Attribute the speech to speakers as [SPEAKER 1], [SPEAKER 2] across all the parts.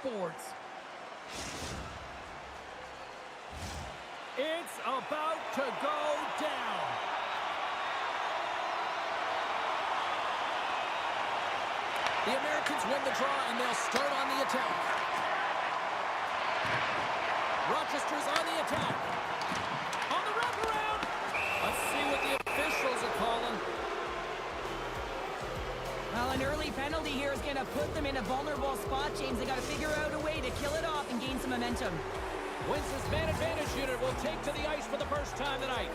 [SPEAKER 1] sports. It's about to go down. The Americans win the draw, and they'll start on the attack. Rochester's on the attack. On the wraparound. Let's see what the officials are calling.
[SPEAKER 2] Well, an early penalty here is going to put them in a vulnerable spot, James. They got to figure out a way to kill it off and gain some momentum.
[SPEAKER 1] Winston's man advantage unit will take to the ice for the first time tonight.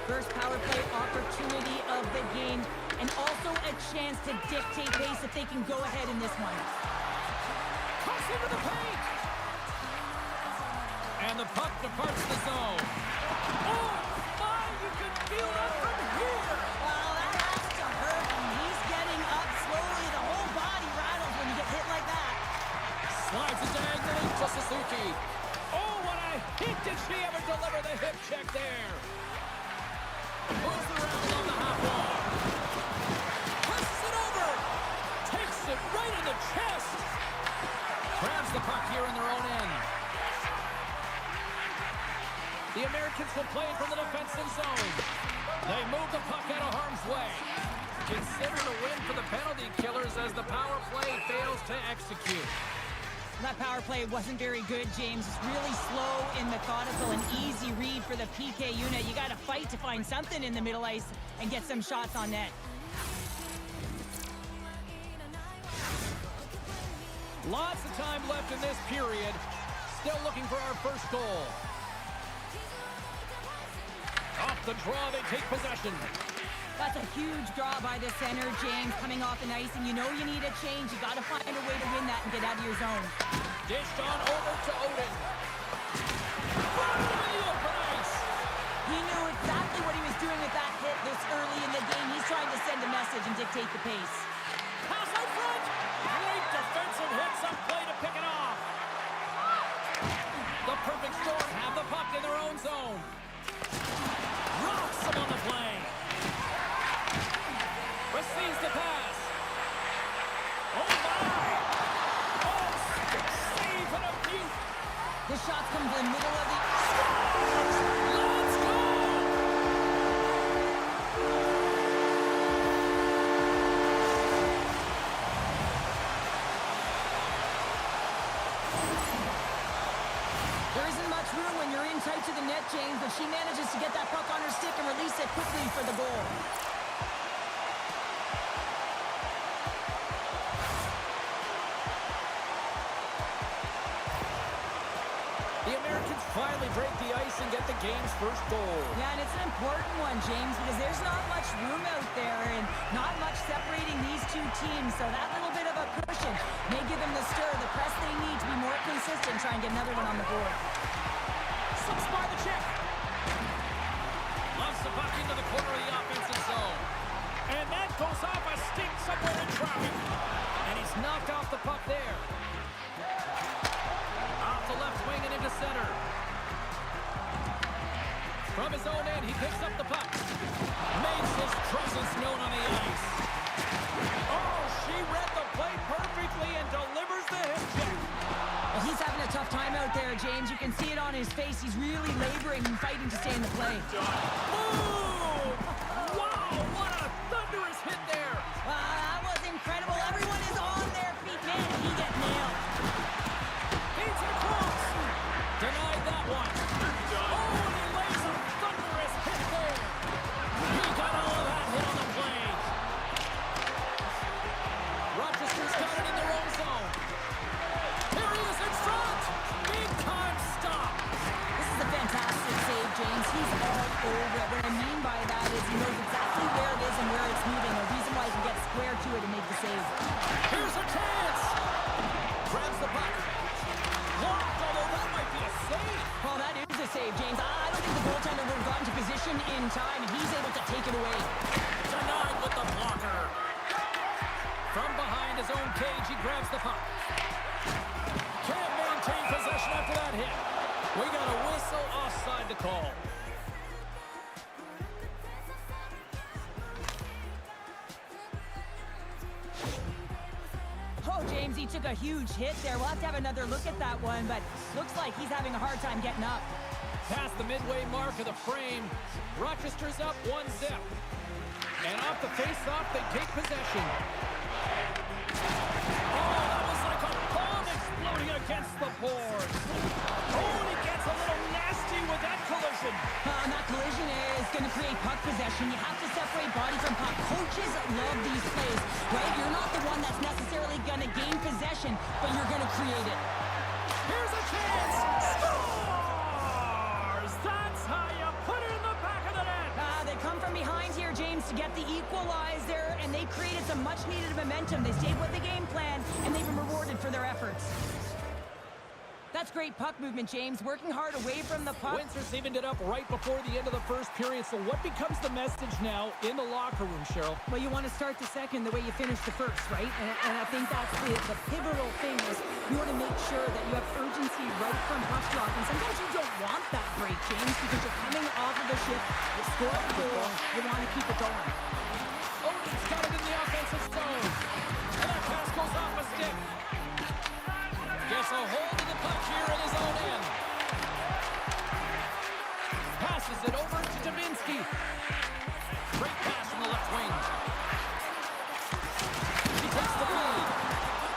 [SPEAKER 2] First power play opportunity of the game, and also a chance to dictate pace if they can go ahead in this one.
[SPEAKER 1] Cross into the paint. And the puck departs the zone. Oh, my, you can feel that from here.
[SPEAKER 2] Well, that has to hurt, and he's getting up slowly. The whole body rattles when you get hit like that.
[SPEAKER 1] Slides it diagonally to Suzuki. Oh, what a hit! Did she ever deliver the hip check there? Moves around on the half wall. Presses it over. Takes it right in the chest. Grabs the puck here in their own end. The Americans will play it from the defensive zone. They move the puck out of harm's way. Considered a win for the penalty killers as the power play fails to execute.
[SPEAKER 2] That power play wasn't very good, James. It's really slow and methodical, an easy read for the PK unit. You got to fight to find something in the middle ice and get some shots on net.
[SPEAKER 1] Lots of time left in this period. Still looking for our first goal. Off the draw, they take possession.
[SPEAKER 2] That's a huge draw by the center, James, coming off the ice, and you know you need a change. You got to find a way to win that and get out of your zone.
[SPEAKER 1] Dished on over to Odin. Brought into the open ice.
[SPEAKER 2] He knew exactly what he was doing with that hit this early in the game. He's trying to send a message and dictate the pace.
[SPEAKER 1] Pass out front. Great defensive hits up play to pick it off. The perfect storm have the puck in their own zone. Rocks them on the play. Receives the pass. Oh, my! Oh, save and a beaut.
[SPEAKER 2] The shots come from the middle of the...
[SPEAKER 1] Let's go!
[SPEAKER 2] There isn't much room when you're in tight to the net, James, but she manages to get that puck on her stick and release it quickly for the goal.
[SPEAKER 1] Finally break the ice and get the game's first goal.
[SPEAKER 2] Yeah, and it's an important one, James, because there's not much room out there and not much separating these two teams. So that little bit of a cushion may give them the stir, the press they need to be more consistent, try and get another one on the board.
[SPEAKER 1] Slips by the check. Loves the puck into the corner of the offensive zone. And that goes off a stick somewhere in traffic. And he's knocked off the puck there. Off the left wing and into center. From his own end, he picks up the puck. Makes his presence known on the ice. Oh, she read the play perfectly and delivers the hip check.
[SPEAKER 2] Well, he's having a tough time out there, James. You can see it on his face. He's really laboring and fighting to stay in the play.
[SPEAKER 1] Boom! Wow, what a thunderous hit there.
[SPEAKER 2] That was incredible. Everyone is on their feet. Man, did he get nailed.
[SPEAKER 1] Beats it across. Denied that one. Oh, and he lays a thunderous hit there. He got all of that hit on the play. Rochester's got it in their own zone. Here he is in front. Big time stop.
[SPEAKER 2] This is a fantastic save, James. He's all over it. What I mean by that is he knows exactly where it is and where it's moving. A reason why he can get square to it and make the save.
[SPEAKER 1] Here's a chance. Grabs the puck. Blocked, although that might be a save.
[SPEAKER 2] Well, that is a save, James. I don't think the goaltender would have gotten to position in time, and he's able to take it away.
[SPEAKER 1] Denied with the blocker. From behind his own cage, he grabs the puck. Can't maintain possession after that hit. We got a whistle offside to call.
[SPEAKER 2] Oh, James, he took a huge hit there. We'll have to have another look at that one, but looks like he's having a hard time getting up.
[SPEAKER 1] Past the midway mark of the frame, Rochester's up 1-0. And off the face-off, they take possession. Oh, that was like a bomb exploding against the board. Oh, and he gets a little nasty with that collision.
[SPEAKER 2] And that collision is going to create puck possession. You have to separate body from puck. Coaches love these plays, right? You're not the one that's necessarily going to gain possession, but you're going to create it.
[SPEAKER 1] Here's a chance. Scores! That's how you put it in the back of the net.
[SPEAKER 2] They come from behind here, James, to get the equalizer, and they created some much-needed momentum. They stayed with the game plan, and they've been rewarded for their efforts. That's great puck movement, James. Working hard away from the puck.
[SPEAKER 1] Windsor's evened it up right before the end of the first period. So what becomes the message now in the locker room, Cheryl?
[SPEAKER 2] Well, you want to start the second the way you finished the first, right? And I think that's the pivotal thing is you want to make sure that you have urgency right from puck drop. And sometimes you don't want that break, James, because you're coming off of the shift. You score a goal. You want to keep it going.
[SPEAKER 1] Oh, he's got it in the offensive zone. And that pass goes off a stick. Gets a hold of the puck here in his own end. Passes it over to Dubinsky. Great pass from the left wing. He takes the lead.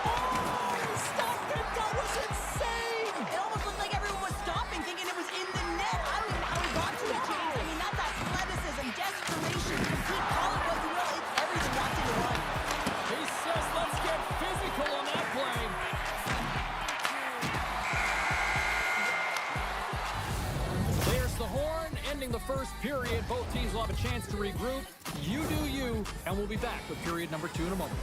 [SPEAKER 2] Oh, he stopped it. That was insane. It almost looked like everyone was stopping, thinking it was in the net. I don't even know how he got to it, James. I mean, that's athleticism, desperation, complete, call it what you will. It's everything watching it run.
[SPEAKER 1] He says, let's get physical on that play. The horn ending the first period. Both teams will have a chance to regroup. You do you, and we'll be back with period number 2 in a moment.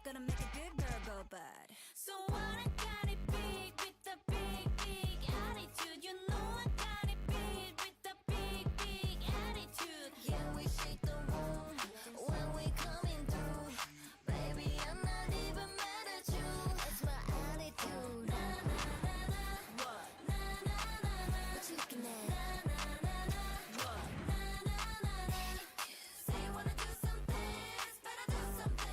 [SPEAKER 3] Gonna make a good girl go bad. So what I got it big with the big, big attitude. You know I got it big with the big, big attitude. Yeah, we shake the room when we coming through. Baby, I'm not even mad at you. It's my attitude. Na na na na. What? Na na na na. What you looking at? Na na na na. What? Na na na na. Say you wanna do some things, better do some things.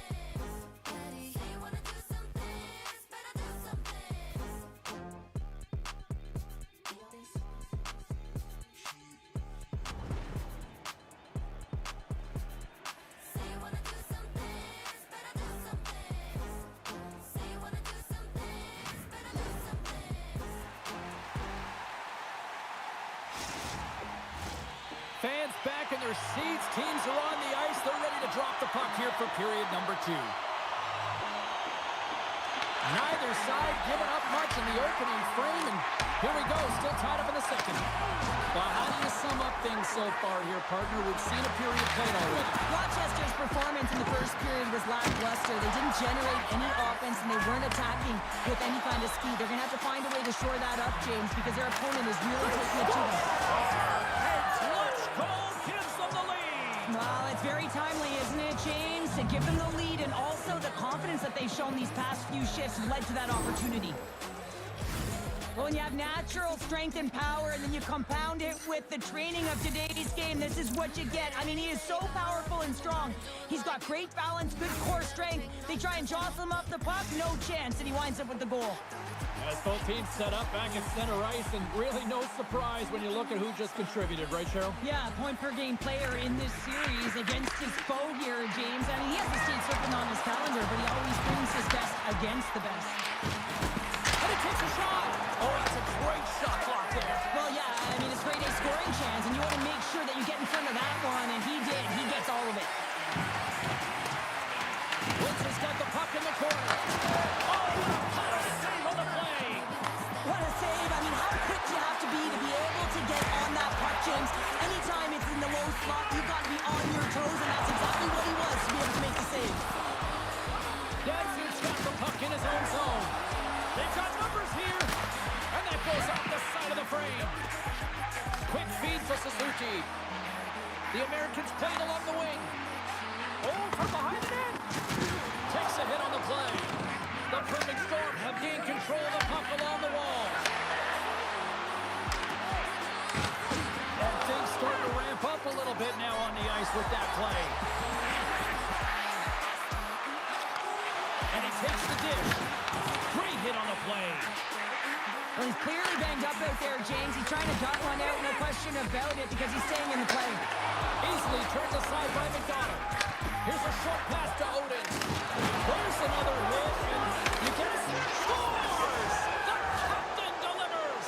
[SPEAKER 1] Fans back in their seats. Teams are on the ice. They're ready to drop the puck here for period number 2. Neither side giving up much in the opening frame, and here we go, still tied up in the second. Well, how do you sum up things so far here, partner? We've seen a period played already.
[SPEAKER 2] Rochester's performance in the first period was lackluster. They didn't generate any offense, and they weren't attacking with any kind of speed. They're going to have to find a way to shore that up, James, because their opponent is really taking it to them.
[SPEAKER 1] Clutch goal gives them the lead.
[SPEAKER 2] Well, it's very timely, isn't it, James? To give them the lead, and also the confidence that they've shown these past few shifts led to that opportunity. Well, when you have natural strength and power, and then you compound it with the training of today's game, this is what you get. I mean, he is so powerful and strong. He's got great balance, good core strength. They try and jostle him up the puck, no chance, and he winds up with the goal.
[SPEAKER 1] As both teams set up back at center ice, and really no surprise when you look at who just contributed, right, Cheryl?
[SPEAKER 2] Yeah, point-per-game player in this series against his foe here, James. I mean, he has the state circling on his calendar, but he always brings his best against the best.
[SPEAKER 1] And he takes a shot. Oh, that's a great shot block there.
[SPEAKER 2] Well, yeah, I mean, it's grade A scoring chance, and you want to make sure that you get in front of that one, and he did. He gets all of it.
[SPEAKER 1] Windsor's got the puck in the corner. Oh, what a save on the play.
[SPEAKER 2] What a save. I mean, how quick do you have to be able to get on that puck, James? Anytime it's in the low slot, you've got to be on your toes, and that's exactly what he was to be able to make the save.
[SPEAKER 1] Datsuk's got the puck in his own zone. They've got numbers here, and that goes off the side of the frame. Quick feed for Suzuki. The Americans played along the wing. Oh, from behind the net. Takes a hit on the play. The Perfect Storm have gained control of the puck along the wall. And things start to ramp up a little bit now on the ice with that play. And he takes the dish. Great hit on the play.
[SPEAKER 2] Well, he's clearly banged up out there, James. He's trying to duck one out, no question about it, because he's staying in the play.
[SPEAKER 1] Easily turned aside by McDonald. Here's a short pass to Oden. There's another hit, and you get it. Scores! The captain delivers!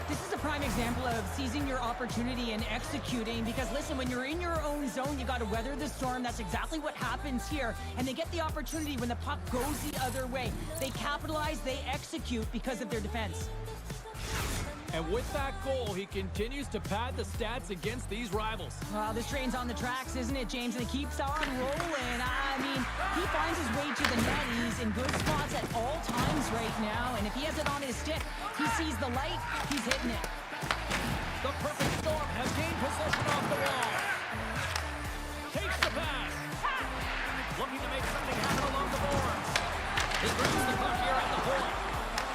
[SPEAKER 2] This is a prime example of seizing your opportunity and executing, because listen, when you're in your own zone, you got to weather the storm. That's exactly what happens here, and they get the opportunity when the puck goes the other way. They capitalize, they execute because of their defense.
[SPEAKER 1] And with that goal, he continues to pad the stats against these rivals.
[SPEAKER 2] Well, this train's on the tracks, isn't it, James? And it keeps on rolling. I mean, he finds his way to the net. He's in good spots at all times right now. And if he has it on his stick, he sees the light, he's hitting it.
[SPEAKER 1] The Perfect Storm have gained possession off the wall. Takes the pass. Looking to make something happen along the boards. He grabs the puck here at the point.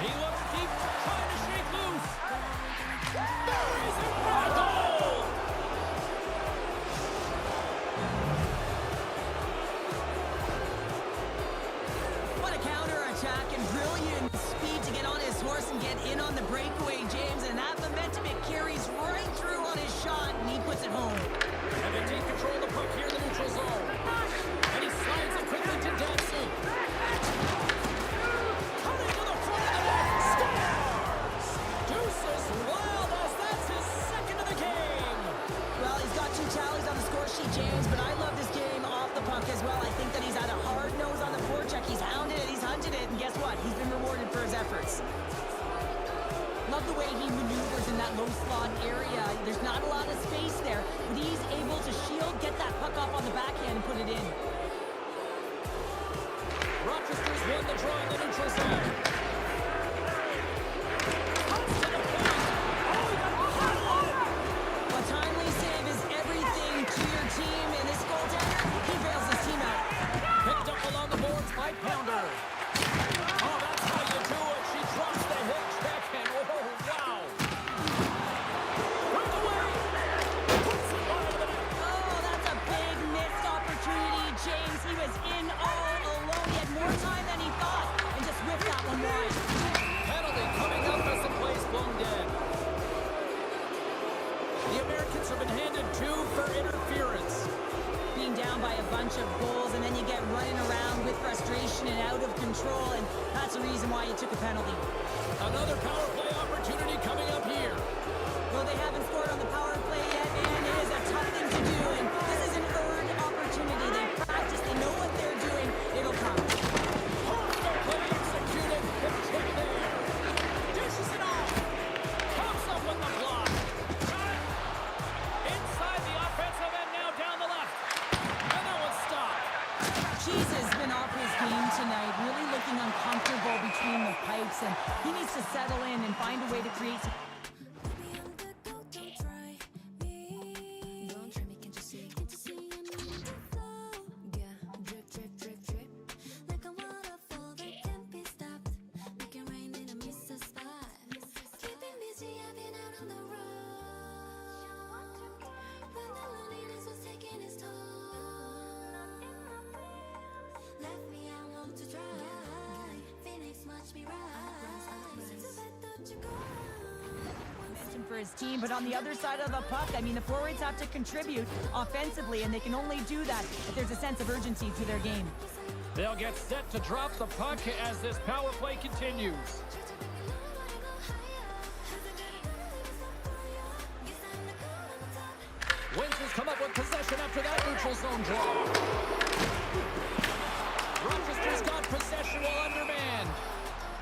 [SPEAKER 1] He looks deep, trying to shake loose. There is a goal!
[SPEAKER 2] What a counter-attack and brilliant speed to get on his horse and get in on the breakaway, James. And that momentum, it carries right through on his shot, and he puts it home.
[SPEAKER 1] And they take control of the puck here in the neutral zone. And he slides it quickly to Datsu. Coming to the front of the net. Scores! Deuces Wild as that's his second of the game.
[SPEAKER 2] Well, he's got 2 tallies on the score sheet, James, but I love this game off the puck as well. I think that he's had a hard nose on the forecheck. He's hounded it, he's hunted it, and guess what? He's been rewarded for his efforts. Love the way he maneuvers in that low slot area. There's not a lot of space there, but he's able to shield, get that puck up on the backhand, and put it in.
[SPEAKER 1] Rochester's won the draw in the neutral zone. Comes to the point.
[SPEAKER 2] A timely save is everything to your team, and this goaltender, he bails his team out.
[SPEAKER 1] Picked up along the boards by Pounder. Oh, that's how you do it. She drops the hit check, and oh, wow. Right away. Puts it wide of the net.
[SPEAKER 2] Oh, that's a big missed opportunity, James. He was in all alone. He had more time than he thought, and just whipped that one wide.
[SPEAKER 1] Penalty coming up as the play's blown dead. The Americans have been handed 2 for interference.
[SPEAKER 2] Being down by a bunch of goals, and then you get running around with frustration and out of control, and that's the reason why you took a penalty.
[SPEAKER 1] Another power play opportunity coming up here.
[SPEAKER 2] Well, they haven't scored on the power play yet, and it is a tough thing to do, and this is an earned opportunity. They practice, they know what they're doing. It'll come.
[SPEAKER 1] Perfect play executed. Hip check there. Dishes it off. Comes up with the block. Inside the offensive end, now down the left. And that one's stopped.
[SPEAKER 2] Cheese has been off his game tonight, really looking uncomfortable between the pipes, and he needs to settle in and find a way to create some...
[SPEAKER 3] Baby, I'm the goat, don't try me. Don't try me, can't you see? Can't you see I'm on the flow? Yeah, drip, drip, drip, drip. Like a waterfall that can't be stopped. Make it rain in a miss a spot. Keeping busy, I've been out on the road. When the loneliness was taking its toll. Left me alone to dry. Phoenix, watch me rise. So bad, don't you go.
[SPEAKER 2] momentum for his team, but on the other side of the puck, I mean, the forwards have to contribute offensively, and they can only do that if there's a sense of urgency to their game.
[SPEAKER 1] They'll get set to drop the puck as this power play continues. Winters come up with possession after that neutral zone draw. Rochester's got possession while undermanned.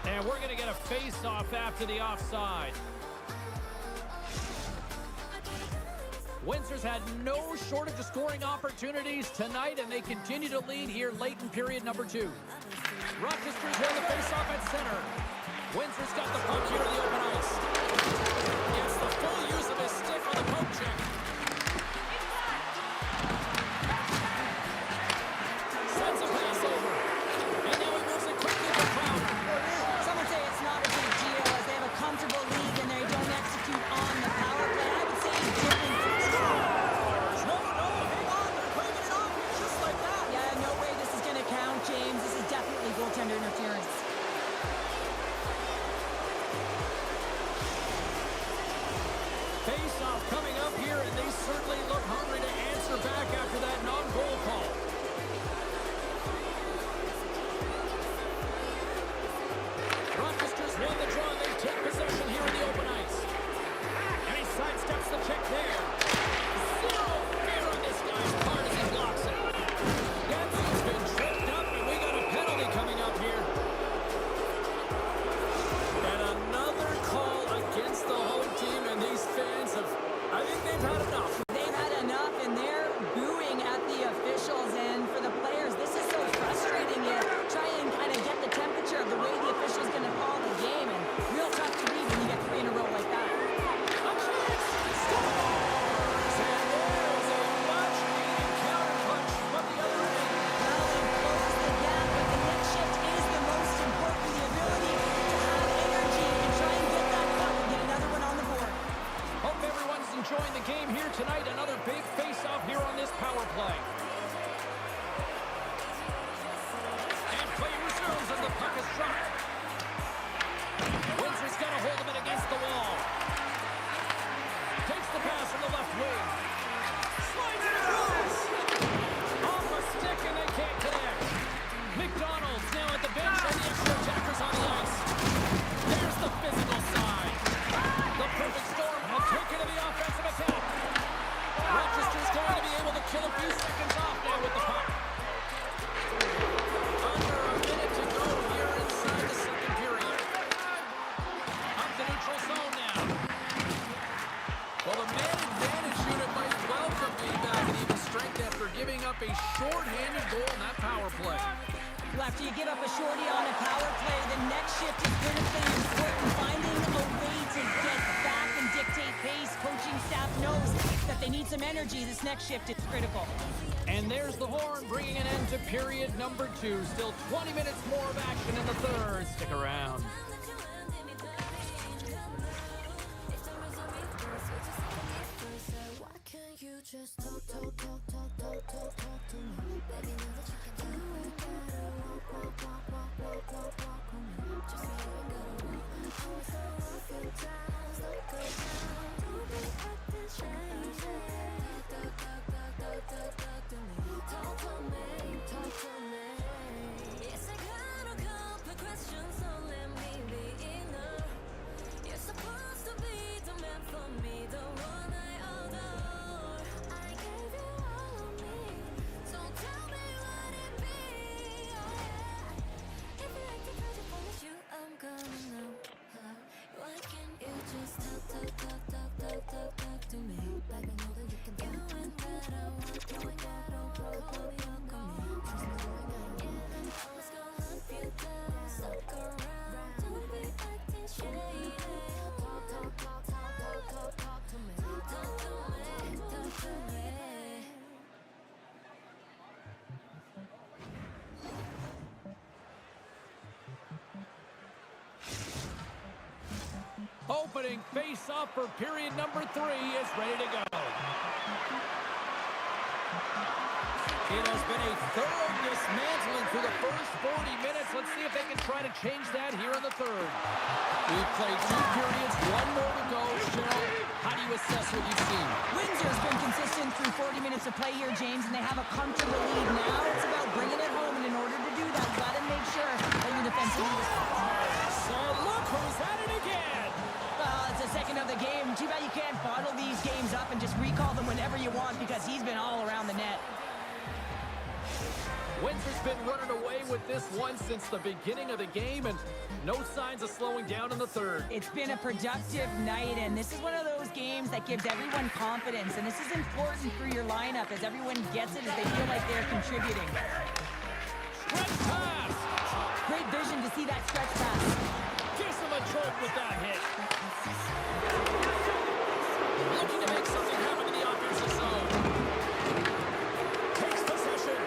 [SPEAKER 1] And we're going to get a face-off after the offside. Winters had no shortage of scoring opportunities tonight, and they continue to lead here late in period number 2. Rochester's won the face-off at center. Windsor's got the puck here in the open ice. Gets the full use of his stick on the poke check. Sends a pass over. And now he moves it quickly for Crowder.
[SPEAKER 2] Some would say it's not a big deal as they have a comfortable lead and they don't execute on the power play. I would say it's different.
[SPEAKER 1] No, hang on. They're bringing it off just like that.
[SPEAKER 2] Yeah, no way this is going to count, James. This is definitely goaltender interference.
[SPEAKER 1] Face-off coming up here, and they certainly look hungry to answer back after that non-goal call. Rochesters won the draw. They take possession here in the open ice. And he sidesteps the check there. Zero fear on this guy's part as he blocks it. Getson's been tripped up, and we got a penalty coming up here. And another call against the home team, and these fans have, I think they've had enough.
[SPEAKER 2] They've had enough, and they're booing at the officials. And for the players, this is so frustrating. You try and kind of get the temperature of the way the official's going to call the game, and real tough to read when you get 3 in a row like that.
[SPEAKER 1] A chance! Scores! And there's a much-needed counterpunch from the other end.
[SPEAKER 2] Well, they've closed the gap, but the next shift is the most important. The ability to have energy and try and get that puck and get another one on the board.
[SPEAKER 1] Hope everyone's enjoying the game here tonight. Another big face-off here on this power play. And play resumes as the puck is dropped. Windsor's got a hold of it against the wall. Takes the pass from the left wing. Slides it across. Off a stick and they can't connect. McDonald's now at the bench and the extra attackers on the ice. There's the physical side. The perfect storm have taken to the offensive attack. Rochester's going to be able to kill a few seconds off now with the puck. Under a minute to go here inside the second period. Up the neutral zone now. Well, the man advantage unit might welcome being back at even strength after giving up a short-handed goal in that power play.
[SPEAKER 2] Well, after you give up a shorty on a power play, the next shift is critically important. Finding a way to get back and dictate pace. Coaching staff knows that they need some energy. This next shift is critical.
[SPEAKER 1] And there's the horn bringing an end to period number 2. Still 20 minutes more of action in the third. Stick around.
[SPEAKER 3] Why can't you just talk to me? Baby, know that you can do it better. Walk on me. Just so you gotta walk. I was so a few times, look around. Don't be acting strange. Talk to me. It's a kind of complex question, so let me be enough. You're supposed to be the man for me, the one I adore. I gave you all of me, so tell me what it be. Oh yeah. If you like to try to punish you, I'm gonna know. Why can't you just talk to me? Like I know that you can do it better. Walk on me. Trust me, I was gonna hunt you down. Stuck around, don't be acting shady. Talk to me. Talk to me.
[SPEAKER 1] Opening face-off for period number 3 is ready to go. It has been a thorough dismantling through the first 40 minutes. Let's see if they can try to change that here in the third. We've played 2 periods, 1 more to go. Cheryl, how do you assess what you've seen?
[SPEAKER 2] Windsor's been consistent through 40 minutes of play here, James, and they have a comfortable lead. Now it's about bringing it home, and in order to do that, you got to make sure that your defensively responsible.
[SPEAKER 1] So look who's at it again.
[SPEAKER 2] Well, it's the second of the game. Too bad you can't bottle these games up and just recall them whenever you want because he's been all around the net.
[SPEAKER 1] Windsor's been running away with this one since the beginning of the game, and no signs of slowing down in the third.
[SPEAKER 2] It's been a productive night, and this is one of those games that gives everyone confidence, and this is important for your lineup as everyone gets it, as they feel like they're contributing.
[SPEAKER 1] Stretch pass.
[SPEAKER 2] Great vision to see that stretch pass.
[SPEAKER 1] Gives him choked with that hit. Looking to make something happen in the offensive zone. Takes possession.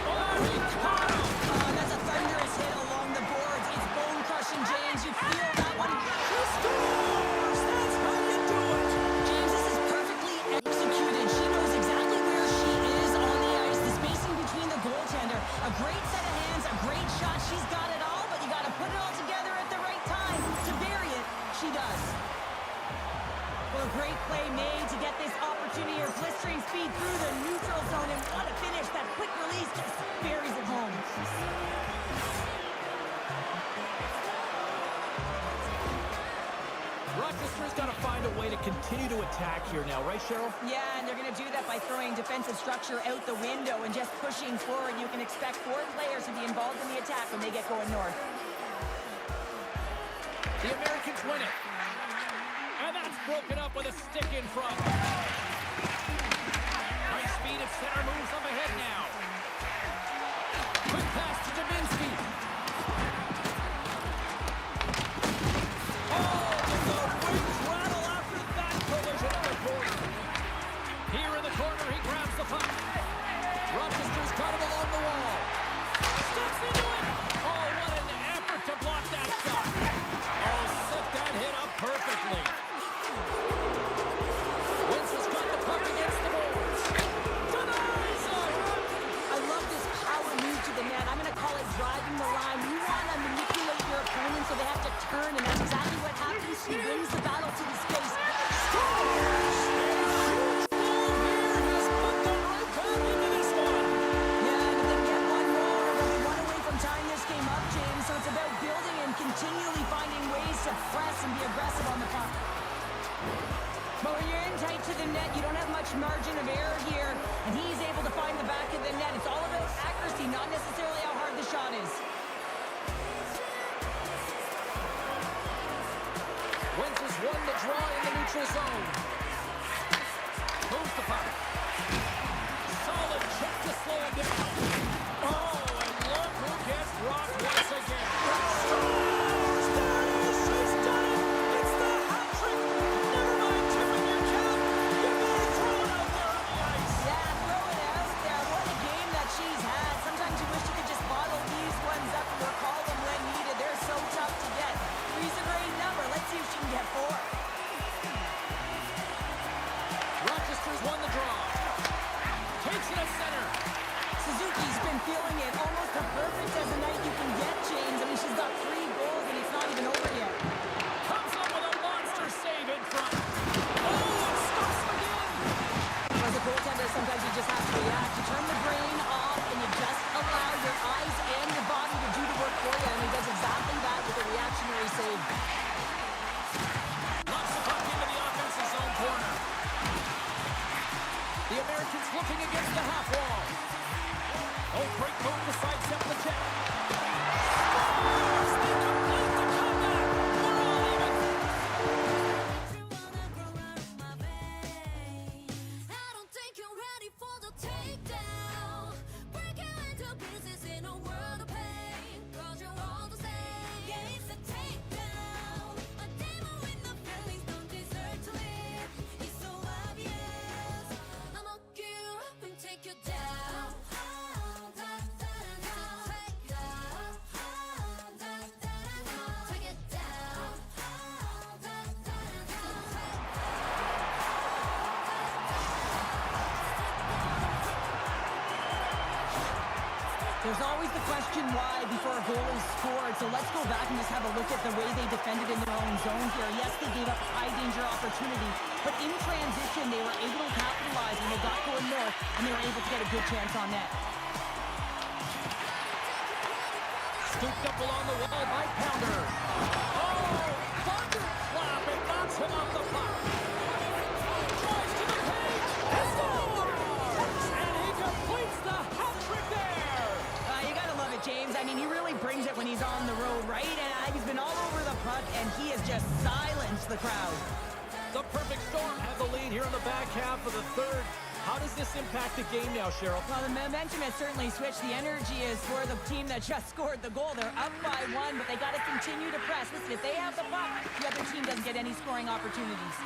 [SPEAKER 1] Oh, he caught him.
[SPEAKER 2] Oh, that's a thunderous hit along the boards. It's bone-crushing, James. You feel that one.
[SPEAKER 1] She scores! That's how you do it.
[SPEAKER 2] James, this is perfectly executed. She knows exactly where she is on the ice. The spacing between the goaltender. A great set of hands, a great shot. She's got it all, but you got to put it all together at the right time. To bury it, she does. Well, a great play made to get this opportunity. Her blistering speed through the neutral zone, and what a finish. That quick release just buries it home.
[SPEAKER 1] Rochester's got to find a way to continue to attack here now, right, Cheryl?
[SPEAKER 2] Yeah, and they're going to do that by throwing defensive structure out the window and just pushing forward. You can expect 4 players to be involved in the attack when they get going north.
[SPEAKER 1] The Americans win it. And that's broken up with a stick in front. Nice speed at center, moves up ahead now. Quick pass to Dubinsky. Oh, the wings rattle after that collision in the corner. Here in the corner, he grabs the puck. Rochester's got it along the wall. Steps into it. Oh, what an effort to block that shot. Oh, set that hit up perfectly. Wentz has got the puck against the boards. Denies it.
[SPEAKER 2] I love this power move to the net. I'm going to call it driving the line. You want to manipulate your opponent so they have to turn, and that's exactly what happens. He wins the battle to the space. Yeah, and if they get one more, they'll be one away from tying this game up, James. So it's about building and continually finding ways to press and be aggressive on the puck. But when you're in tight to the net, you don't have much margin of error here, and he's able to find the back of the net. It's all about accuracy, not necessarily how hard the shot is.
[SPEAKER 1] Wentz has won the draw in the neutral zone. Moves the puck. Solid check to slow it down. Oh, and look who gets rocked once again. Scores! There it is! She's done it! It's the hat trick! Never mind tipping your cap. You better throw it out there on the ice.
[SPEAKER 2] Yeah, throw it out there. What a game that she's had. Sometimes you wish you could just bottle these ones up and recall them when needed. They're so tough to get. 3's a great number. Let's see if she can get 4.
[SPEAKER 1] Rochester's won the draw. Takes it at center.
[SPEAKER 2] Suzuki's been feeling it almost as perfect as a night you can get, James. I mean, she's got 3 goals and it's not even over yet.
[SPEAKER 1] Comes up with a monster save in front. Oh, it stops again.
[SPEAKER 2] As a goaltender, sometimes you just have to react. You turn the brain off and you just allow your eyes and your body to do the work for you. And he does exactly that with a reactionary save.
[SPEAKER 1] Knocks the puck into the offensive zone corner. The Americans looking against the half wall. Oh, great move to sidestep the check. Scores! They complete the comeback. We're all even.
[SPEAKER 3] Wanna grow out of my veins. I don't think you're ready for the takedown. Break you into pieces in a world of pain. 'Cause you're all the same. Yeah, it's a takedown. A demo with no feelings, don't deserve to live. It's so obvious. I'ma get you up and take you down. Take it down.
[SPEAKER 2] There's always the question why before a goal is scored. So let's go back and just have a look at the way they defended in their own zone here. Yes, they gave up a high-danger opportunity, but in transition, they were able to capitalize when they got going north, and they were able to get a good chance on net.
[SPEAKER 1] Scooped up along the wall by Pounder. Oh, thunderclap. It knocks him off the puck. Drives to the cage. And scores! And he completes the hat trick there.
[SPEAKER 2] You gotta love it, James. I mean, he really brings it when he's on the road, right? And he's been all over the puck, and he has just silenced the crowd.
[SPEAKER 1] The perfect storm have the lead here in the back half of the third. How does this impact the game now, Cheryl?
[SPEAKER 2] Well, the momentum has certainly switched. The energy is for the team that just scored the goal. They're up by 1, but they got to continue to press. Listen, if they have the puck, the other team doesn't get any scoring opportunities.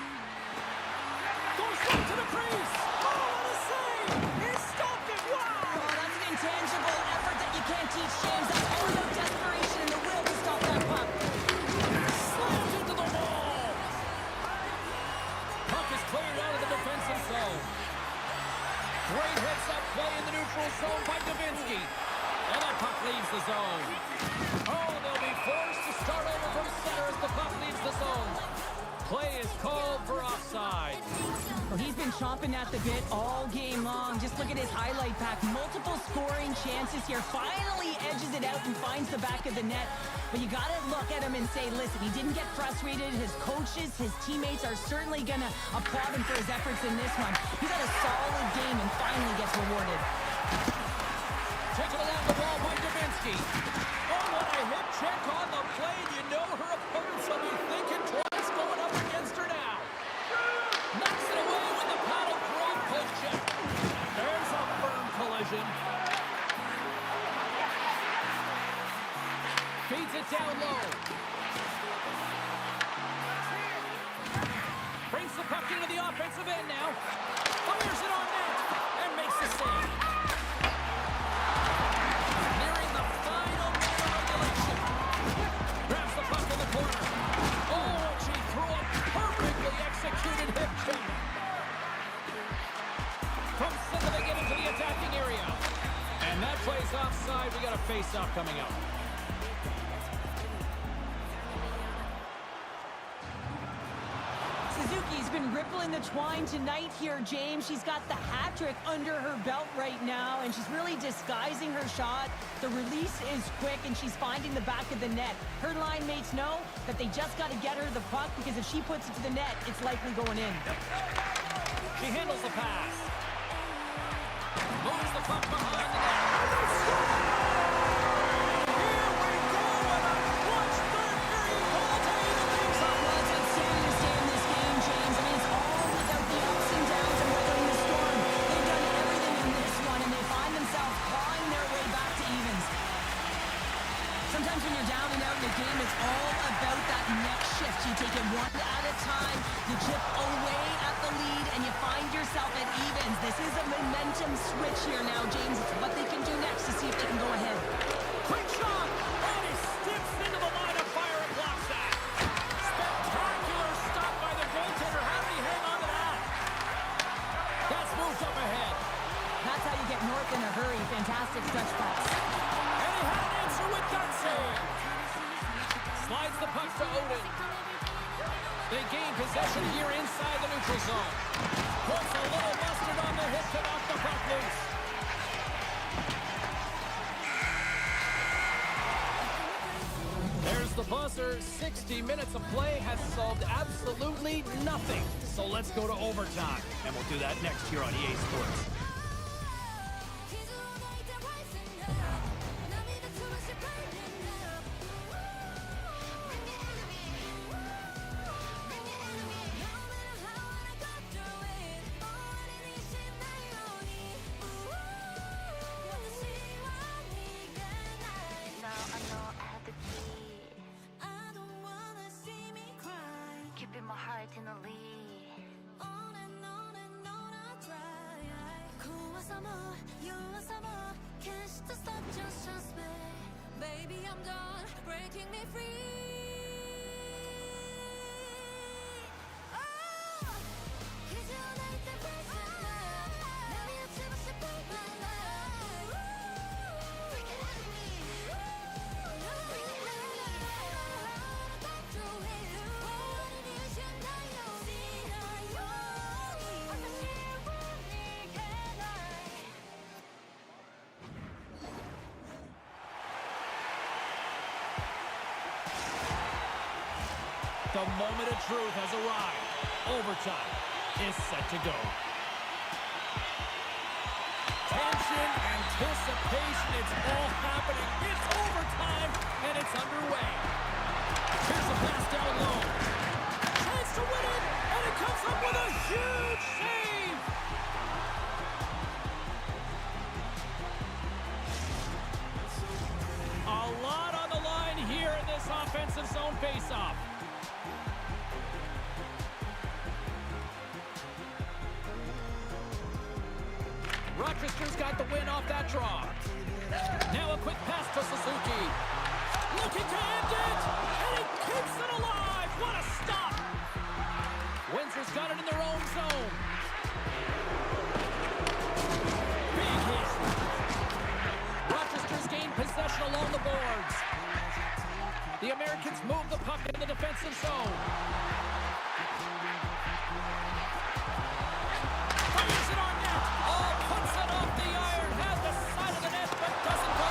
[SPEAKER 1] Goes right to the crease. Oh, what a save! He stopped it. Wow!
[SPEAKER 2] Oh, that's an intangible effort that you can't teach, James. That's all about desperation and the will to stop that puck.
[SPEAKER 1] Slams into the wall. Puck is cleared out of the defensive zone. Great heads-up play in the neutral zone by Davinsky. And that puck leaves the zone. Oh, they'll be forced to start over from center as the puck leaves the zone. Play is called for offside.
[SPEAKER 2] Well, he's been chomping at the bit all game long. Just look at his highlight pack. Multiple scoring chances here. Finally edges it out and finds the back of the net. But you got to look at him and say, listen, he didn't get frustrated. His coaches, his teammates are certainly going to applaud him for his efforts in this one. He's had a solid game and finally gets rewarded.
[SPEAKER 1] Taken along the wall by Davinsky. Oh, what a hip check on the play. You know her opponents will be thinking twice going up against her now. Knocks it away with the paddle drop post check. There's a firm collision. Feeds it down low. Brings the puck into the offensive end now. Fires it on net and makes the save. Nearing the final minute of regulation. Grabs the puck in the corner. Oh, and she threw a perfectly executed hip check. From center they get into the attacking area. And that play's offside. We got a face-off coming up.
[SPEAKER 2] Suzuki's been rippling the twine tonight here, James. She's got the hat trick under her belt right now, and she's really disguising her shot. The release is quick, and she's finding the back of the net. Her line mates know that they just got to get her the puck, because if she puts it to the net, it's likely going in.
[SPEAKER 1] She handles the pass. Moves the puck behind the net.
[SPEAKER 2] Sometimes when you're down and out in the game, it's all about that next shift. You take it one at a time, you chip away at the lead, and you find yourself at evens. This is a momentum switch here now, James. It's what they can do next to see if they can go ahead.
[SPEAKER 1] Quick shot! Oh, he steps into the line of fire and blocks that. Spectacular stop by the goaltender. How did he hang on to that? That's moved up ahead.
[SPEAKER 2] That's how you get north in a hurry. Fantastic touch pass.
[SPEAKER 1] And he had an answer with that save. Slides the puck to Odin. They gain possession here inside the neutral zone. Puts a little mustard on the hit to knock the puck loose. There's the buzzer. 60 minutes of play has solved absolutely nothing. So let's go to overtime. And we'll do that next here on EA Sports.
[SPEAKER 3] Keeping my heart in the lead. On and on and on I try. Cool as summer, you are summer. Can't stop, just trust me. Baby, I'm done breaking me free. Oh, 'cause you like the person now. Now you're too much to break my life. Break it out of me. Break it out of me. I got through it.
[SPEAKER 1] The moment of truth has arrived. Overtime is set to go. Tension, anticipation, it's all happening. It's overtime, and it's underway. Here's a pass down low. Chance to win it, and it comes up with a huge save. Rochester's got the win off that draw. Now a quick pass to Suzuki. Looking to end it, and he keeps it alive. What a stop! Windsor's got it in their own zone. Big hit. Rochester's gained possession along the boards. The Americans move the puck in the defensive zone. Fires it on net. Oh, puts it off the iron. Has the side of the net, but doesn't go.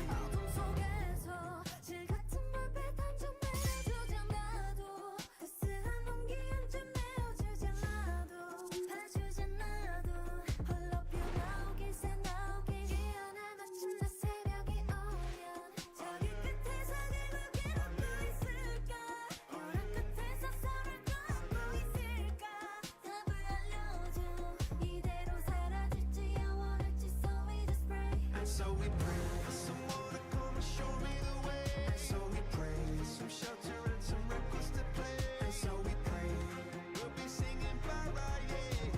[SPEAKER 3] 어둠 속에서 질 같은 불빛 한 점 내려주잖아도 따스한 온기 한 점 내어주잖아도 봐주잖아도 홀로 피어나오길 새나오길 기어나 마침내 새벽이 오면 저기 끝에서 그렇게 걷고 있을까 벼랑 끝에서 서로를 걷고 있을까 답을 알려줘 이대로 사라질지 영원할지 so we just pray
[SPEAKER 4] And so we pray for someone to come and show me the way. And so we pray for some shelter and some records to play. And so we pray we'll be singing bye bye, yeah.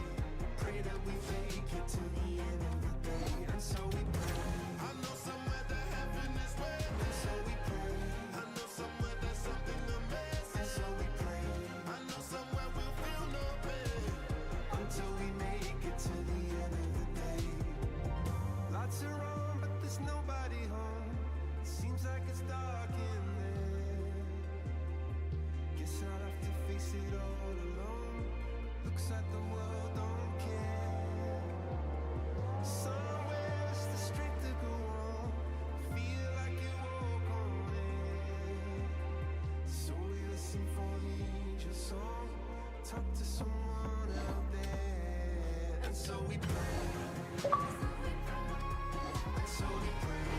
[SPEAKER 4] Pray that we make it to the end of the day. And so we pray. I know somewhere that heaven is waiting. And so we pray. I know somewhere there's something amazing. And so we pray. I know somewhere we'll feel no pain until we make it to the end of the day. Lights are on, but there's nobody home. Seems like it's dark in there. Guess I'll have to face it all alone. Looks like the world don't care. Somewhere's the strength to go on. Feel like you walk on air. So we listen for the angel song. Talk to someone out there. And so we pray. And so we pray.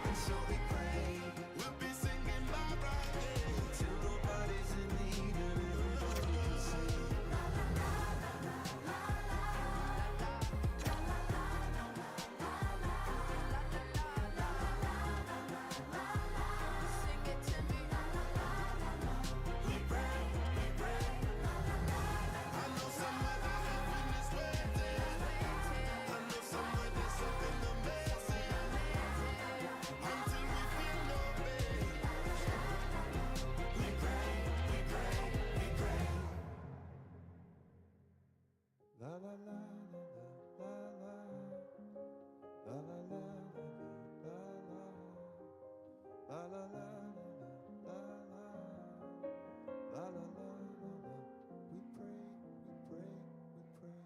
[SPEAKER 4] And so we pray. We'll be singing bye bye, yeah, till nobody's in need and everybody can say la la la la la la sing it to me. We pray, we pray. I know somewhere that heaven is waiting. I know somewhere there's something amazing until we feel no pain. We pray, we pray, we pray. La la la la la la la la la la la la la la la la la la la. We pray, we pray, we pray.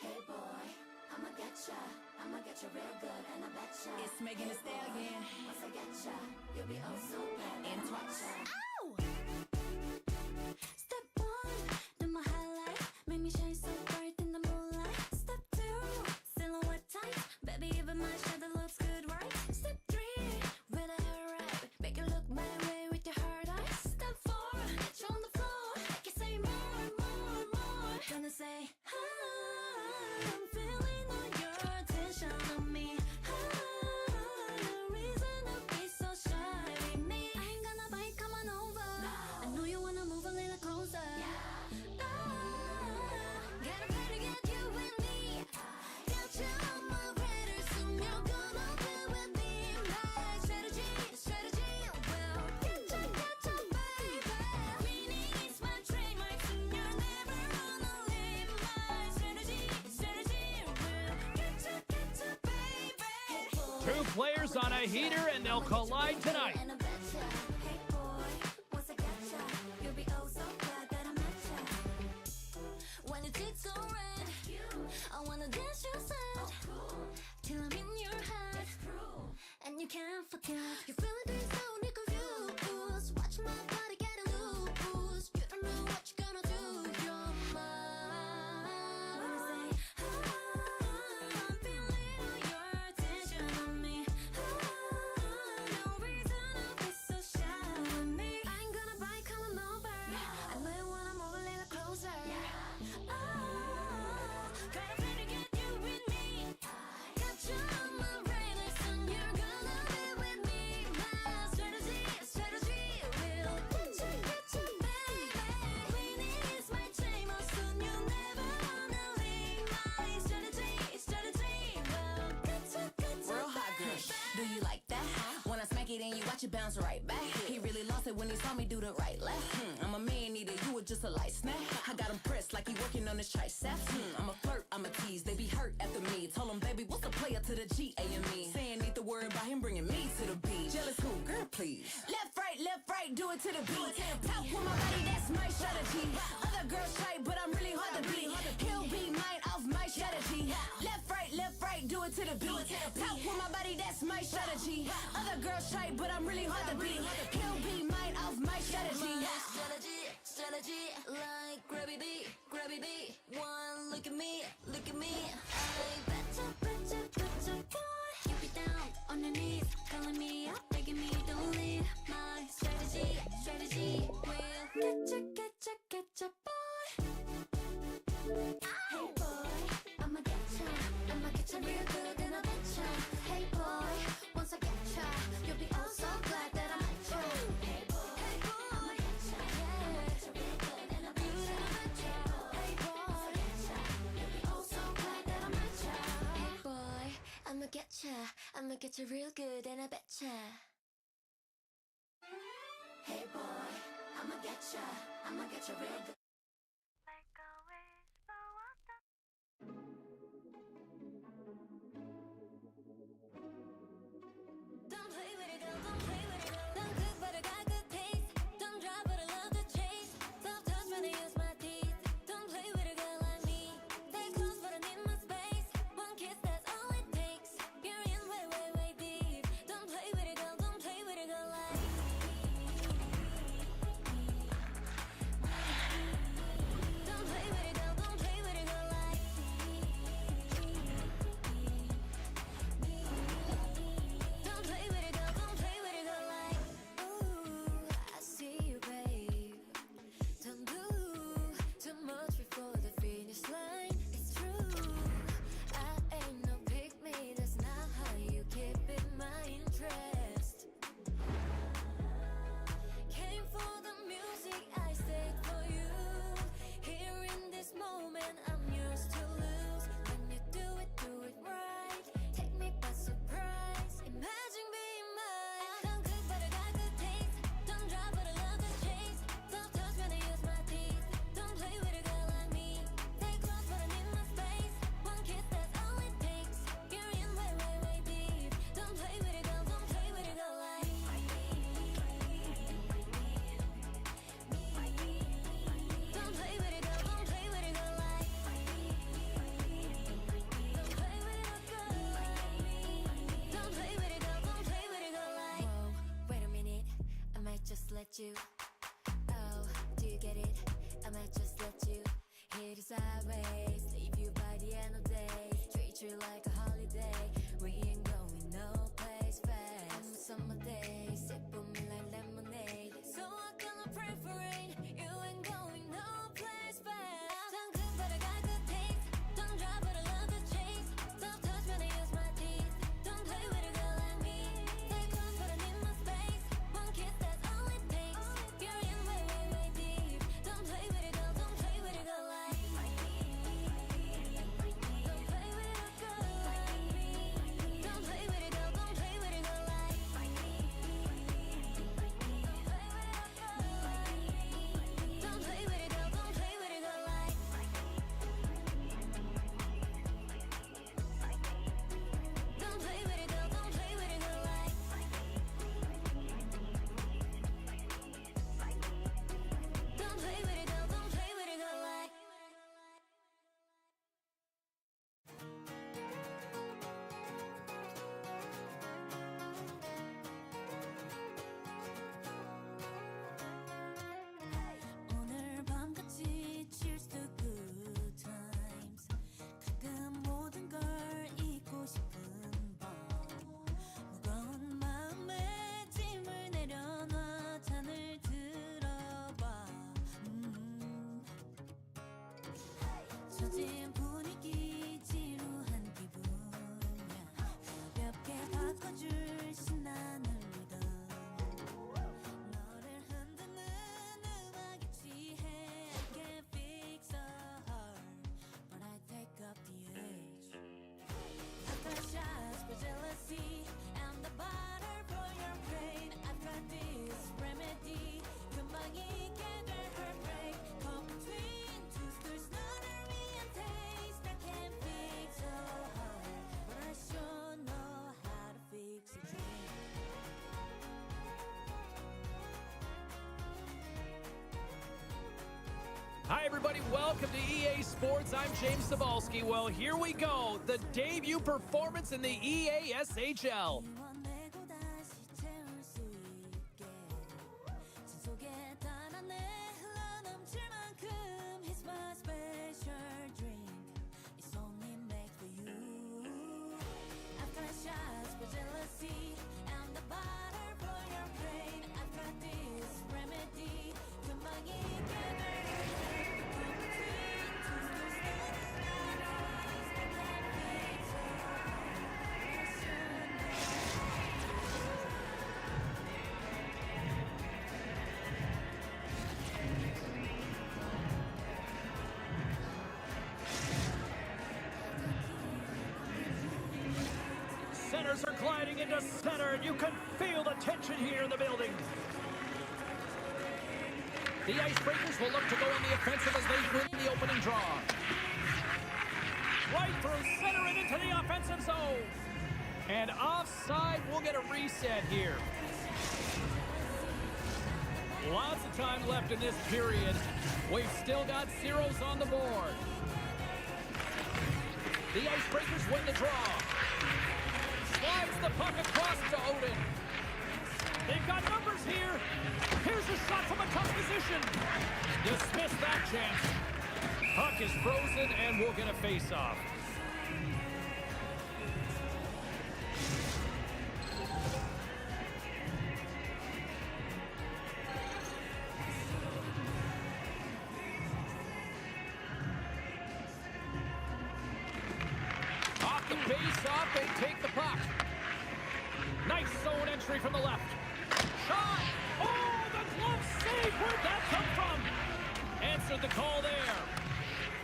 [SPEAKER 3] Hey boy, I'ma get you real good and I betcha
[SPEAKER 2] It's Megan Thee Stallion.
[SPEAKER 3] once I get ya, you'll be oh so bad and watch ya. Step one, do my highlight, make me shine so bright in the moonlight. Step two, silhouette tight, baby even my shadow looks good, right? Step three, with a hair wrap, make you look my way with your hard eyes. Step four, get you on the floor, make you say more, more, more. Gonna say, I'm feeling all your attention on me. No reason to be so shy with me. I ain't gonna bite, come on over. I know you wanna move a little closer. Get ready to get you with me. Got you on my radar, soon you're gonna be with me. My strategy will get you, baby. Winning is my trademark, soon you'll never gonna leave. My strategy will get you, baby.
[SPEAKER 1] Two players on a heater, and they'll collide tonight.
[SPEAKER 3] And I betcha, hey boy, once I get ya, you'll be oh so glad that I met ya. When your cheeks go red, I wanna dance your side till I'm in your head, and you can't forget. You feel it deep down, you confused. Watch my body get loose. You don't know what you're gonna do. You're mine. When I say,
[SPEAKER 5] watch it bounce right back. He really lost it when he saw me do the right left. I'm a man eater, you were just a light snack. I got him pressed like he working on his triceps. I'm a flirt, I'm a tease, they be hurt after me. Told him, baby, what's the player to the G-A-M-E? Saying need to worry about him bringing me to the beach. Jealous who? Girl, please. Left, right, do it to the beat. Talk with my body, that's my strategy. Other girls try, but I'm really hard to beat. He'll be mine off my strategy. Left, right, do it to the beat. Talk with my body, that's my strategy. Other girls try, but I'm really hard to beat. He'll be mine off my strategy.
[SPEAKER 3] Strategy, like grabby B. One, look at me. I betcha, boy. You be down on your knees, calling me out, begging me don't leave. My strategy will getcha, boy. Hey boy, I'ma getcha real good and I betcha. Hey boy, once I getcha, you'll be oh so glad that I met you. Hey boy, I'ma getcha, yeah. Real good and I betcha. Hey boy, you'll be oh so glad that I met you. Hey boy, I'ma getcha real good and I betcha. Hey boy, I'ma getcha real good. Don't play with it, girl, don't play with it, girl. Don't cook, but I got good taste. Don't drive, but I love to chase. Soft touch when I use my teeth. Don't play with a girl like me. Stay close, but I need my space. One kiss, that's all it takes. You're in way deep. Don't play with it, girl, don't play with a girl like me. Don't play with it, girl, don't play with a girl like me. Don't play with it, girl, don't play with a girl like. Ooh, I see you, babe. Don't do too much before the finish line. It's true, I ain't no pick me. That's not how you keep it my interest. Came for the music, I stayed for you. Here in this moment, I'm yours to lose. When you do it right. Take me by surprise. Imagine being mine. Don't cook, but I got good taste. Don't drive, but I love to chase. Soft touch when I use my teeth. Don't play with a girl like me. Stay close, but I need my space. One kiss, that's all it takes. You're in way deep. Don't play with a girl, don't play with a girl like me. Don't play with a girl, don't play with a girl like me. Don't play with a girl like me. Don't play with a girl, don't play with a girl like. Whoa, wait a minute, I might just let you. Oh, do you get it? I might just let you hit it sideways, leave you by the end of the day, treat you like a holiday. We ain't going no place fast. Summer days, sip on me like lemonade. So I gonna pray for rain. You ain't going no place fast. Don't cook, but I got good taste. Don't drive, but I love to chase. Soft touch when I use my teeth. Don't play with a girl like me. Stay close, but I need my space. One kiss, that's all it takes. You're in way deep. Don't play with a girl, don't play with a girl like me. Don't play with a girl like me. Don't play with a girl, don't play with a girl like me. Don't play with a girl like me. Don't play with a girl, don't play with a girl like me. Don't play with a girl, don't play with a girl like me. Don't play with a girl, don't play with a girl like. 오늘 밤같이 cheers to good times. 가끔 모든 걸 잊고 싶은 밤. 무거운 마음에 짐을 내려놔 잔을 들어봐. 처진 분위기 지루한 기분이야. 가볍게 바꿔줄 신나는 리듬. 너를 흔드는 음악에 취해. I can't fix a heart, but I take up the edge. I got shots for jealousy and the butter for your pain. I
[SPEAKER 1] everybody, welcome to EA Sports. I'm James Cebulski. Well, here we go. The debut performance in the EASHL.
[SPEAKER 3] 내고 다시 채울 수 있게 진 속에 달아내 흘러넘칠 만큼 It's my special drink It's only made for you I've got shots for jealousy And the butter for your brain I've got this remedy 금방 잊게 될 between two stools standing on ice They can't be so
[SPEAKER 1] Centers are gliding into center, and you can feel the tension here in the building. The Icebreakers will look to go on the offensive as they win the opening draw. Right through center and into the offensive zone. And offside, we'll get a reset here. Lots of time left in this period. We've still got zeros on the board. The Icebreakers win the draw. Slides the puck across to Odin. They've got numbers here. Here's a shot from a tough position. Dismiss that chance. Puck is frozen and we'll get a face-off. Off the face-off, they take the puck. Nice zone entry from the left. Shot! Oh, the glove save! Where'd that come from? Answered the call there.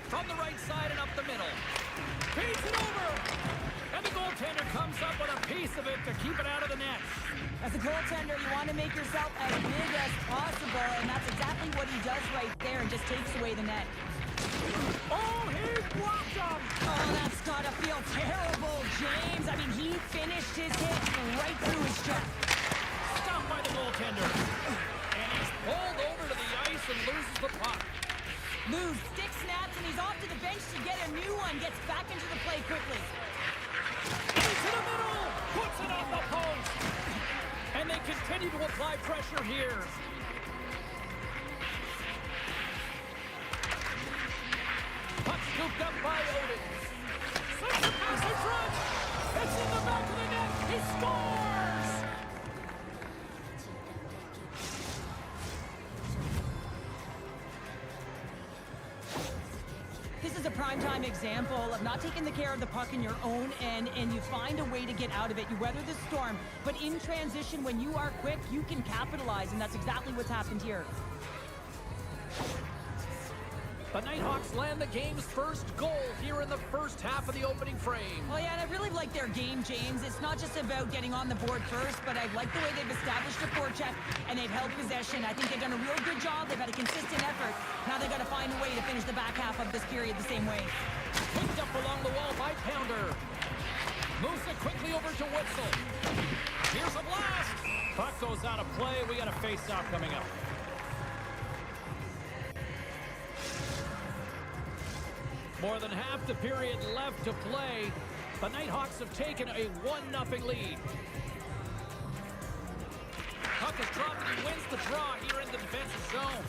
[SPEAKER 1] From the right side and up the middle. Feeds it over! And the goaltender comes up with a piece of it to keep it out of the net.
[SPEAKER 2] As a goaltender, you want to make yourself as big as possible, and that's exactly what he does right there and just takes away the net.
[SPEAKER 1] Oh, he blocked him!
[SPEAKER 2] Oh, that's gotta feel terrible, James. I mean, he finished his hit right through his chest.
[SPEAKER 1] Stopped by the goaltender. And he's pulled over to the ice and loses the puck.
[SPEAKER 2] Lose, stick snaps, and he's off to the bench to get a new one. Gets back into the play quickly.
[SPEAKER 1] Into the middle! Puts it on the post! And they continue to apply pressure here. Puck scooped up by Odin. Sends the pass in front! It's in the back of the net! He scores!
[SPEAKER 2] This is a primetime example of not taking the care of the puck in your own end, and you find a way to get out of it. You weather the storm, but in transition, when you are quick, you can capitalize, and that's exactly what's happened here.
[SPEAKER 1] The Nighthawks land the game's first goal here in the first half of the opening frame.
[SPEAKER 2] Well, yeah, and I really like their game, James. It's not just about getting on the board first, but I like the way they've established a forecheck and they've held possession. I think they've done a real good job. They've had a consistent effort. Now they've got to find a way to finish the back half of this period the same way.
[SPEAKER 1] Picked up along the wall by Pounder. Moves it quickly over to Witzel. Here's a blast. Puck goes out of play. We got a face-off coming up. More than half the period left to play. The Nighthawks have taken a 1-0 lead. Puck is dropped and he wins the draw here in the defensive zone.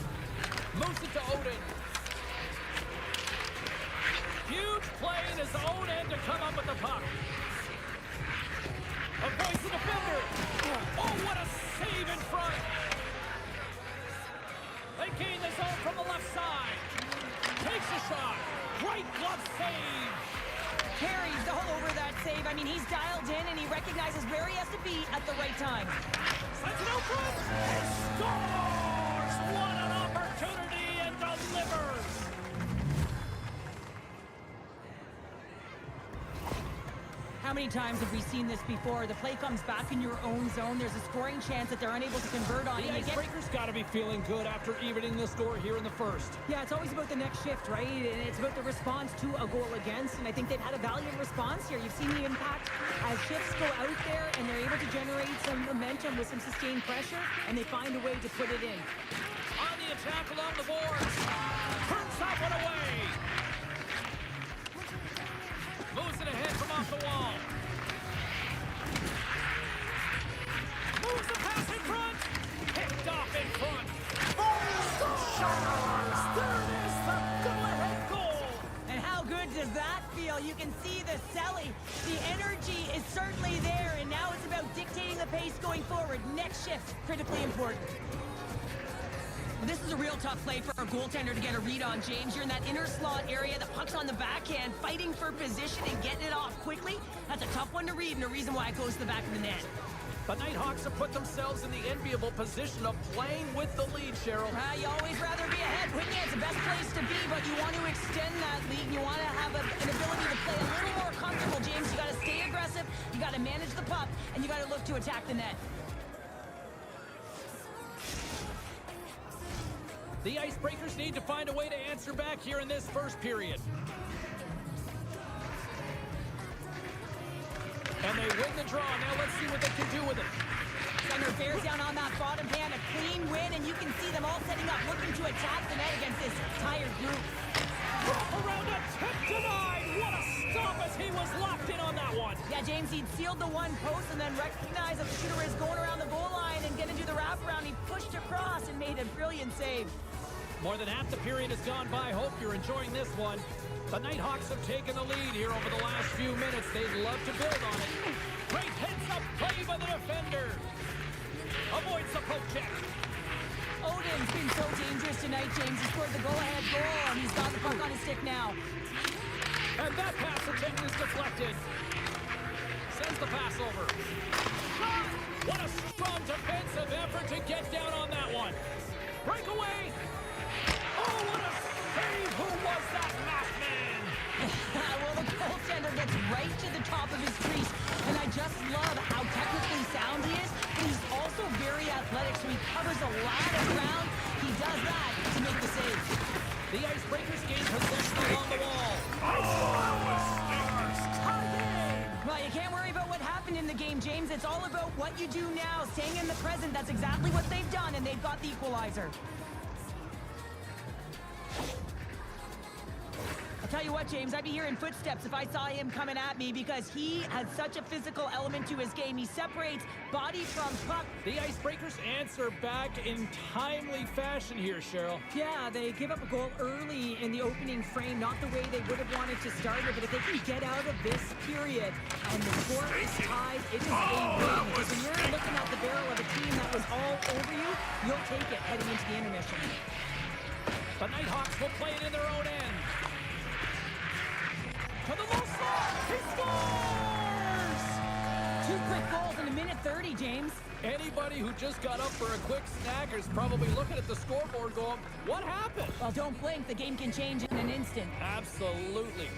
[SPEAKER 1] Moves it to Odin. Huge play in his own end to come up with the puck. Avoids the defender. Oh, what a save in front. They gain the zone from the left side. Takes a shot. Right glove save.
[SPEAKER 2] Carries all over that save. I mean, he's dialed in and he recognizes where he has to be at the right time.
[SPEAKER 1] Sends it out front. Scores! What an opportunity and delivers.
[SPEAKER 2] How many times have we seen this before? The play comes back in your own zone. There's a scoring chance that they're unable to convert on.
[SPEAKER 1] The
[SPEAKER 2] And you get...
[SPEAKER 1] Icebreakers got to be feeling good after evening the score here in the first.
[SPEAKER 2] Yeah, it's always about the next shift, right? And it's about the response to a goal against. And I think they've had a valiant response here. You've seen the impact as shifts go out there and they're able to generate some momentum with some sustained pressure, and they find a way to put it in.
[SPEAKER 1] On the attack along the boards. Turns up
[SPEAKER 2] The energy is certainly there, and now it's about dictating the pace going forward. Next shift, critically important. This is a real tough play for a goaltender to get a read on, James. You're in that inner slot area, the puck's on the backhand, fighting for position and getting it off quickly. That's a tough one to read, and a reason why it goes to the back of the net.
[SPEAKER 1] The Nighthawks have put themselves in the enviable position of playing with the lead, Cheryl.
[SPEAKER 2] You always rather be ahead, wouldn't you? It's the best place to be, but you want to extend that lead. You want to have an ability to play a little more comfortable, James. You got to stay aggressive, you got to manage the puck, and you got to look to attack the net.
[SPEAKER 1] The Icebreakers need to find a way to answer back here in this first period. And they win the draw. Now let's see what they can do with it.
[SPEAKER 2] Center bears down on that bottom pan, a clean win, and you can see them all setting up, looking to attack the net against this tired group.
[SPEAKER 1] Around a tip denied. What a stop as he was locked in on that one.
[SPEAKER 2] Yeah, James, he'd sealed the one post and then recognized that the shooter is going around the goal line and going to do the wraparound. He pushed across and made a brilliant save.
[SPEAKER 1] More than half the period has gone by. Hope you're enjoying this one. The Nighthawks have taken the lead here over the last few minutes. They'd love to build on it. Great heads-up play by the defender. Avoids the poke check.
[SPEAKER 2] Odin's been so dangerous tonight, James. He scored the go-ahead goal, and he's got the puck on his stick now.
[SPEAKER 1] And that pass attempt is deflected. Sends the pass over. What a strong defensive effort to get down on that one. Breakaway. Oh, what a save. Who was that masked man?
[SPEAKER 2] Well, the goaltender gets right to the top of his crease, and I just love how technically sound he is, but he's also very athletic, so he covers a lot of ground. He does that to make the save.
[SPEAKER 1] The Icebreakers gain possession along the wall.
[SPEAKER 2] Well, you can't worry about what happened in the game, James. It's all about what you do now, staying in the present. That's exactly what they've done, and they've got the equalizer. I'll tell you what, James, I'd be hearing footsteps if I saw him coming at me because he has such a physical element to his game. He separates body from puck.
[SPEAKER 1] The Icebreakers answer back in timely fashion here, Cheryl.
[SPEAKER 2] Yeah, they give up a goal early in the opening frame, not the way they would have wanted to start it, but if they can get out of this period and the score is tied, it is a win. Because when you're looking at the barrel of a team that was all over you, you'll take it heading into the intermission.
[SPEAKER 1] The Nighthawks will play it in their own end. To the low slot, he scores!
[SPEAKER 2] 2 quick goals in a minute 30, James.
[SPEAKER 1] Anybody who just got up for a quick snack is probably looking at the scoreboard going, what happened?
[SPEAKER 2] Well, don't blink, the game can change in an instant.
[SPEAKER 1] Absolutely.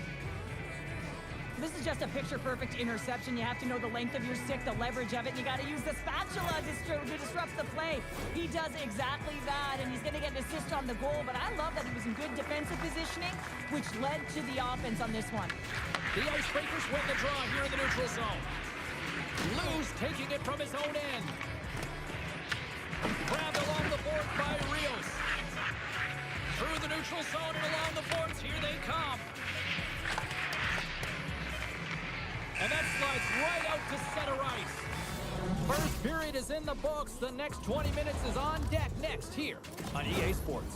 [SPEAKER 2] This is just a picture-perfect interception. You have to know the length of your stick, the leverage of it, and you got to use the spatula to disrupt the play. He does exactly that, and he's going to get an assist on the goal, but I love that he was in good defensive positioning, which led to the offense on this one.
[SPEAKER 1] The Icebreakers win the draw here in the neutral zone. Lou's taking it from his own end. Grabbed along the boards by Rios. Through the neutral zone and along the boards, here they come. And that slides right out to center ice. First period is in the books. The next 20 minutes is on deck next here on EA Sports.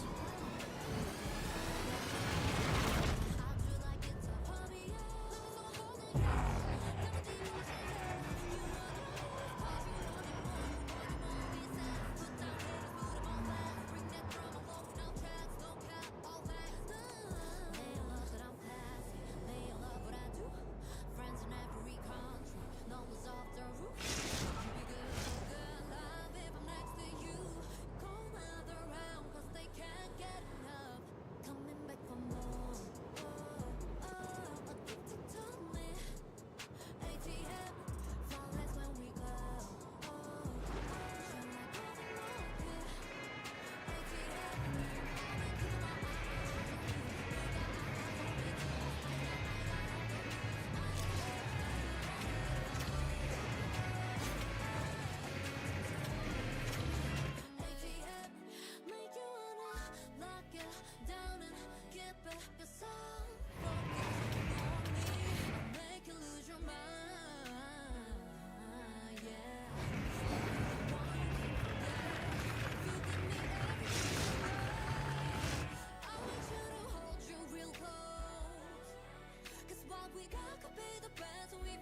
[SPEAKER 3] We got could be the best, and we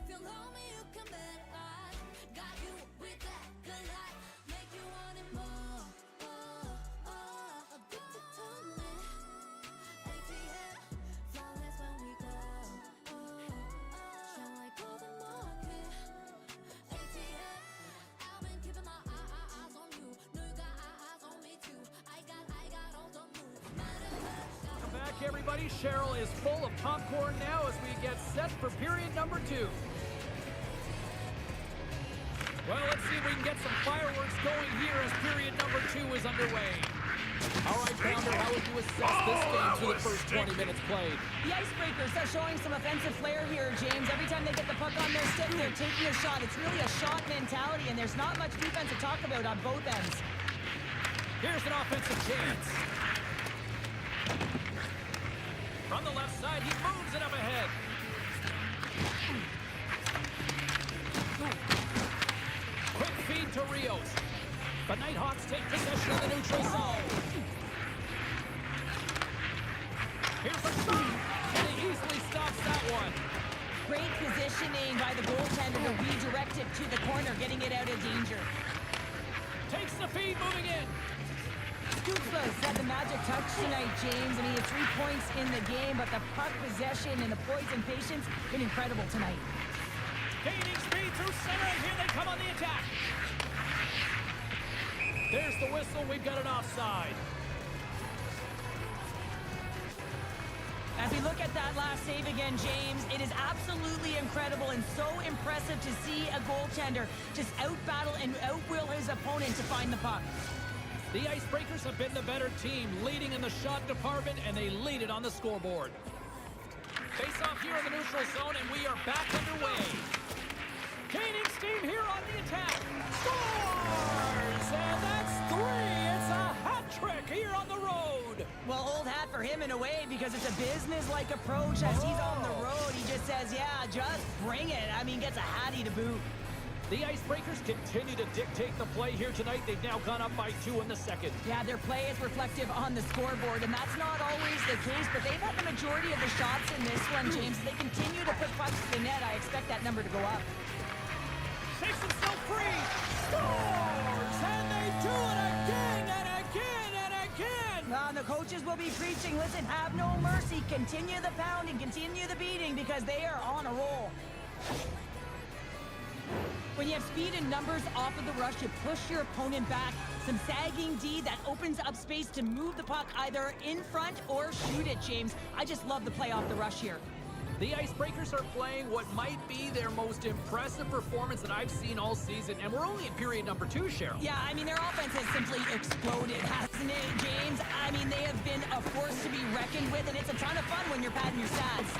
[SPEAKER 1] everybody. Cheryl is full of popcorn now as we get set for period number 2. Well, let's see if we can get some fireworks going here as period number 2 is underway. All right, Pounder, how would you assess this game through the first 20 minutes played?
[SPEAKER 2] The Icebreakers are showing some offensive flair here, James. Every time they get the puck on their stick, they're taking a shot. It's really a shot mentality, and there's not much defense to talk about on both ends.
[SPEAKER 1] Here's an offensive chance. From the left side, he moves it up ahead. Quick feed to Rios. The Nighthawks take possession of the neutral zone. Here's a shot, and he easily stops that one.
[SPEAKER 2] Great positioning by the goaltender to redirect it to the corner, getting it out of danger.
[SPEAKER 1] Takes the feed, moving in.
[SPEAKER 2] Stützle's had the magic touch tonight, James, and he had 3 points in the game, but the puck possession and the poise and patience been incredible tonight.
[SPEAKER 1] Gaining speed through center, and here they come on the attack. There's the whistle. We've got an offside.
[SPEAKER 2] As we look at that last save again, James, it is absolutely incredible and so impressive to see a goaltender just out-battle and out-will his opponent to find the puck.
[SPEAKER 1] The Icebreakers have been the better team, leading in the shot department, and they lead it on the scoreboard. Face off here in the neutral zone, and we are back underway. Gaining steam here on the attack. Scores! And that's 3. It's a hat trick here on the road.
[SPEAKER 2] Well, old hat for him in a way because it's a business-like approach as he's on the road. He just says, yeah, just bring it. I mean, gets a hattie to boot.
[SPEAKER 1] The Icebreakers continue to dictate the play here tonight. They've now gone up by 2 in the second.
[SPEAKER 2] Yeah, their play is reflective on the scoreboard, and that's not always the case, but they've had the majority of the shots in this one, James. They continue to put pucks to the net. I expect that number to go up.
[SPEAKER 1] Shakes himself free. Scores! And they do it again and again and again.
[SPEAKER 2] The coaches will be preaching, listen, have no mercy. Continue the pounding, continue the beating, because they are on a roll. When you have speed and numbers off of the rush, you push your opponent back. Some sagging D that opens up space to move the puck either in front or shoot it, James. I just love the play off the rush here.
[SPEAKER 1] The Icebreakers are playing what might be their most impressive performance that I've seen all season, and we're only in period number 2, Cheryl.
[SPEAKER 2] Yeah, I mean, their offense has simply exploded, hasn't it, James? I mean, they have been a force to be reckoned with, and it's a ton of fun when you're padding your stats.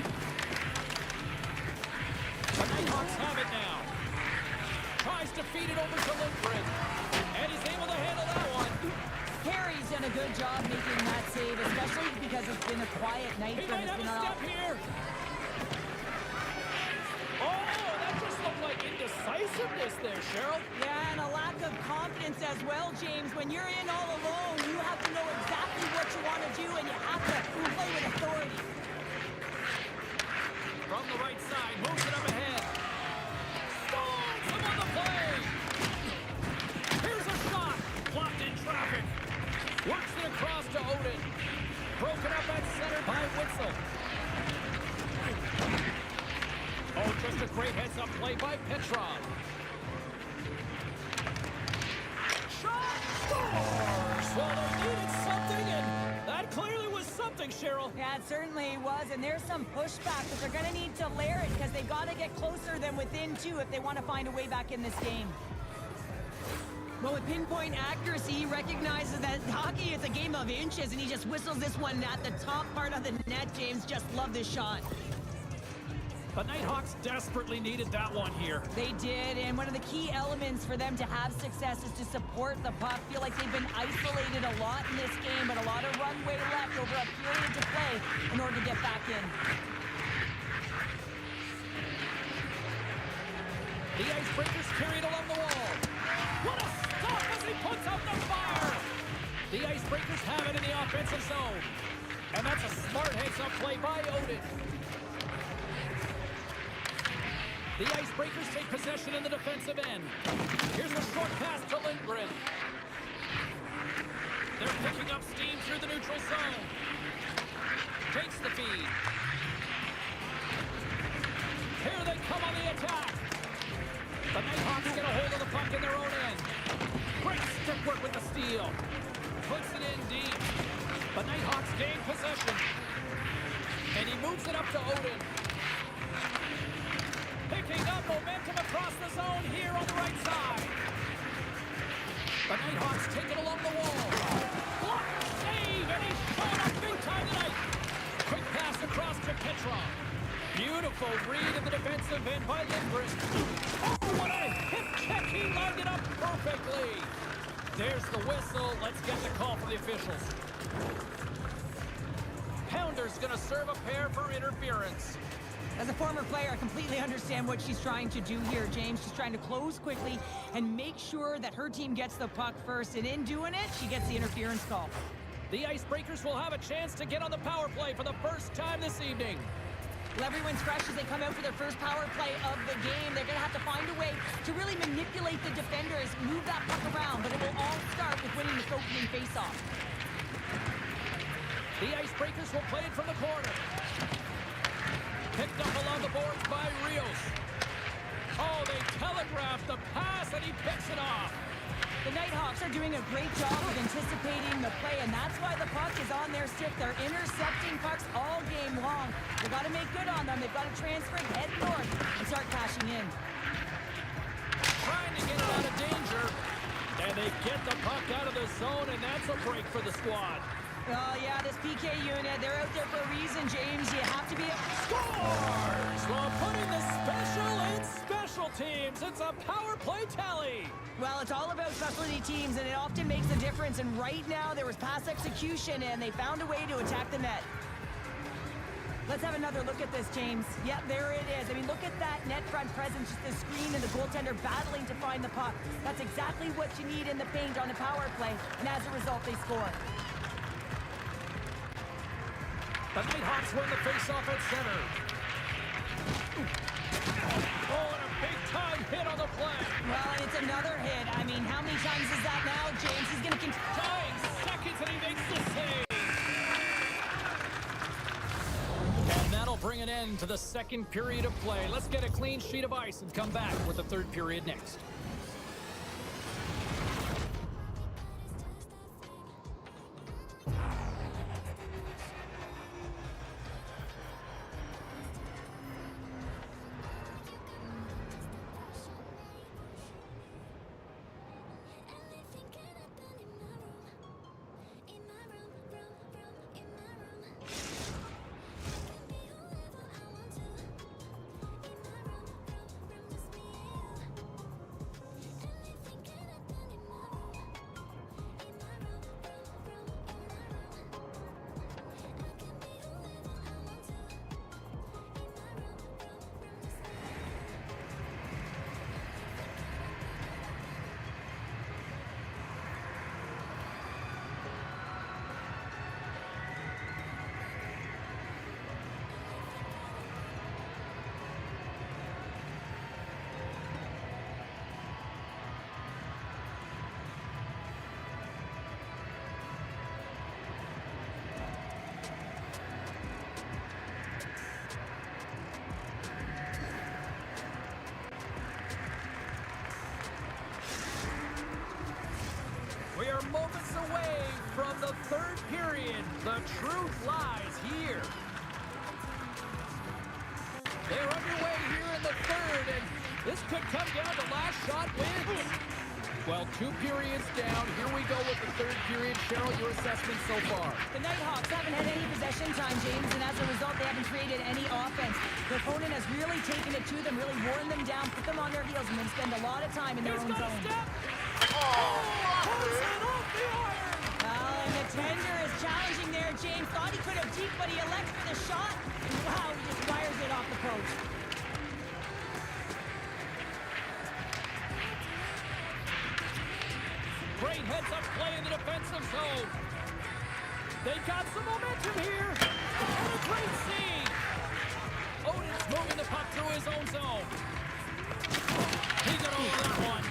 [SPEAKER 1] The Nighthawks have it now. Tries to feed it over to Lindgren, and he's able to handle that one.
[SPEAKER 2] Harry's done a good job making that save, especially because it's been a quiet night
[SPEAKER 1] He
[SPEAKER 2] for him.
[SPEAKER 1] might have
[SPEAKER 2] It's
[SPEAKER 1] a
[SPEAKER 2] been
[SPEAKER 1] step here. Oh, that just looked like indecisiveness there, Cheryl.
[SPEAKER 2] Yeah, and a lack of confidence as well, James. When you're in all alone, you have to know exactly what you want to do, and you have to play with authority.
[SPEAKER 1] From the right side, moves it up ahead. Stones him on the play. Here's a shot. Blocked in traffic. Works it across to Odin. Broken up at center by Witzel. Oh, just a great heads-up play by Petrov. Shot! Scores! Well, they needed something, and that clearly was something, Cheryl.
[SPEAKER 2] Yeah, it certainly was, and there's some pushback, but they're going to need to layer it because they've got to get closer than within 2 if they want to find a way back in this game. Well, with pinpoint accuracy, he recognizes that hockey is a game of inches, and he just whistles this one at the top part of the net, James. Just love this shot.
[SPEAKER 1] The Nighthawks desperately needed that one here.
[SPEAKER 2] They did, and one of the key elements for them to have success is to support the puck. Feel like they've been isolated a lot in this game, but a lot of runway left over a period to play in order to get back in.
[SPEAKER 1] The Icebreakers carried along the wall. What a stop as he puts out the fire! The Icebreakers have it in the offensive zone. And that's a smart heads-up play by Odin. The Icebreakers take possession in the defensive end. Here's a short pass to Lindgren. They're picking up steam through the neutral zone. Takes the feed. Here they come on the attack. The Nighthawks get a hold of the puck in their own end. Great stick work with the steal. Puts it in deep. The Nighthawks gain possession. it up to Odin. Picking up momentum across the zone here on the right side. The Nighthawks take it along the wall. Block, save, and he's showing up big time tonight. Quick pass across to Petrov. Beautiful read in the defensive end by Lindgren. Oh, what a hip check. He lined it up perfectly. There's the whistle. Let's get the call from the officials. Pounder's going to serve a pair for interference.
[SPEAKER 2] As a former player, I completely understand what she's trying to do here, James. She's trying to close quickly and make sure that her team gets the puck first. And in doing it, she gets the interference call.
[SPEAKER 1] The Icebreakers will have a chance to get on the power play for the first time this evening.
[SPEAKER 2] Well, everyone's fresh as they come out for their first power play of the game. They're going to have to find a way to really manipulate the defenders, move that puck around, but it will all start with winning this opening faceoff.
[SPEAKER 1] The Icebreakers will play it from the corner. Picked up along the boards by Rios. Oh, they telegraphed the pass, and he picks it off.
[SPEAKER 2] The Nighthawks are doing a great job of anticipating the play, and that's why the puck is on their stick. They're intercepting pucks all game long. They've got to make good on them. They've got to transfer, head north, and start cashing in.
[SPEAKER 1] Trying to get it out of danger. And they get the puck out of the zone, and that's a break for the squad.
[SPEAKER 2] Oh, yeah, this PK unit, they're out there for a reason, James. You have to be a...
[SPEAKER 1] Scores! So putting the special in special teams. It's a power play tally.
[SPEAKER 2] Well, it's all about specialty teams, and it often makes a difference. And right now, there was pass execution, and they found a way to attack the net. Let's have another look at this, James. Yep, there it is. I mean, look at that net front presence, just the screen and the goaltender battling to find the puck. That's exactly what you need in the paint on a power play, and as a result, they score.
[SPEAKER 1] The Nighthawks win the faceoff at center. Oh, and a big-time hit on the play.
[SPEAKER 2] Well, and it's another hit. I mean, how many times is that now, James? He's going to continue.
[SPEAKER 1] 9 seconds, and he makes the save. And that'll bring an end to the second period of play. Let's get a clean sheet of ice and come back with the third period next. We are moments away from the third period. The truth lies here. They're underway here in the third, and this could come down to last shot wins. Well, 2 periods down. Here we go with the third period. Cheryl, your assessment so far?
[SPEAKER 2] The Nighthawks haven't had any possession time, James, and as a result, they haven't created any offense. The opponent has really taken it to them, really worn them down, put them on their heels, and then spend a lot of time in their own zone.
[SPEAKER 1] Step. Pulls it off the iron.
[SPEAKER 2] Well, and the tender is challenging there, James. Thought he could have deked, but he elects for the shot. And wow, he just fires it off the post.
[SPEAKER 1] Great heads-up play in the defensive zone. They got some momentum here. And a great seed. Odin's moving the puck through his own zone. He got over that one.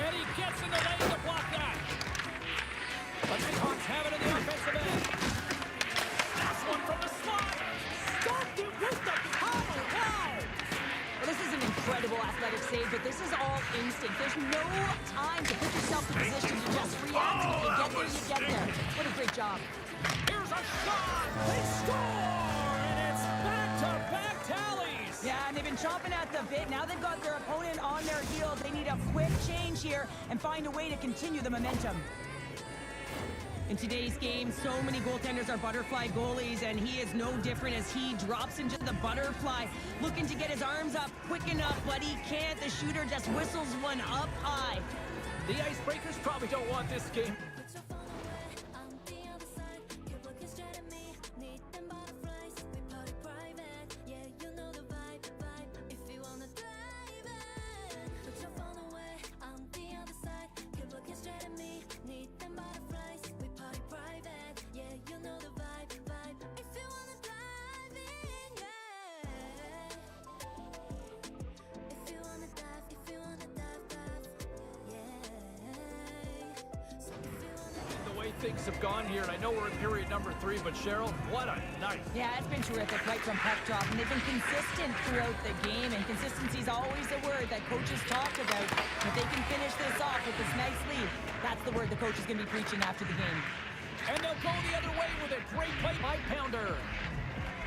[SPEAKER 1] And he gets in the lane to block that. The Nighthawks have it in the offensive end. That's one from the slot. Stopped it with the power. Wow.
[SPEAKER 2] Well, this is an incredible athletic save, but this is all instinct. There's no time to put yourself in position to just react. If you get there, you get there. What a great job.
[SPEAKER 1] Here's a shot. They score. And it's back back-to-back tallies.
[SPEAKER 2] Yeah, and they've been chomping at the bit. Now they've got their opponent on their heels. They need a quick change here and find a way to continue the momentum. In today's game, so many goaltenders are butterfly goalies, and he is no different as he drops into the butterfly, looking to get his arms up quick enough, but he can't. The shooter just whistles one up high.
[SPEAKER 1] The Icebreakers probably don't want this game.
[SPEAKER 3] Put your phone away on the other side. Keep looking straight at me. Need them butterflies. We party private. Yeah, you know the vibe. If you wanna dive in. Put your phone away on the other side. Keep looking straight at me. Need them butterflies. We party private. Yeah, you know the vibe. If you wanna dive in, yeah. If you wanna dive, yeah. So if you wanna
[SPEAKER 1] The way things have gone here, and I know we're in period number 3, but Cheryl, what a night.
[SPEAKER 2] Yeah, it's been terrific right from puck drop, and they've been consistent throughout the game, and consistency is always a word that coaches talk about. If they can finish this off with this nice lead, that's the word the coach is going to be preaching after the game.
[SPEAKER 1] And they'll go the other way with a great play by Pounder.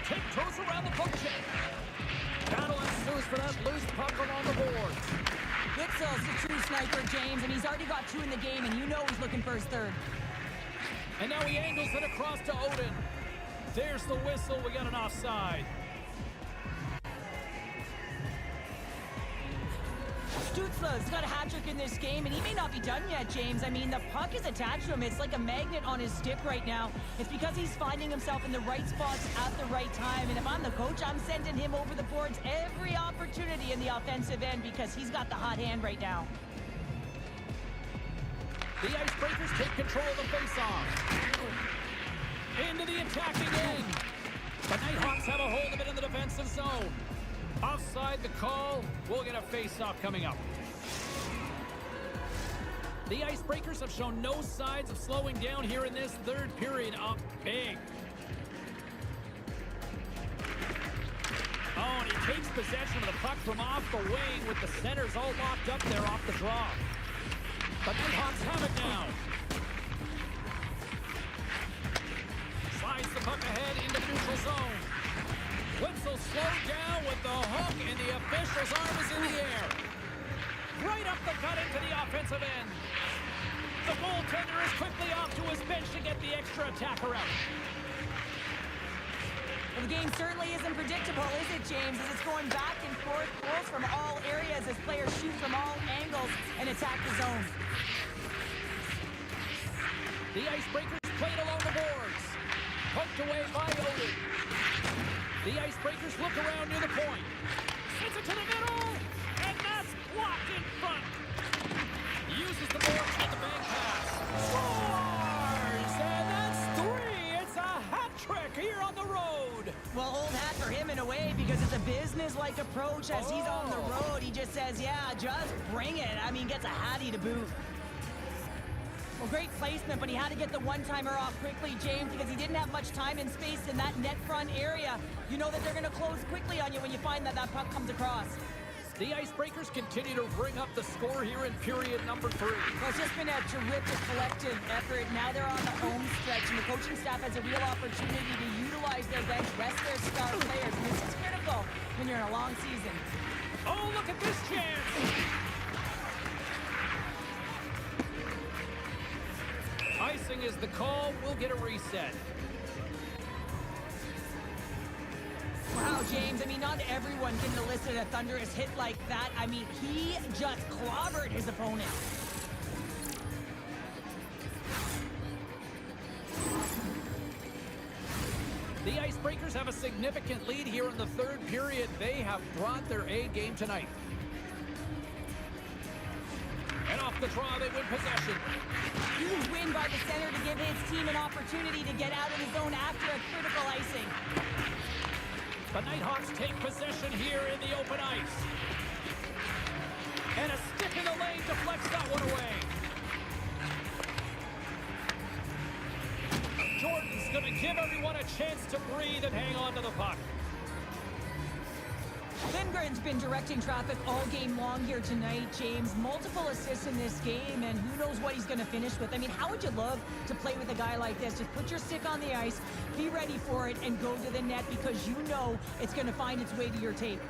[SPEAKER 1] Tiptoes around the poke check. Battle ensues for that loose puck along the boards.
[SPEAKER 2] Witzel's the true sniper, James, and he's already got 2 in the game, and you know he's looking for his third.
[SPEAKER 1] And now he angles it across to Odin. There's the whistle. We got an offside.
[SPEAKER 2] Stutzla's got a hat trick in this game, and he may not be done yet, James. I mean, the puck is attached to him. It's like a magnet on his stick right now. It's because he's finding himself in the right spots at the right time. And if I'm the coach, I'm sending him over the boards every opportunity in the offensive end because he's got the hot hand right now.
[SPEAKER 1] The Icebreakers take control of the faceoff. Into the attacking end. The Nighthawks have a hold of it in the defensive zone. Offside the call. We'll get a face-off coming up. The Icebreakers have shown no signs of slowing down here in this third period. Up big. Oh, and he takes possession of the puck from off the wing with the centers all locked up there off the draw. The Nighthawks have it now. Slides the puck ahead into the neutral zone. Witzel slowed down with the hook, and the official's arm is in the air. Right up the gut into the offensive end. The goaltender is quickly off to his bench to get the extra attacker out.
[SPEAKER 2] Well, the game certainly isn't predictable, is it, James? As it's going back and forth, goals from all areas as players shoot from all angles and attack the zone.
[SPEAKER 1] The Icebreakers played along the boards. Poked away by Odin. The Icebreakers look around near the point. Sends it to the middle, and that's blocked in front. Uses the board at the bank pass. Scores! And that's 3! It's a hat trick here on the road.
[SPEAKER 2] Well, old hat for him in a way because it's a business-like approach as he's on the road. He just says, yeah, just bring it. I mean, gets a hattie to boot. Well, great placement, but he had to get the one-timer off quickly, James, because he didn't have much time and space in that net front area. You know that they're going to close quickly on you when you find that puck comes across.
[SPEAKER 1] The Icebreakers continue to bring up the score here in period number 3.
[SPEAKER 2] Well, it's just been a terrific collective effort. Now they're on the home stretch, and the coaching staff has a real opportunity to utilize their bench, rest their star players, and this is critical when you're in a long season.
[SPEAKER 1] Oh, look at this chance! Icing is the call. We'll get a reset.
[SPEAKER 2] Wow, James, I mean, not everyone can elicit a thunderous hit like that. I mean, he just clobbered his opponent.
[SPEAKER 1] The Icebreakers have a significant lead here in the third period. They have brought their A game tonight. And off the draw, they win possession.
[SPEAKER 2] Huge win by the center to give his team an opportunity to get out of the zone after a critical icing.
[SPEAKER 1] The Nighthawks take possession here in the open ice. And a stick in the lane deflects that one away. Jordan's going to give everyone a chance to breathe and hang on to the puck.
[SPEAKER 2] Lindgren's been directing traffic all game long here tonight, James. Multiple assists in this game, and who knows what he's going to finish with. I mean, how would you love to play with a guy like this? Just put your stick on the ice, be ready for it, and go to the net because you know it's going to find its way to your tape.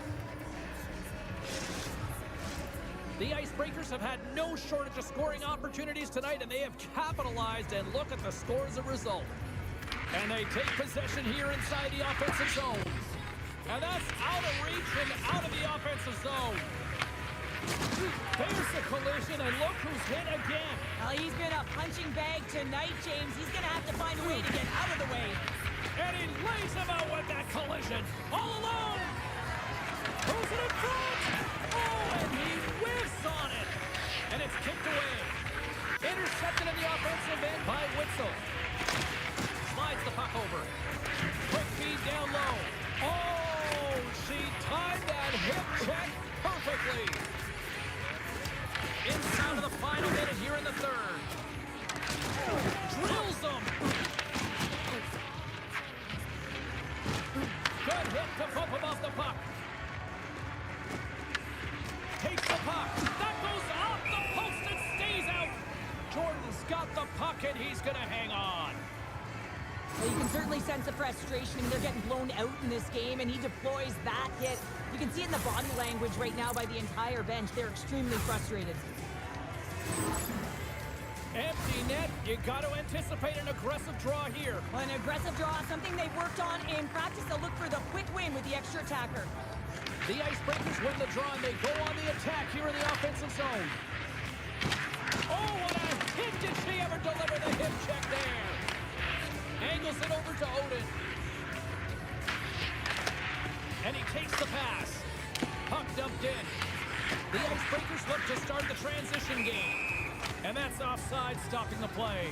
[SPEAKER 1] The Icebreakers have had no shortage of scoring opportunities tonight, and they have capitalized, and look at the score as a result. And they take possession here inside the offensive zone. And that's out of reach and out of the offensive zone. There's the collision, and look who's hit again.
[SPEAKER 2] Well, he's been a punching bag tonight, James. He's going to have to find a way to get out of the way.
[SPEAKER 1] And he lays him out with that collision. All alone. Who's it in front? Oh, and he whiffs on it. And it's kicked away. Intercepted in the offensive end by Witzel. Slides the puck over. Quick feed down low. Oh, she timed that hip check perfectly. Inside of the final minute here in the third. Drills them. Good hit to bump him off the puck. Takes the puck. That goes off the post and stays out. Jordan's got the puck and he's going to hang on.
[SPEAKER 2] Well, you can certainly sense the frustration. I mean, they're getting blown out in this game, and he deploys that hit. You can see it in the body language right now by the entire bench. They're extremely frustrated.
[SPEAKER 1] Empty net. You got to anticipate an aggressive draw here.
[SPEAKER 2] Well, an aggressive draw, something they've worked on in practice. They'll look for the quick win with the extra attacker.
[SPEAKER 1] The Icebreakers win the draw, and they go on the attack here in the offensive zone. Oh, what a hit! Did she ever deliver the hip check there? Angles it over to Odin. And he takes the pass. Puck dumped in. The Icebreakers look to start the transition game. And that's offside, stopping the play.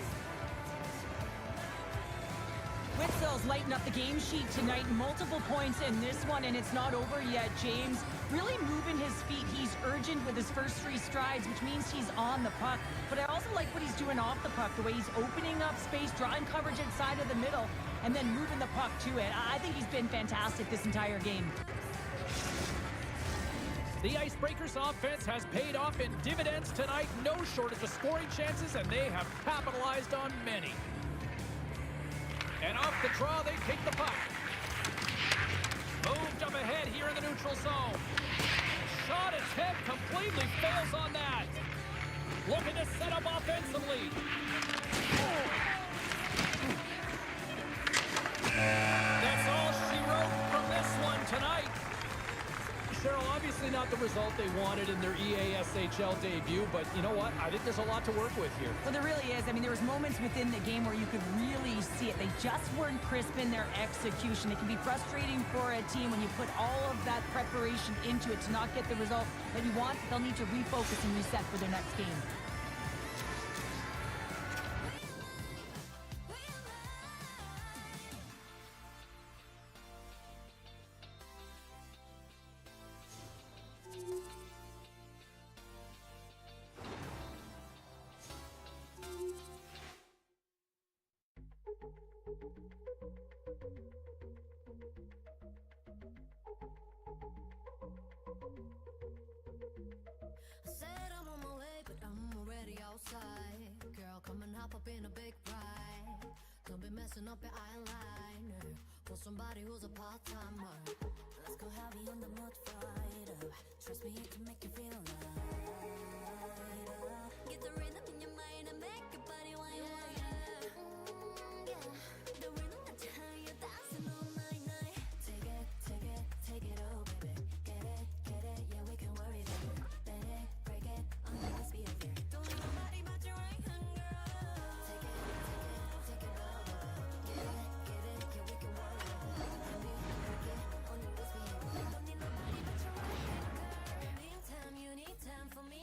[SPEAKER 2] Witzel's lighting up the game sheet tonight. Multiple points in this one, and it's not over yet, James. Really moving his feet. He's urgent with his first three strides, which means he's on the puck. But I also like what he's doing off the puck, the way he's opening up space, drawing coverage inside of the middle, and then moving the puck to it. I think he's been fantastic this entire game.
[SPEAKER 1] The Icebreakers offense has paid off in dividends tonight. No shortage of scoring chances, and they have capitalized on many. And off the draw, they take the puck. Moved up ahead here in the neutral zone. Shot his head, completely fails on that. Looking to set up offensively. That's all she wrote from this one tonight. Cheryl, obviously not the result they wanted in their EASHL debut, but you know what? I think there's a lot to work with here.
[SPEAKER 2] Well, there really is. I mean, there was moments within the game where you could really see it. They just weren't crisp in their execution. It can be frustrating for a team when you put all of that preparation into it to not get the result that you want. They'll need to refocus and reset for their next game.
[SPEAKER 3] I said I'm on my way, but I'm already outside. Girl, come and hop up in a big ride. Don't be messing up your eyeliner for somebody who's a part-timer. Let's go heavy on the mood fighter. Trust me, it can make you feel lighter. Get the rhythm in your mind and make your body wider. Yeah. The rhythm that you hear, you're dancing all night, night. Take it, take it, take it, oh baby. Get it, yeah, we can worry about it. Bend it, break it, under this behavior. Don't need nobody but your right hand, girl. Take it, take it, oh baby. Get it, yeah, we can worry about it. Bend it, break it, under this behavior. Don't need nobody but your right hand, girl. Meantime, you need time for me.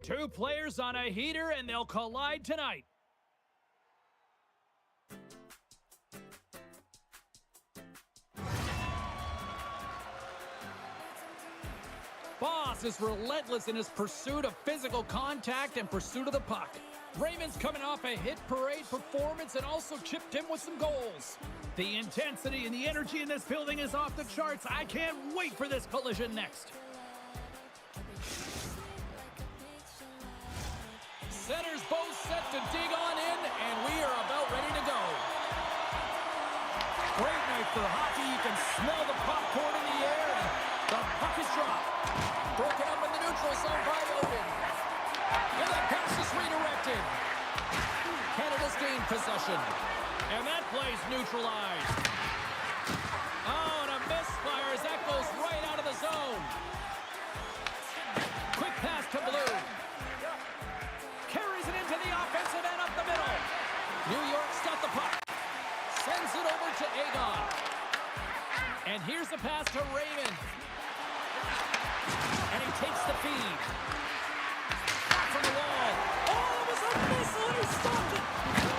[SPEAKER 1] Two players on a heater, and they'll collide tonight. Boss is relentless in his pursuit of physical contact and pursuit of the puck. Raymond's coming off a hit parade performance and also chipped in with some goals. The intensity and the energy in this building is off the charts. I can't wait for this collision next. Centers both set to dig on in, and we are about ready to go. Great night for hockey. You can smell the popcorn in the air, and the puck is dropped. Broken up in the neutral zone by Logan. And that pass is redirected. Canada's gained possession. And that play's neutralized. Oh, and a misfire as that goes right out of the zone. Quick pass to Blue. Carries it into the offensive end up the middle. New York's got the puck. Sends it over to Aegon. And here's the pass to Raymond. And he takes the feed. Back from the wall. Oh, it was a missile. He stopped it.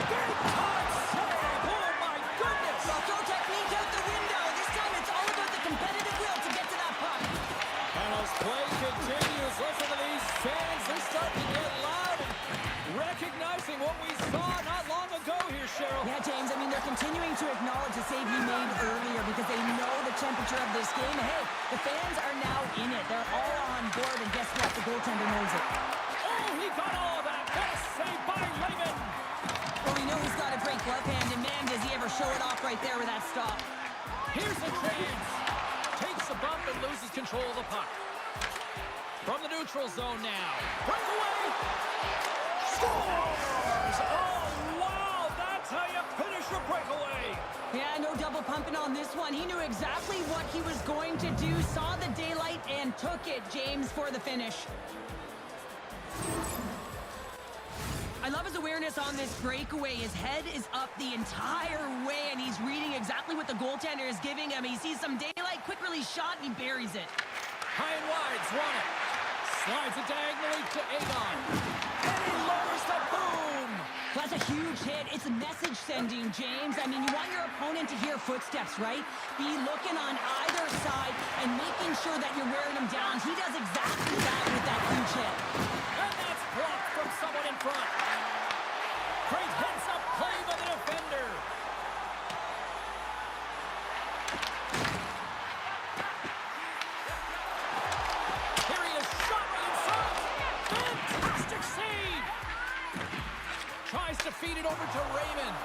[SPEAKER 1] Big time save. Oh, my goodness.
[SPEAKER 2] Well, throw technique out the window. This time it's all about the competitive will to get to that puck.
[SPEAKER 1] And as play continues, listen to these fans. They're starting to get loud and recognizing what we saw not long ago here, Cheryl.
[SPEAKER 2] Yeah, James, I mean, they're continuing to acknowledge the save he made earlier because they know the temperature of this game. Hey, the fans are now in it. They're all on board, and guess what? The goaltender knows it.
[SPEAKER 1] Oh, he got all of that. What a save by Raymond.
[SPEAKER 2] Well, we know he's got a great glove hand, and man, does he ever show it off right there with that stop.
[SPEAKER 1] Here's a chance. Takes a bump and loses control of the puck. From the neutral zone now. Breakaway. Scores! Oh, wow. That's how you finish a breakaway.
[SPEAKER 2] Yeah, no double pumping on this one. He knew exactly what he was going to do, saw the daylight, and took it, James, for the finish. I love his awareness on this breakaway. His head is up the entire way, and he's reading exactly what the goaltender is giving him. He sees some daylight, quick release shot, and he buries it.
[SPEAKER 1] High and wide's won it. Slides it diagonally to Aegon. And he lowers the boom.
[SPEAKER 2] That's a huge hit. It's a message sending, James. I mean, you want your opponent to hear footsteps, right? Be looking on either side and making sure that you're wearing him down. He does exactly that with that huge hit.
[SPEAKER 1] And that's blocked from someone in front. Great heads-up play by the defender. Here he is, shot right inside. Fantastic save. Tries to feed it over to Raymond.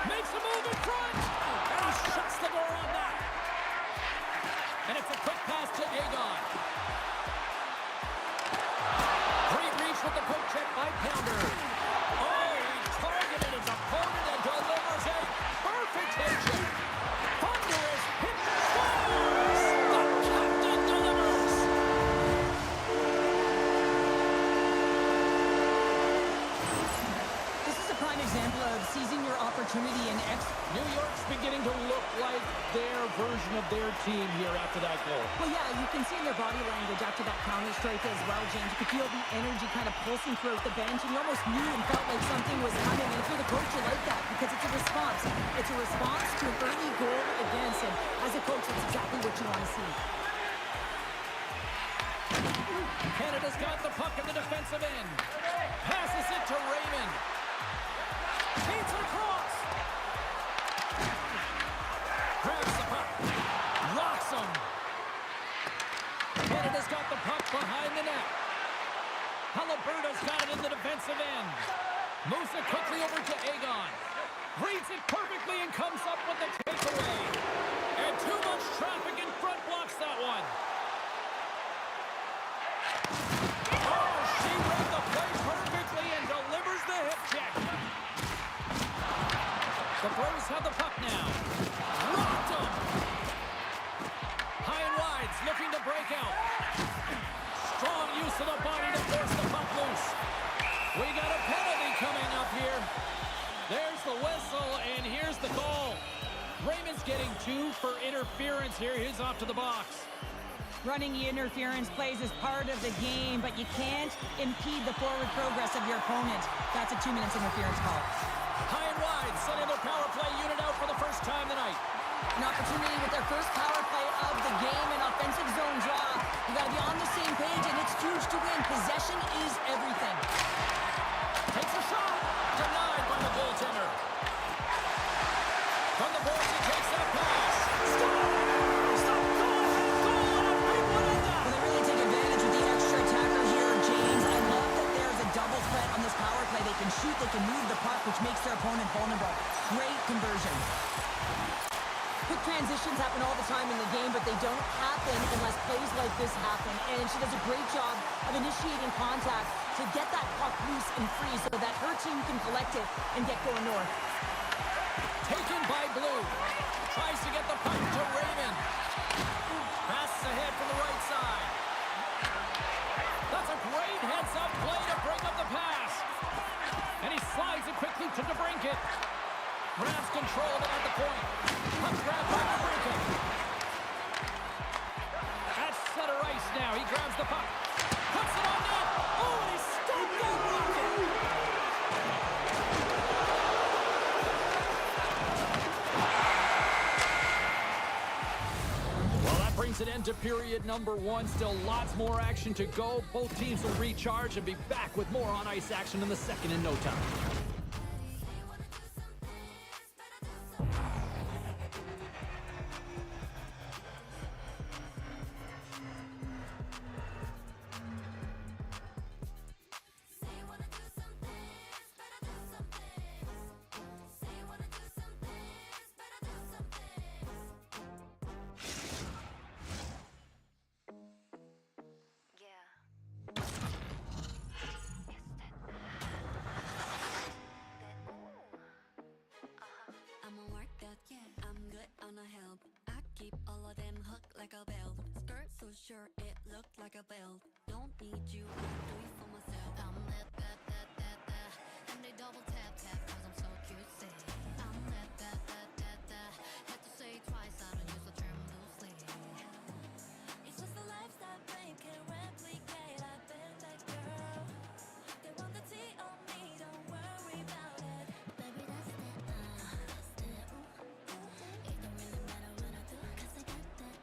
[SPEAKER 1] Makes a move in front. And he shuts the door on that. And it's a quick pass to Aegon. Great reach with the poke check by Pounder. Oh, he targeted his opponent and delivers a perfect hit check. Thunderous hit scores. The captain delivers.
[SPEAKER 2] This is a prime example of seizing your opportunity and
[SPEAKER 1] New York's beginning to look like their version of their team here after that goal.
[SPEAKER 2] Well, yeah, you can see in their body language after that counter strike as well, James. You could feel the energy kind of pulsing throughout the bench, and you almost knew and felt like something was coming. And if you're the coach, you like that because it's a response. It's a response to an early goal against, and as a coach, that's exactly what you want to see.
[SPEAKER 1] Canada's got the puck in the defensive end. Passes it to Raymond. Feeds it across. Grabs the puck. Rocks him. Canada's got the puck behind the net. Haliburton's got it in the defensive end. Moves it quickly over to Aegon. Reads it perfectly and comes up with the takeaway. And too much traffic in front blocks that one. Oh, she read the play perfectly and delivers the hip check. The Bros have the puck now. Rocked him. High and wide's looking to break out. Strong use of the body to force the puck loose. We got a penalty coming up here. There's the whistle, and here's the call. Raymond's getting 2 for interference here. He's off to the box.
[SPEAKER 2] Running interference plays is part of the game, but you can't impede the forward progress of your opponent. That's a 2 minutes interference call.
[SPEAKER 1] High and wide, sending their power play unit out for the first time tonight.
[SPEAKER 2] An opportunity with their first power play of the game, an offensive zone draw. You got to be on the same page, and it's huge to win. Possession is everything.
[SPEAKER 1] Takes a shot. Denied by the goaltender. From the boards, he takes that pass. Stop! Stop! Go ahead! Goal! And a big one at that!
[SPEAKER 2] Well, they really take advantage with the extra attacker here, James. I love that there's a double threat on this power play. They can shoot, they can move the puck, which makes their opponent vulnerable. Great conversion. Quick transitions happen all the time in the game, but they don't happen unless plays like this happen. And she does a great job of initiating contact to get that puck loose and free so that her team can collect it and get going north.
[SPEAKER 1] Taken by Blue. Tries to get the puck to Raymond. Passes ahead from the right side. That's a great heads-up play to break up the pass. And he slides it quickly to DeBrincat. Grabs control of it at the point. Puck grab by DeBrincat. At center ice now. He grabs the puck. Puts it on net. Oh, and he stopped that rocket. Well, that brings an end to period number 1. Still lots more action to go. Both teams will recharge and be back with more on-ice action in the second in no time.
[SPEAKER 3] I'm a worked out, yeah, I'm good on a help. I keep all of them hooked like a belt. Skirt so short, it looked like a belt. Don't need you, I do it for myself. I'm that, and they double tap, cause I'm so cute, I'm that, had to say it twice, I don't use the term loosely. It's just a lifestyle brain can't replicate, I've been that girl. They want the tea on me, don't worry about it. Baby, that's that, it don't really matter what I do, cause I got that,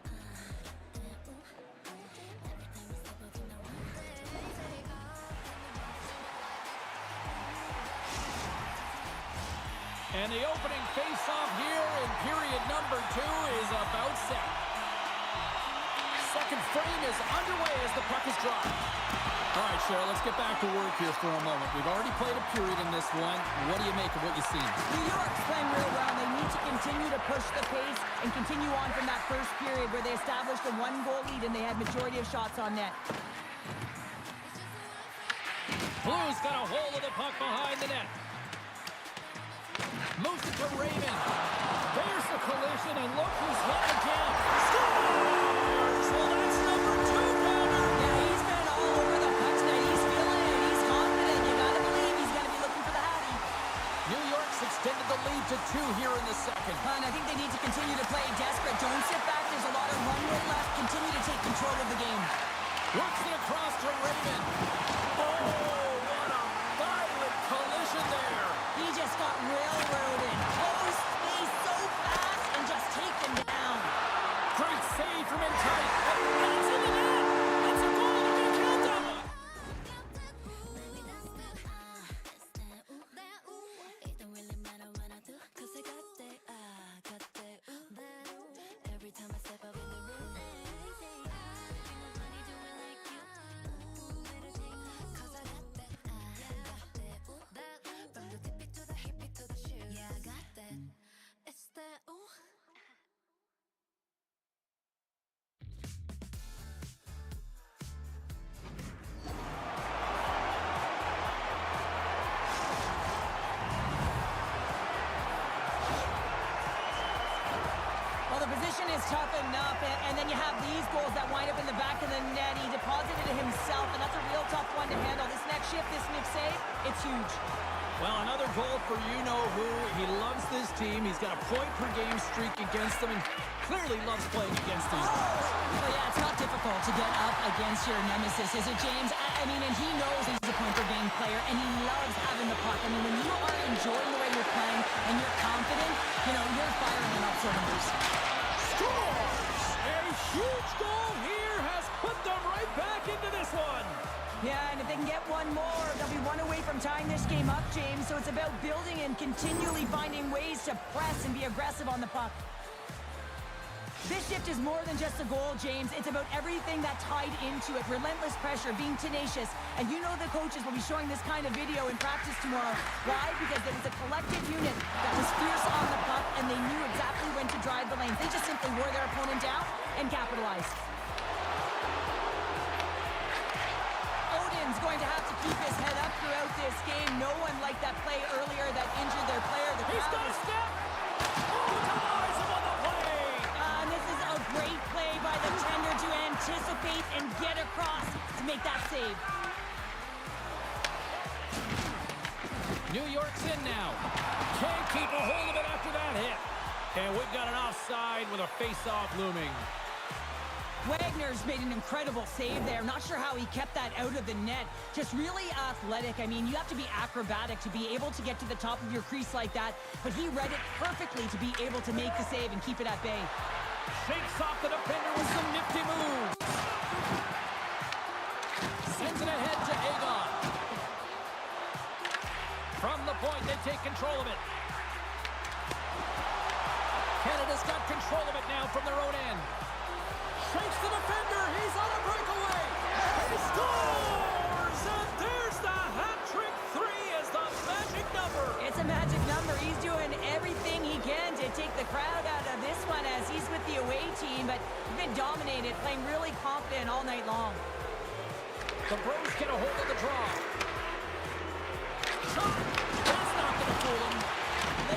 [SPEAKER 3] everything was up in the one day. Take off,
[SPEAKER 1] And the opening face-off here in period number 2 is about set. Second frame is underway as the puck is dropped. All right, Cheryl, let's get back to work here for a moment. We've already played a period in this one. What do you make of what you've seen?
[SPEAKER 2] New York's playing real well. They need to continue to push the pace and continue on from that first period where they established a 1-goal lead and they had majority of shots on net.
[SPEAKER 1] Blues got a hold of the puck behind the net. Moves it to Raymond. There's the collision, and look who's hit again. Scores! Well, that's number 2, Connor.
[SPEAKER 2] Yeah, he's been all over the puck tonight. He's feeling it. He's confident. You gotta believe he's gonna be looking for the hattie.
[SPEAKER 1] New York's extended the lead to 2 here in the second.
[SPEAKER 2] And I think they need to continue to play desperate. Don't sit back. There's a lot of runway left. Continue to take control of the game.
[SPEAKER 1] Works it across to Raymond. Oh, what a violent collision there.
[SPEAKER 2] He just got railroaded. Close space so fast and just take them down.
[SPEAKER 1] Great save from in tight. And it's in the net. It's a goal. They're going to count that one.
[SPEAKER 3] baby, that's that, it don't really matter what I do, cause I got that, every time I step up in the room, nobody do it like you, cause I got that, from the tippy to the hippie to the shoe, yeah, I got that, it's that, ooh.
[SPEAKER 2] Well, the position is tough enough, and then you have these goals that wind up in the back of the net. He deposited it himself, and that's a real tough one to handle. This next shift, this next save, it's huge.
[SPEAKER 1] Well, another goal for you-know-who. He loves this team. He's got a point-per-game streak against them and clearly loves playing against these guys.
[SPEAKER 2] Well, yeah, it's not difficult to get up against your nemesis, is it, James? I mean, and he knows he's a point-per-game player, and he loves having the puck. I mean, when you are enjoying the way you're playing and you're confident, you know, you're firing on all cylinders.
[SPEAKER 1] Scores! A huge goal here has put them right back into this one.
[SPEAKER 2] Yeah, and if they can get one more, they'll be one away from tying this game up, James. So it's about building and continually finding ways to press and be aggressive on the puck. This shift is more than just a goal, James. It's about everything that tied into it. Relentless pressure, being tenacious. And you know the coaches will be showing this kind of video in practice tomorrow. Why? Because it was a collective unit that was fierce on the puck, and they knew exactly when to drive the lanes. They just simply wore their opponent down and capitalized. Odin's going to have to keep his head up throughout this game. No one liked that play earlier that injured their player.
[SPEAKER 1] He's got a step. Oh, denies him on the play.
[SPEAKER 2] And this is a great play by the tender to anticipate and get across to make that save.
[SPEAKER 1] New York's in now. Can't keep a hold of it after that hit. And we've got an offside with a face-off looming.
[SPEAKER 2] Wagner's made an incredible save there. Not sure how he kept that out of the net. Just really athletic. I mean, you have to be acrobatic to be able to get to the top of your crease like that. But he read it perfectly to be able to make the save and keep it at bay.
[SPEAKER 1] Shakes off the defender with some nifty moves. Sends it ahead to Agon. From the point, they take control of it. Canada's got control of it now from their own end. Shakes the defender. He's on a breakaway. He scores! And there's the hat-trick. 3 is the magic number.
[SPEAKER 2] It's a magic number. He's doing everything he can to take the crowd out of this one as he's with the away team, but he's been dominated, playing really confident all night long.
[SPEAKER 1] The Bros get a hold of the draw. Shot! That's not going to fool him.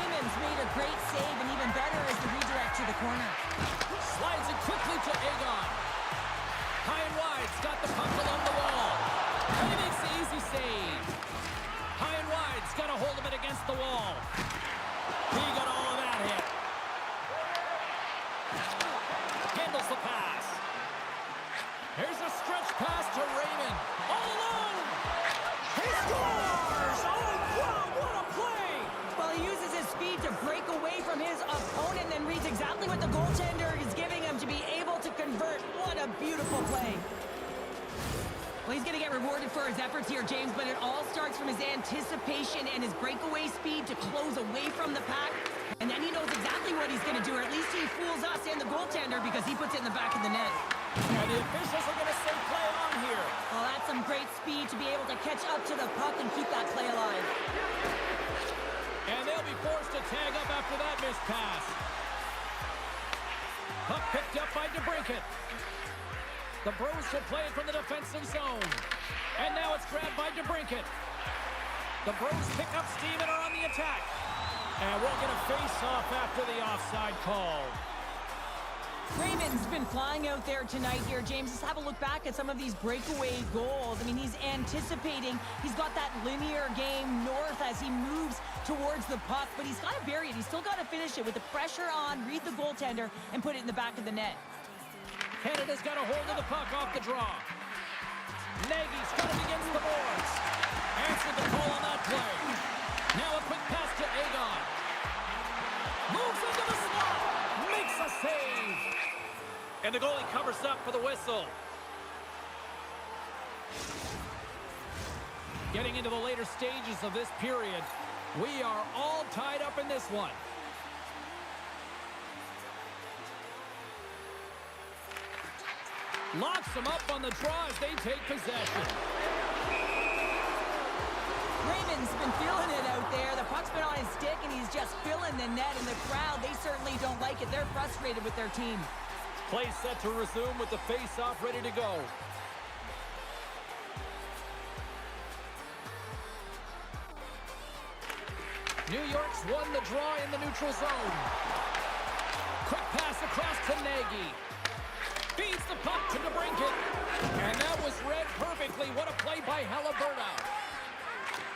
[SPEAKER 2] Lehman's made a great save, and even better is the redirect to the corner.
[SPEAKER 1] Slides it quickly to Agon. High and wide's got the puck along the wall. And he makes the easy save. High and wide's got a hold of it against the wall. He got all of that hit. Handles the pass. Here's a stretch pass to Raymond. All alone. He scores! Oh, wow, what a play!
[SPEAKER 2] Well, he uses his speed to break away from his opponent, then reads exactly what the goaltender is giving him to be able to convert. What a beautiful play. Well, he's going to get rewarded for his efforts here, James, but it all starts from his anticipation and his breakaway speed to close away from the pack. And then he knows exactly what he's going to do, or at least he fools us and the goaltender because he puts it in the back of the net.
[SPEAKER 1] And the officials are going to say play on here.
[SPEAKER 2] Well, that's some great speed to be able to catch up to the puck and keep that play alive.
[SPEAKER 1] And they'll be forced to tag up after that missed pass. Puck picked up by DeBrincat. The Bros will play it from the defensive zone. And now it's grabbed by DeBrincat. The Bros pick up steam and are on the attack. And we'll get a face-off after the offside call.
[SPEAKER 2] Raymond's been flying out there tonight here, James. Let's have a look back at some of these breakaway goals. I mean, he's anticipating. He's got that linear game north as he moves towards the puck, but he's got to bury it. He's still got to finish it with the pressure on, read the goaltender, and put it in the back of the net.
[SPEAKER 1] Canada's got a hold of the puck off the draw. Nagy's got it against the boards. Answered the call on that play. Now a quick pass to Agon. Moves into the slot. Makes a save. And the goalie covers up for the whistle. Getting into the later stages of this period, we are all tied up in this one. Locks them up on the draw as they take possession.
[SPEAKER 2] Raymond's been feeling it out there. The puck's been on his stick, and he's just filling the net. And the crowd, they certainly don't like it. They're frustrated with their team.
[SPEAKER 1] Play set to resume with the face-off ready to go. New York's won the draw in the neutral zone. Quick pass across to Nagy. Feeds the puck to DeBrincat. And that was read perfectly. What a play by Haliburton.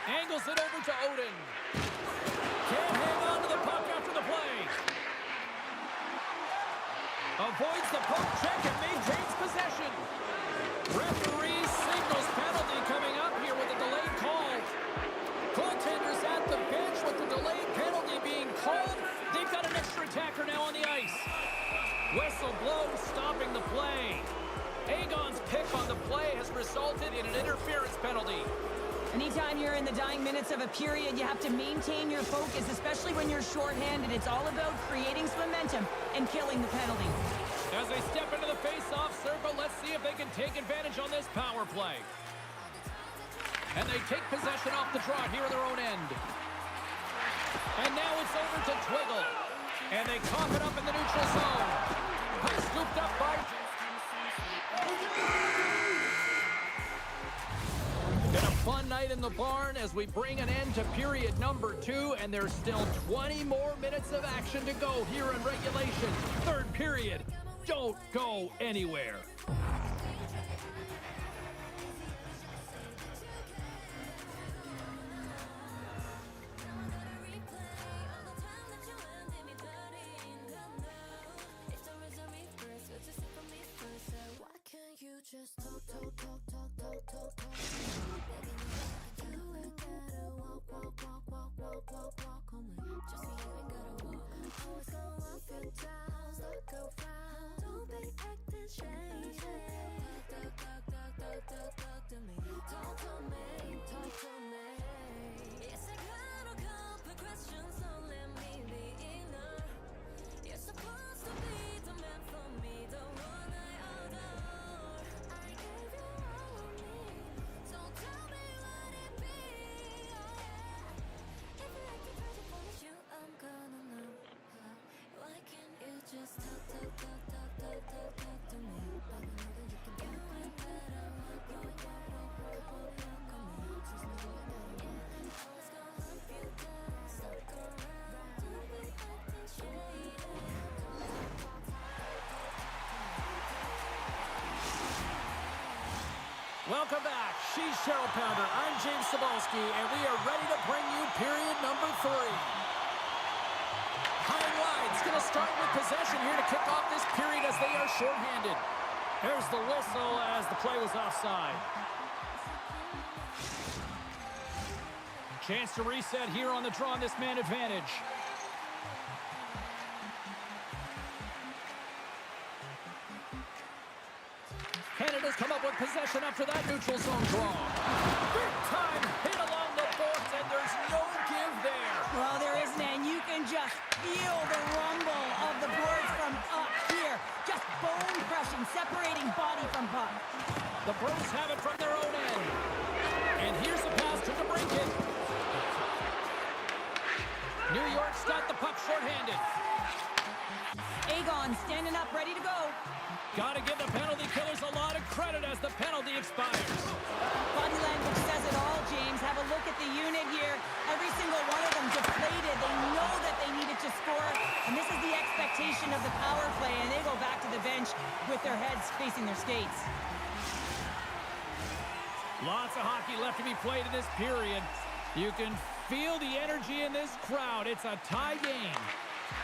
[SPEAKER 1] Angles it over to Odin. Can't hang on to the puck after the play. Avoids the poke check and maintains possession. Referee signals penalty coming up here with a delayed call. Goaltenders at the bench with the delayed penalty being called. They've got an extra attacker now on the ice. Whistle blows, stopping the play. Aegon's pick on the play has resulted in an interference penalty.
[SPEAKER 2] Anytime you're in the dying minutes of a period, you have to maintain your focus, especially when you're shorthanded. It's all about creating some momentum and killing the penalty.
[SPEAKER 1] As they step into the face-off circle, let's see if they can take advantage on this power play. And they take possession off the draw here at their own end. And now it's over to Twiggle. And they cough it up in the neutral zone. Scooped up by... Been a fun night in the barn as we bring an end to period number 2, and there's still 20 more minutes of action to go here in regulation. Third period. Don't go anywhere.
[SPEAKER 3] Just talk, talk, talk, talk, talk, talk, talk. Baby, you ain't gotta walk, walk, walk, walk, walk, walk, walk on me. Just so you ain't gotta walk. Always go up your down, look around. Don't be acting shady. Talk, talk, talk, talk, talk, talk to me. Talk to me, talk to me. It's a kind of couple questions, so let me be inner. You're supposed to be the man for me, the one I adore. Just talk, talk, talk, talk, talk, talk, talk to me. I know that you can do it better. Walk, walk, walk, walk, walk, walk on me. Just know you gotta walk. Always gonna help you down. Stuck around. Don't be acting shady.
[SPEAKER 1] Welcome back. She's Cheryl Pounder. I'm James Cebulski, and we are ready to bring you period number 3. It's going to start with possession here to kick off this period as they are shorthanded. There's the whistle as the play was offside. Chance to reset here on the draw on this man advantage. Canada's come up with possession after that neutral zone draw. Big time hit along the boards, and there's no give there.
[SPEAKER 2] Well, there isn't, and you can just feel the rumble of the boards from up here. Just bone-crushing, separating body from puck.
[SPEAKER 1] The Bros have it from their own end. And here's a pass to DeBrincat. New York's got the puck shorthanded.
[SPEAKER 2] Aegon standing up, ready to go.
[SPEAKER 1] Gotta give the penalty killers a lot of credit as the penalty expires.
[SPEAKER 2] Body language says it all, James. Have a look at the unit here. Every single one of them deflated. They know that they needed to score, and this is the expectation of the power play, and they go back to the bench with their heads facing their skates.
[SPEAKER 1] Lots of hockey left to be played in this period. You can feel the energy in this crowd. It's a tie game.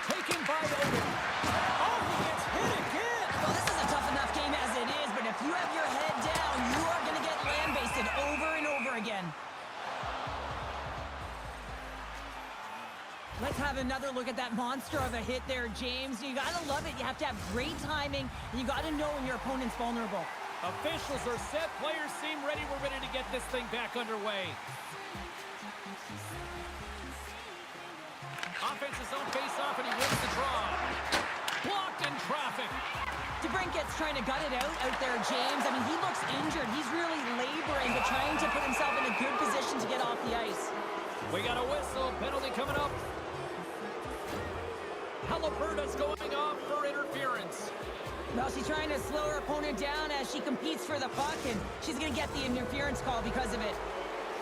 [SPEAKER 1] Taken by Odin. Oh, he gets hit again.
[SPEAKER 2] Well, this is a tough enough game as it is, but if you have your head down, you are going to get lambasted over and over again. Let's have another look at that monster of a hit there, James. You got to love it. You have to have great timing, and you got to know when your opponent's vulnerable.
[SPEAKER 1] Officials are set. Players seem ready. We're ready to get this thing back underway. Offensive zone face-off, and he wins the draw. Blocked in traffic.
[SPEAKER 2] DeBrincat's trying to gut it out there, James. I mean, he looks injured. He's really laboring, but trying to put himself in a good position to get off the ice.
[SPEAKER 1] We got a whistle. Penalty coming up. Haliburta's going off for interference.
[SPEAKER 2] Well, she's trying to slow her opponent down as she competes for the puck, and she's going to get the interference call because of it.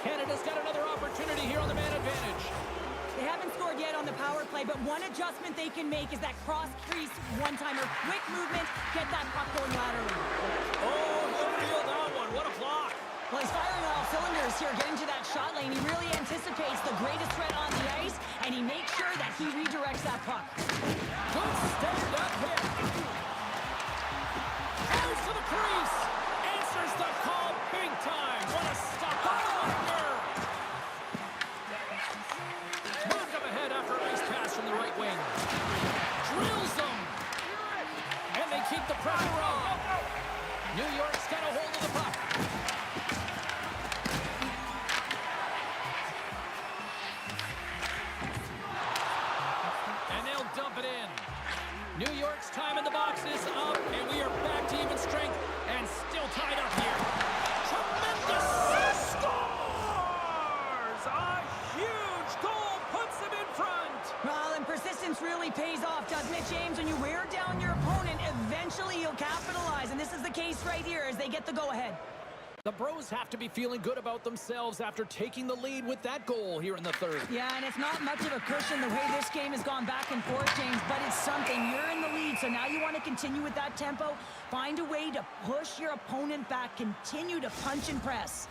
[SPEAKER 1] Canada's got another opportunity here on the man advantage.
[SPEAKER 2] They haven't scored yet on the power play, but one adjustment they can make is that cross-crease one-timer. Quick movement, get that puck going laterally.
[SPEAKER 1] Oh, he'll feel that one. What a block.
[SPEAKER 2] Well, he's firing on all cylinders here, getting to that shot lane. He really anticipates the greatest threat on the ice, and he makes sure that he redirects that puck.
[SPEAKER 1] Good stand-up hit. Goes to the crease. Answers the call big time. What a stop by Wagner. Markham ahead after a nice pass from the right wing. Drills them. And they keep the pressure on. New York's got a hold of the puck. And they'll dump it in. New York's time in the box is up, and we are back to even strength and still tied up here. Tremendous scores! A huge goal puts them in front.
[SPEAKER 2] Well, and persistence really pays off, doesn't it, James? When you wear down your opponent, eventually you'll capitalize, and this is the case right here as they get the go-ahead.
[SPEAKER 1] The Bros have to be feeling good about themselves after taking the lead with that goal here in the third.
[SPEAKER 2] Yeah, and it's not much of a cushion the way this game has gone back and forth, James, but it's something. You're in the lead, so now you want to continue with that tempo. Find a way to push your opponent back. Continue to punch and press.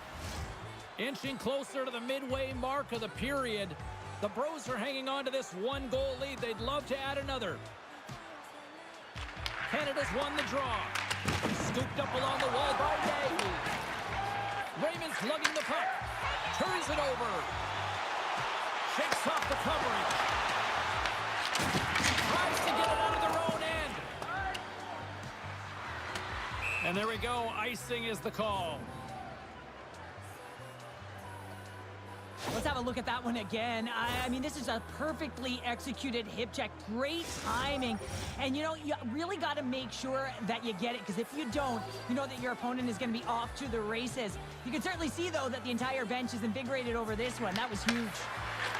[SPEAKER 1] Inching closer to the midway mark of the period. The Bros are hanging on to this one-goal lead. They'd love to add another. Canada's won the draw. Scooped up along the wall by Nagy. Raymond's lugging the puck. Turns it over. Shakes off the coverage. Tries to get it out of their own end. And there we go. Icing is the call.
[SPEAKER 2] Let's have a look at that one again. I mean, this is a perfectly executed hip check. Great timing. And, you know, you really got to make sure that you get it, because if you don't, you know that your opponent is going to be off to the races. You can certainly see, though, that the entire bench is invigorated over this one. That was huge.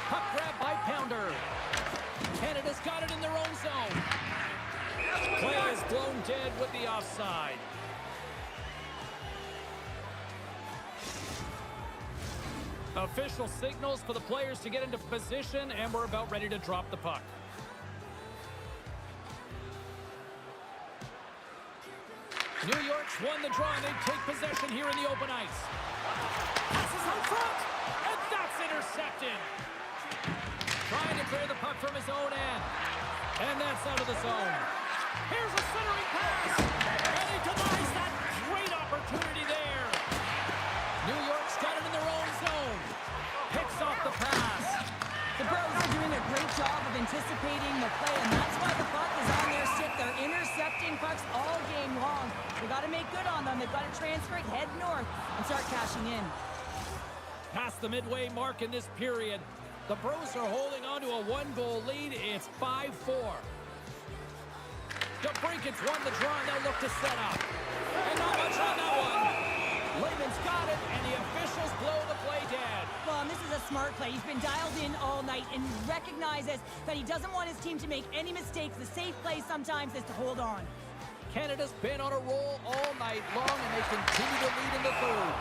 [SPEAKER 1] Puck grab by Pounder. Canada's got it in their own zone. Play is blown dead with the offside. Official signals for the players to get into position, and we're about ready to drop the puck. New York's won the draw, and they take possession here in the open ice. Passes out front, and that's intercepted. Trying to clear the puck from his own end, and that's out of the zone. Here's a centering pass, and he denies that great opportunity there. New York's got it in their own zone. Picks off the pass.
[SPEAKER 2] The Bros are doing a great job of anticipating the play, and that's why the puck is on their stick. They're intercepting pucks all game long. They got to make good on them. They've got to transfer it, head north, and start cashing in.
[SPEAKER 1] Past the midway mark in this period, the Bros are holding on to a one-goal lead. It's 5-4. DeBrincat's won the draw, and they'll look to set up. And not much on that one. Lehman's got it, and the officials blow the play dead.
[SPEAKER 2] Well, and this is a smart play. He's been dialed in all night and recognizes that he doesn't want his team to make any mistakes. The safe play sometimes is to hold on.
[SPEAKER 1] Canada's been on a roll all night long, and they continue to lead in the third.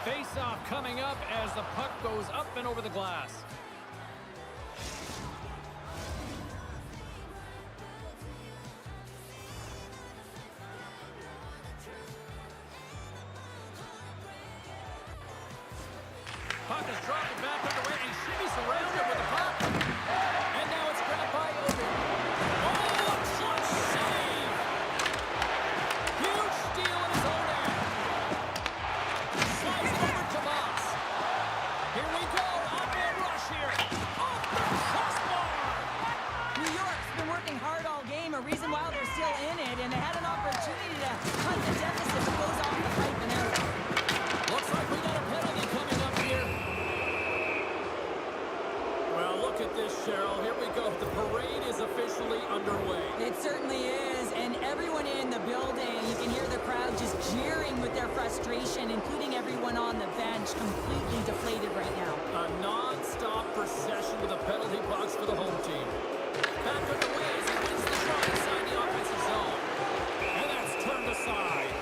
[SPEAKER 1] Face-off coming up as the puck goes up and over the glass. Puck is dropping back underway. He shimmies around him with the puck. And now it's grabbed by Oden. Oh, shot save! Huge steal in his own end. Slides it over to Moss. Here we go. Up-end rush here. Off the crossbar.
[SPEAKER 2] New York's been working hard all game, a reason why they're still in it, and they had an opportunity to cut the deficit. It goes off the pipe and out.
[SPEAKER 1] Looks like we got a penalty coming up here. Well, look at this, Cheryl. Here we go. The parade is officially underway.
[SPEAKER 2] It certainly is, and everyone in the building, you can hear the crowd just jeering with their frustration, including everyone on the bench, completely deflated right now.
[SPEAKER 1] A non-stop procession to the penalty box for the home team. Back underway as he wins the draw inside the offensive zone. And that's turned aside.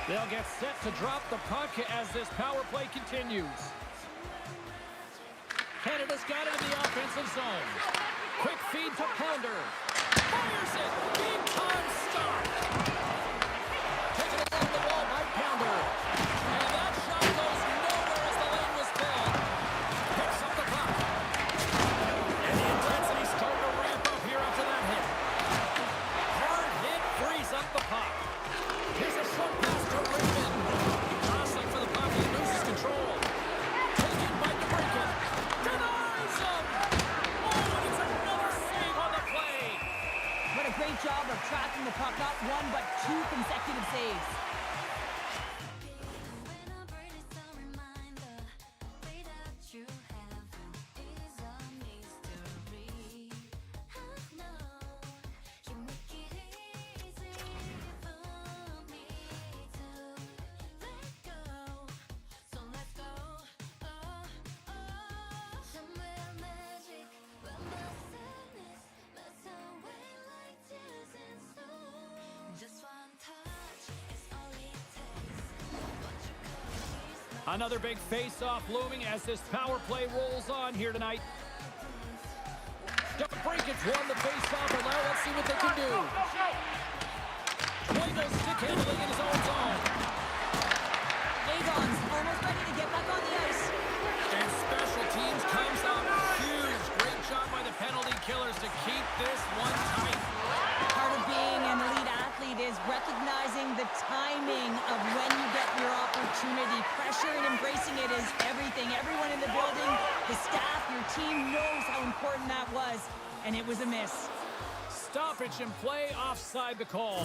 [SPEAKER 1] They'll get set to drop the puck as this power play continues. Canada's got it in the offensive zone. Quick feed to Pounder. Fires it. Big time stop. Taken along the wall by Pounder. And that shot goes nowhere as the lane was filled. Picks up the puck. And the intensity's starting to ramp up here after that hit. Hard hit frees up the puck. Here's a short pass to Raymond. Jostling for the puck. He loses control. Taken by DeBrincat. Denies him. Oh, and it's another save on the play.
[SPEAKER 2] What a great job of tracking the puck. Not one, but two consecutive saves.
[SPEAKER 3] Whenever it's a reminder, without you heaven is a mystery. I know you make it easy for me to let go. So let's go. Somewhere magic, where my sadness melts away like tears in snow. Just one touch is all it takes. What you call peace,
[SPEAKER 1] Another big face-off looming as this power play rolls on here tonight. DeBrincat's won the face-off, and now let's see what they can do. Fuego's stick handling in his own zone.
[SPEAKER 2] Egon's almost ready to get back on the ice.
[SPEAKER 1] And special teams comes up huge. Great job by the penalty killers to keep this one tight.
[SPEAKER 2] Part of being an elite athlete is recognizing the timing of when you get your opportunity. Pressure and embracing it is everything. Everyone in the building, the staff, your team knows how important that was, and it was a miss.
[SPEAKER 1] Stoppage in play, offside the call.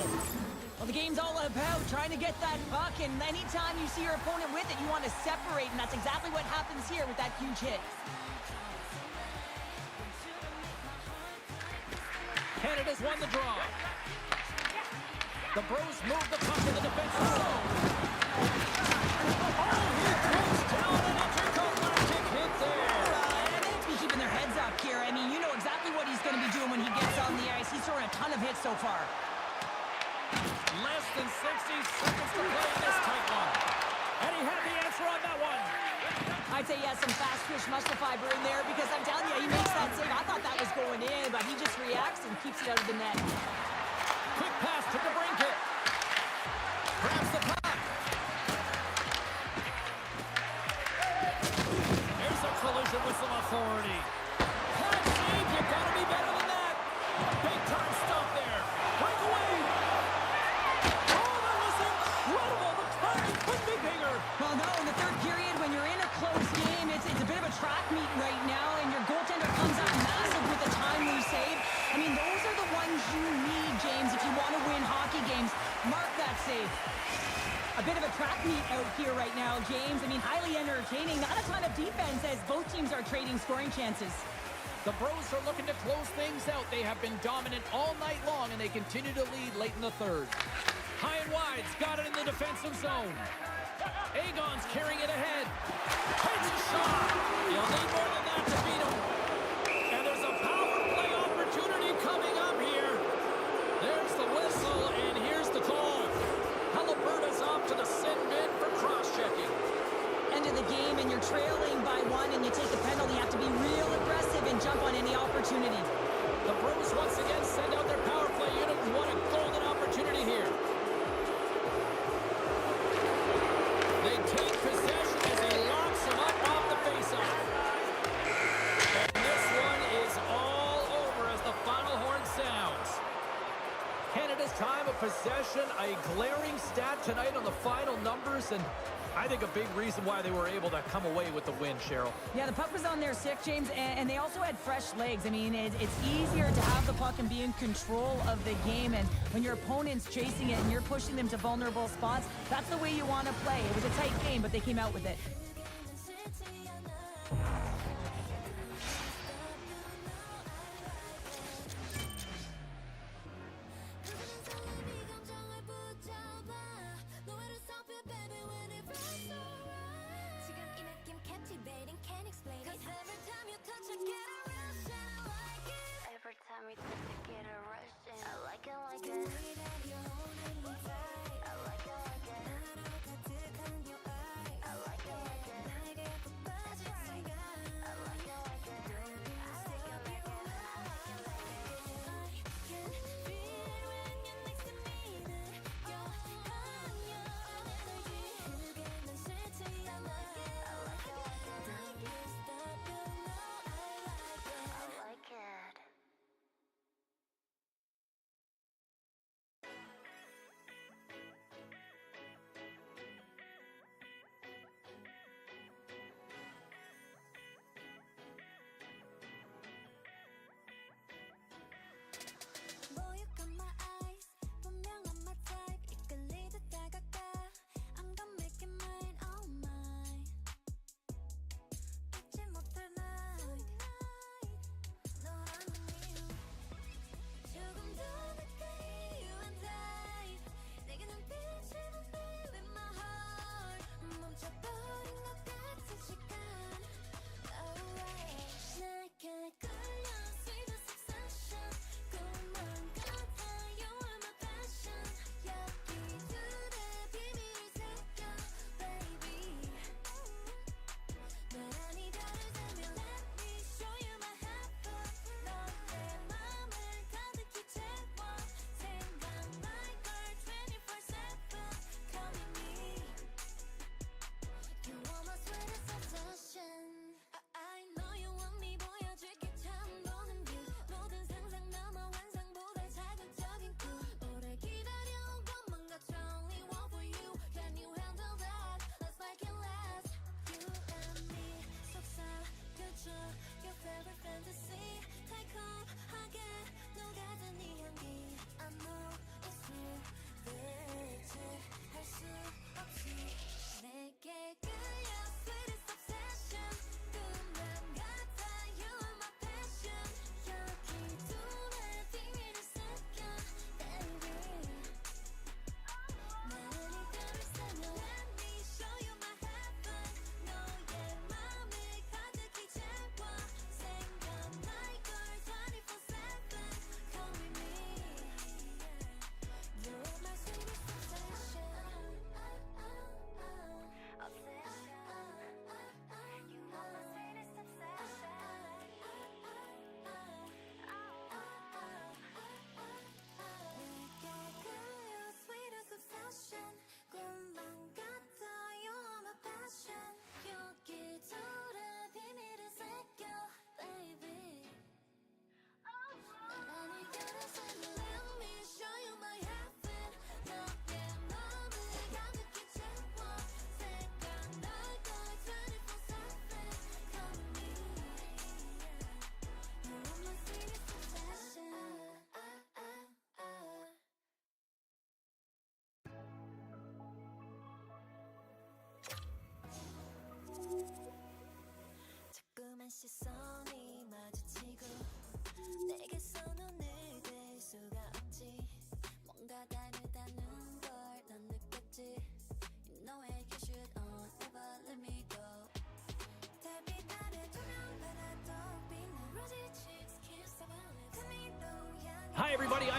[SPEAKER 2] Well, the game's all about trying to get that puck, and anytime you see your opponent with it, you want to separate, and that's exactly what happens here with that huge hit.
[SPEAKER 1] Canada's won the draw. The Bros move the puck to the defensive zone. Oh, he throws down an intergalactic hit there.
[SPEAKER 2] And they have to be keeping their heads up here. I mean, you know exactly what he's going to be doing when he gets on the ice. He's throwing a ton of hits so far.
[SPEAKER 1] Less than 60 seconds to play in this tight one. And he had the answer on that one.
[SPEAKER 2] I'd say yes, some fast twitch muscle fiber in there because I'm telling you, he makes that save. I thought that was going in, but he just reacts and keeps it out of the net.
[SPEAKER 1] Quick pass to DeBrincat. Grabs the puck. There's a collision with some authority. Hard save, you gotta be better than that. Big time stop there. Breakaway. Oh, that was incredible. The time couldn't be bigger.
[SPEAKER 2] Well, no, in the third period, when you're in a close game, it's a bit of a track meet right now, and your goaltender comes up massive with a timely save. I mean, those are the ones you need, James, if you want to win hockey games. Mark that save. A bit of a track meet out here right now, James. I mean, highly entertaining. Not a ton of defense as both teams are trading scoring chances.
[SPEAKER 1] The Bros are looking to close things out. They have been dominant all night long, and they continue to lead late in the third. High and wide's got it in the defensive zone. Agon's carrying it ahead. Hits a shot. You'll need more than that to beat him. And there's a power play opportunity coming up here. There's the whistle, and here's the call. Halliburton's off to the sin bin for cross-checking.
[SPEAKER 2] End of the game, and you're trailing by one, and you take a penalty. You have to be real aggressive and jump on any opportunity.
[SPEAKER 1] The Bros once again send out their power play unit and want a golden opportunity here. They take possession as he locks him up off the faceoff. And this one is all over as the final horn sounds. Canada's time of possession, a glaring stat tonight on the final numbers, and I think a big reason why they were able to come away with the win, Cheryl.
[SPEAKER 2] Yeah, the puck was on their stick, James, and they also had fresh legs. I mean, it's easier to have the puck and be in control of the game, and when your opponent's chasing it and you're pushing them to vulnerable spots, that's the way you want to play. It was a tight game, but they came out with it.
[SPEAKER 3] Every time you touch it, get a rush in. I like it like it. I like it like it. I like it like it. That's right. I like it like it. I like it like it. I like it like it.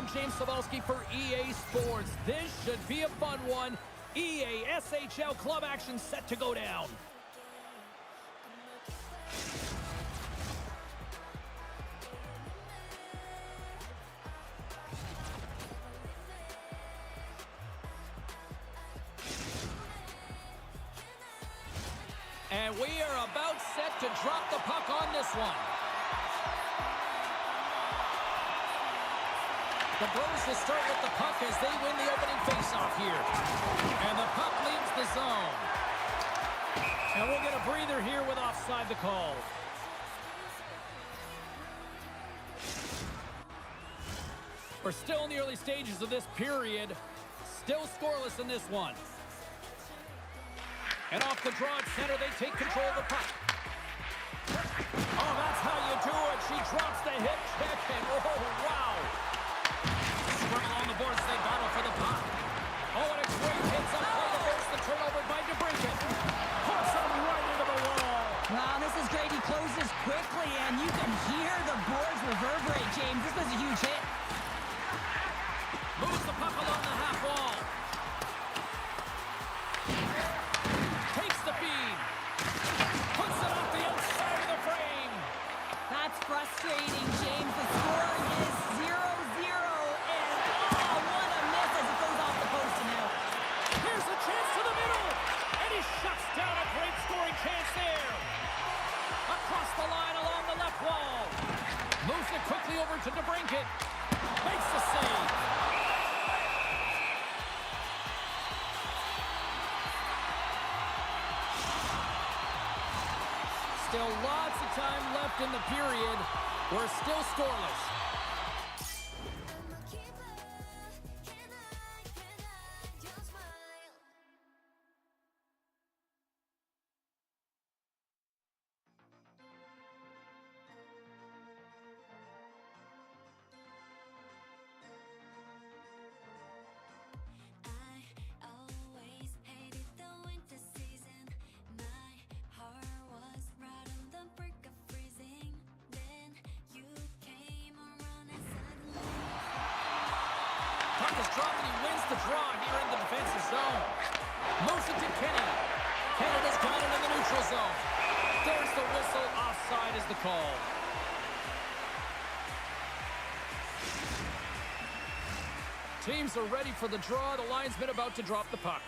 [SPEAKER 1] I'm James Cebulski for EA Sports. This should be a fun one. EA SHL club action set to go down. And we are about set to drop the puck on this one. The Bros will start with the puck as they win the opening faceoff here. And the puck leaves the zone. And we'll get a breather here with offside the call. We're still in the early stages of this period. Still scoreless in this one. And off the draw at center, they take control of the puck. Oh, that's how you do it. She drops the hip check, and oh, wow. Scrum along the boards, they battle for the puck. Oh, and a great hits up play to force the turnover by DeBrincat. Hooks him right into the wall.
[SPEAKER 2] Wow, this is great. He closes quickly, and you can hear the boards reverberate, James. This was a huge hit.
[SPEAKER 1] Moves the puck along the half wall. Takes the feed. Puts it off the outside of the frame.
[SPEAKER 2] That's frustrating, James. The score is 0-0, and oh, what a miss as it goes off the post and out.
[SPEAKER 1] Here's a chance to the middle, and he shuts down a great scoring chance there. Across the line along the left wall. Moves it quickly over to DeBrincat. Makes the save. Still lots of time left in the period. We're still scoreless.
[SPEAKER 3] I'm a keeper. Can I just smile? I always hated the winter season. My heart was right on the brink of freezing. Then you came around and suddenly
[SPEAKER 1] Puck is dropped and he wins the draw here in the defensive zone. Moves it to Kenny. Canada's got it in the neutral zone. There's the whistle. Offside is the call. Teams are ready for the draw. The linesman about to drop the puck.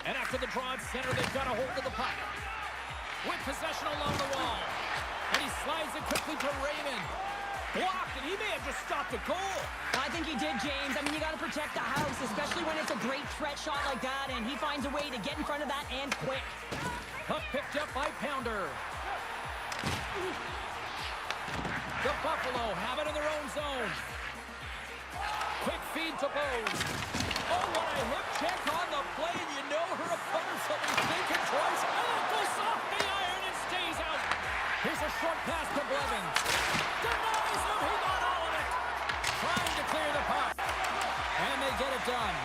[SPEAKER 1] And after the draw at center, they've got a hold of the puck. With possession along the wall. And he slides it quickly to Raymond. Blocked, and he may have just stopped a goal.
[SPEAKER 2] I think he did, James. I mean, you got to protect the house, especially when it's a great threat shot like that, and he finds a way to get in front of that and quick.
[SPEAKER 1] Puck picked up by Pounder. The Buffalo have it in their own zone. Quick feed to Bose. Oh, what a hip check on the play, and you know her opponents will be thinking twice. And it goes off the iron and stays out. Here's a short pass to Blevins. Denies him, he got all of it. Trying to clear the puck. And they get it done.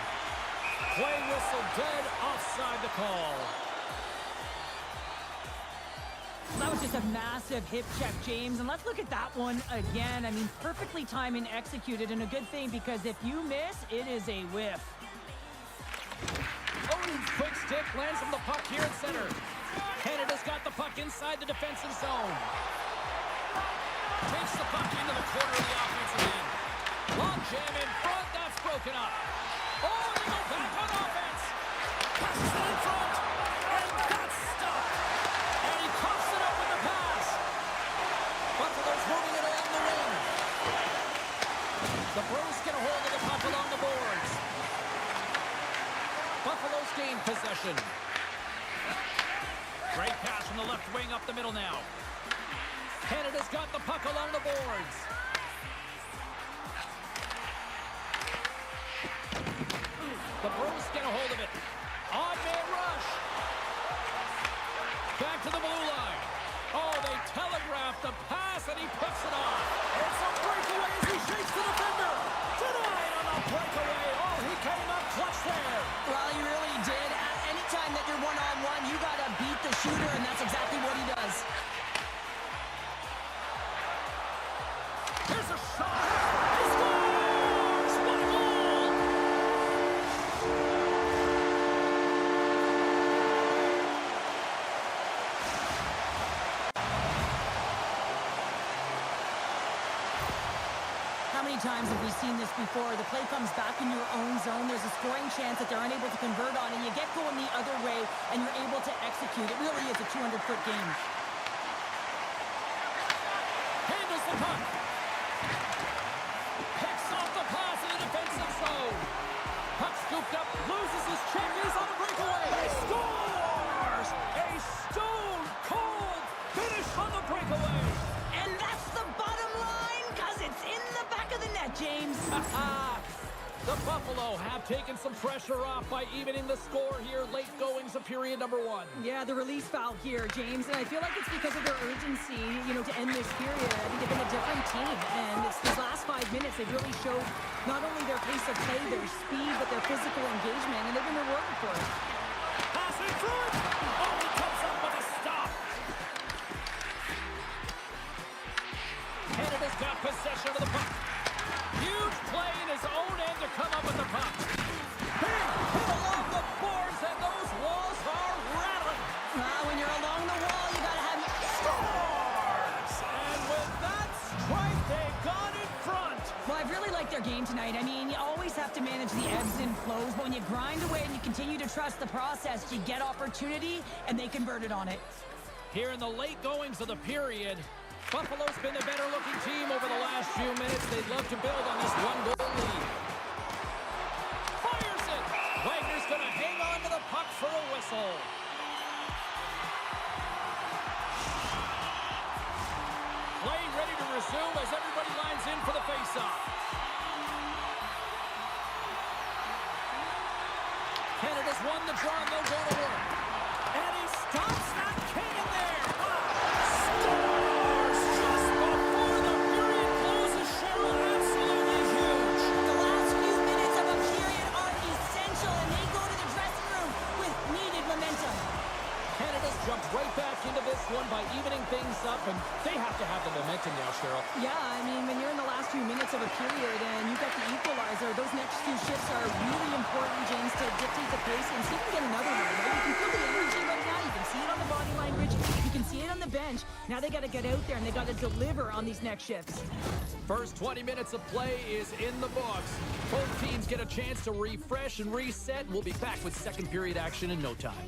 [SPEAKER 1] Play whistle dead, offside the call.
[SPEAKER 2] That was just a massive hip check, James. And let's look at that one again. I mean, perfectly timed and executed, and a good thing, because if you miss, it is a whiff.
[SPEAKER 1] Odin's quick stick lands from the puck here at center. Canada's got the puck inside the defensive zone. Takes the puck into the corner of the offensive end. Long jam in front, that's broken up. Oh, they go back on offense. Passes it in front, and that's stopped. And he coughs it up with the pass. Buffalo's moving it along the wing. The Bros get a hold of the puck along the boards. Buffalo's gained possession. Great pass from the left wing up the middle now. Canada's got the puck along the boards. The Bros get a hold of it. Odd man rush. Back to the blue line. Oh, they telegraphed the pass, and he puts it on. It's a breakaway as he shakes the defender. Denied on the breakaway. Oh, he came up clutch there.
[SPEAKER 2] Well, he really did. Anytime that you're one-on-one, you got to beat the shooter, and that's exactly what he does. times have we seen this before? The play comes back in your own zone. There's a scoring chance that they're unable to convert on, and you get going the other way, and you're able to execute. It really is a 200-foot game.
[SPEAKER 1] Handles the puck. Picks off the pass in the defensive zone. Puck scooped up, loses his check, is on the breakaway. He scores! A stone-cold finish on the breakaway.
[SPEAKER 2] And that's the bottom line, because it's in the back of the net, James.
[SPEAKER 1] The Buffalo have taken some pressure off by evening the score here late goings of period number 1.
[SPEAKER 2] Yeah, the release foul here, James, and I feel like it's because of their urgency, to end this period. I think they've been a different team, and it's these last 5 minutes, they've really showed not only their pace of play, their speed, but their physical engagement, and they've been rewarded for it.
[SPEAKER 1] Pass in front! Oh, he comes up with a stop! Canada's got possession of the puck. Huge play in his own end to come up with the puck. Big hit along the boards, and those walls are rattling.
[SPEAKER 2] When you're along the wall, you gotta have your
[SPEAKER 1] Scores! And with that strike, they got in front.
[SPEAKER 2] Well, I've really liked their game tonight. I mean, you always have to manage the ebbs and flows, but when you grind away and you continue to trust the process, you get opportunity, and they converted on it.
[SPEAKER 1] Here in the late goings of the period, Buffalo's been the better-looking team over the last few minutes. They'd love to build on this one-goal lead. Fires it! Wagner's going to hang on to the puck for a whistle. Play ready to resume as everybody lines in for the face-off. Canada's won the draw, and they'll go to work. And he stops that cannon there! Jumped right back into this one by evening things up, and they have to have the momentum now, Cheryl.
[SPEAKER 2] Yeah, I mean, when you're in the last few minutes of a period and you've got the equalizer, those next few shifts are really important, James, to dictate the pace and see if you can get another one. Right? You can feel the energy right now. You can see it on the body language. You can see it on the bench. Now they got to get out there and they got to deliver on these next shifts.
[SPEAKER 1] First 20 minutes of play is in the books. Both teams get a chance to refresh and reset. We'll be back with second period action in no time.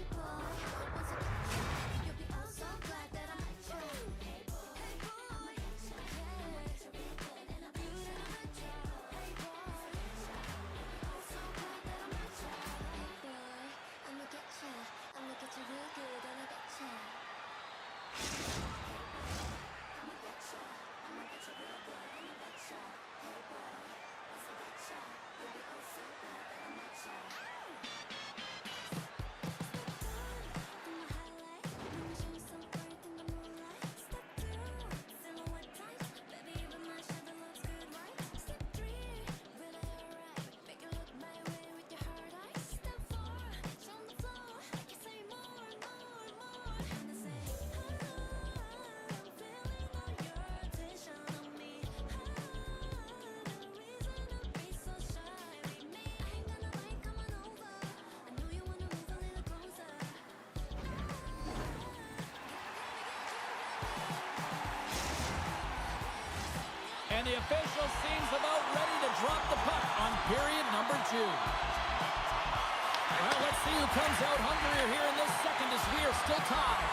[SPEAKER 1] And the official seems about ready to drop the puck on period number 2. Well, let's see who comes out hungrier here in this second as we are still tied.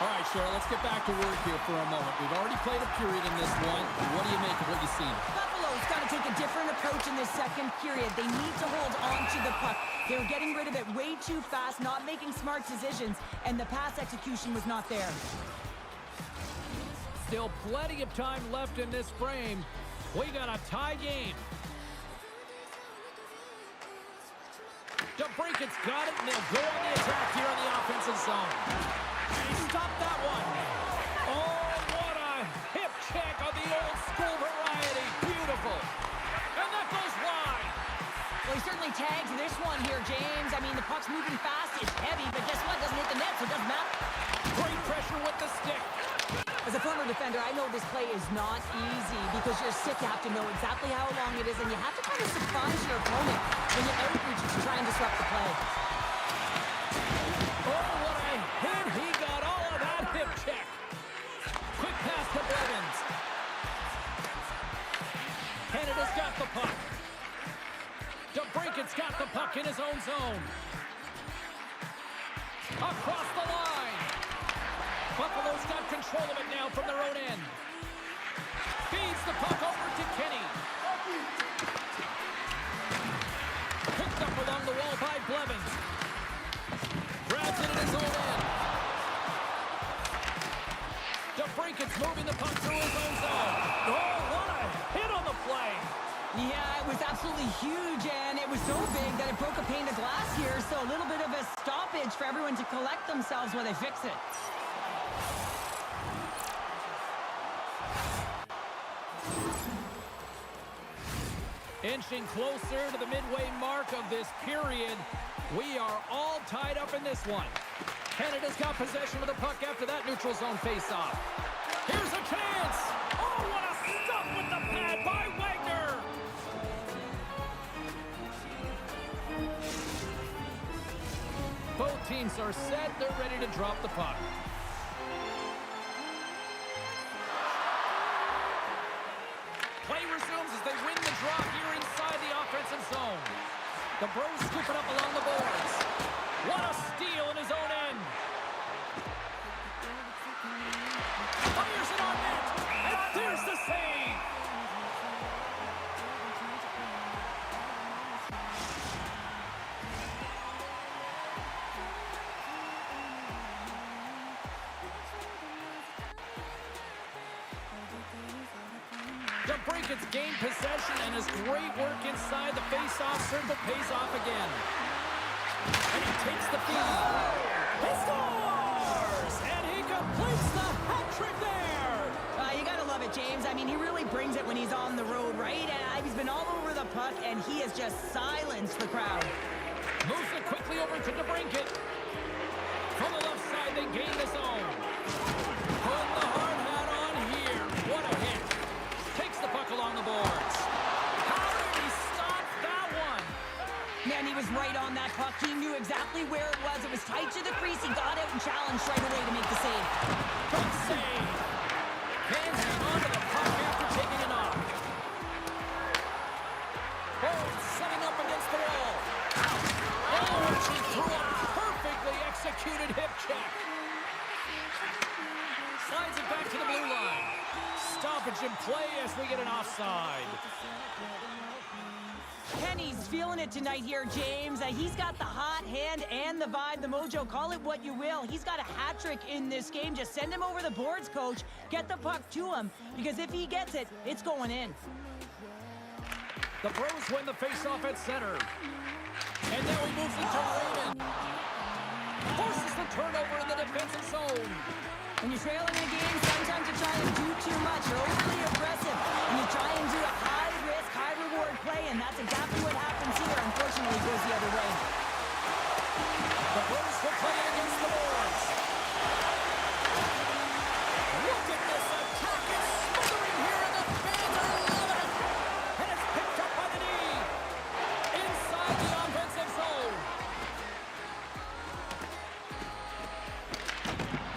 [SPEAKER 1] All right, Cheryl, let's get back to work here for a moment. We've already played a period in this one. What do you make of what you've seen?
[SPEAKER 2] Buffalo's got to take a different approach in this second period. They need to hold on to the puck. They were getting rid of it way too fast, not making smart decisions, and the pass execution was not there.
[SPEAKER 1] Still plenty of time left in this frame. We got a tie game. DeBrincat's got it, and they'll go on the attack here on the offensive zone. And he stopped that one. Oh, what a hip check on the old school variety. Beautiful. And that goes wide.
[SPEAKER 2] Well, he certainly tagged this one here, James. I mean, the puck's moving fast. It's heavy, but guess what? It doesn't hit the net, so it doesn't matter.
[SPEAKER 1] Great pressure with the stick.
[SPEAKER 2] As a former defender, I know this play is not easy because you're sick. You have to know exactly how long it is, and you have to kind of surprise your opponent when you outreach to try and disrupt the play.
[SPEAKER 1] Oh, what a hit. He got all of that hip check. Quick pass to Blevins. Canada's his own zone. Across the line. Buffalo's got control of it now from their own end. Feeds the puck over to Kenny. Picked up along the wall by Blevins. Grabs it at his own end. DeBrincat's moving the puck through his own zone. Oh, what a hit on the play.
[SPEAKER 2] Yeah, it was absolutely huge, and it was so big that it broke a pane of glass here, so a little bit of a stoppage for everyone to collect themselves while they fix it.
[SPEAKER 1] Inching closer to the midway mark of this period. We are all tied up in this one. Canada's got possession of the puck after that neutral zone faceoff. Here's a chance! Oh, what a stop with the pad by Wagner! Both teams are set. They're ready to drop the puck. Play resumes as they win the draw here inside the offensive zone. The Bros scoop it up along the boards. What a steal in his own end. Fires it on net. And there's the save. DeBrincat's gained possession, and his great work inside the face-off circle pays off again. And he takes the feed. He scores! And he completes the hat trick there!
[SPEAKER 2] You gotta love it, James. I mean, he really brings it when he's on the road, right? He's been all over the puck, and he has just silenced the crowd.
[SPEAKER 1] Moves it quickly over to DeBrincat. From the left side, they gain the zone. Put the hard hat on here. What a hit. Takes the puck along the boards. How did he stop that one?
[SPEAKER 2] Man, he was right on that puck. He knew exactly where it was. It was tight to the crease. He got out and challenged right away to make the save.
[SPEAKER 1] Good save. Hands hang on to the puck after taking it off. Oh, setting up against the wall. Oh, and she threw a perfectly executed hip check. Slides it back to the blue line. Stoppage in play as we get an offside.
[SPEAKER 2] Kenny's feeling it tonight here, James. He's got the hot hand and the vibe, the mojo, call it what you will. He's got a hat trick in this game. Just send him over the boards, coach. Get the puck to him, because if he gets it, it's going in.
[SPEAKER 1] The Bros win the faceoff at center. And now he moves it to Raymond. Forces the turnover in the defensive zone.
[SPEAKER 2] When you're trailing in a game, sometimes you try and do too much. You're overly aggressive, and you try and do a high-risk, high-reward play, and that's exactly what happens here. Unfortunately, it goes the other way.
[SPEAKER 1] The Bros will play it against the boards. Look at this attack. It's smothering here, and the fans are loving it. And it's picked up by the knee. Inside the offensive zone.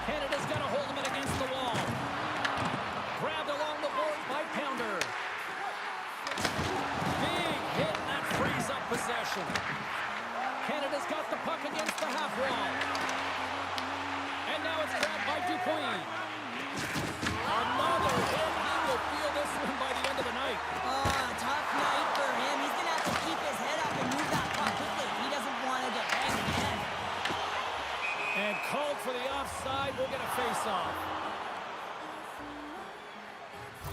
[SPEAKER 1] Canada's got a hold of it against the wall. Grabbed along the boards by Pounder. Big hit, and that frees up possession. Canada's got the puck against the half wall. And now it's grabbed by Dupuis. Another hit. He will feel this one by the end of the night.
[SPEAKER 2] Tough night for him. He's going to have to keep his head up and move that puck quickly. He doesn't want to get banged again.
[SPEAKER 1] And called for the offside. We'll get a face-off.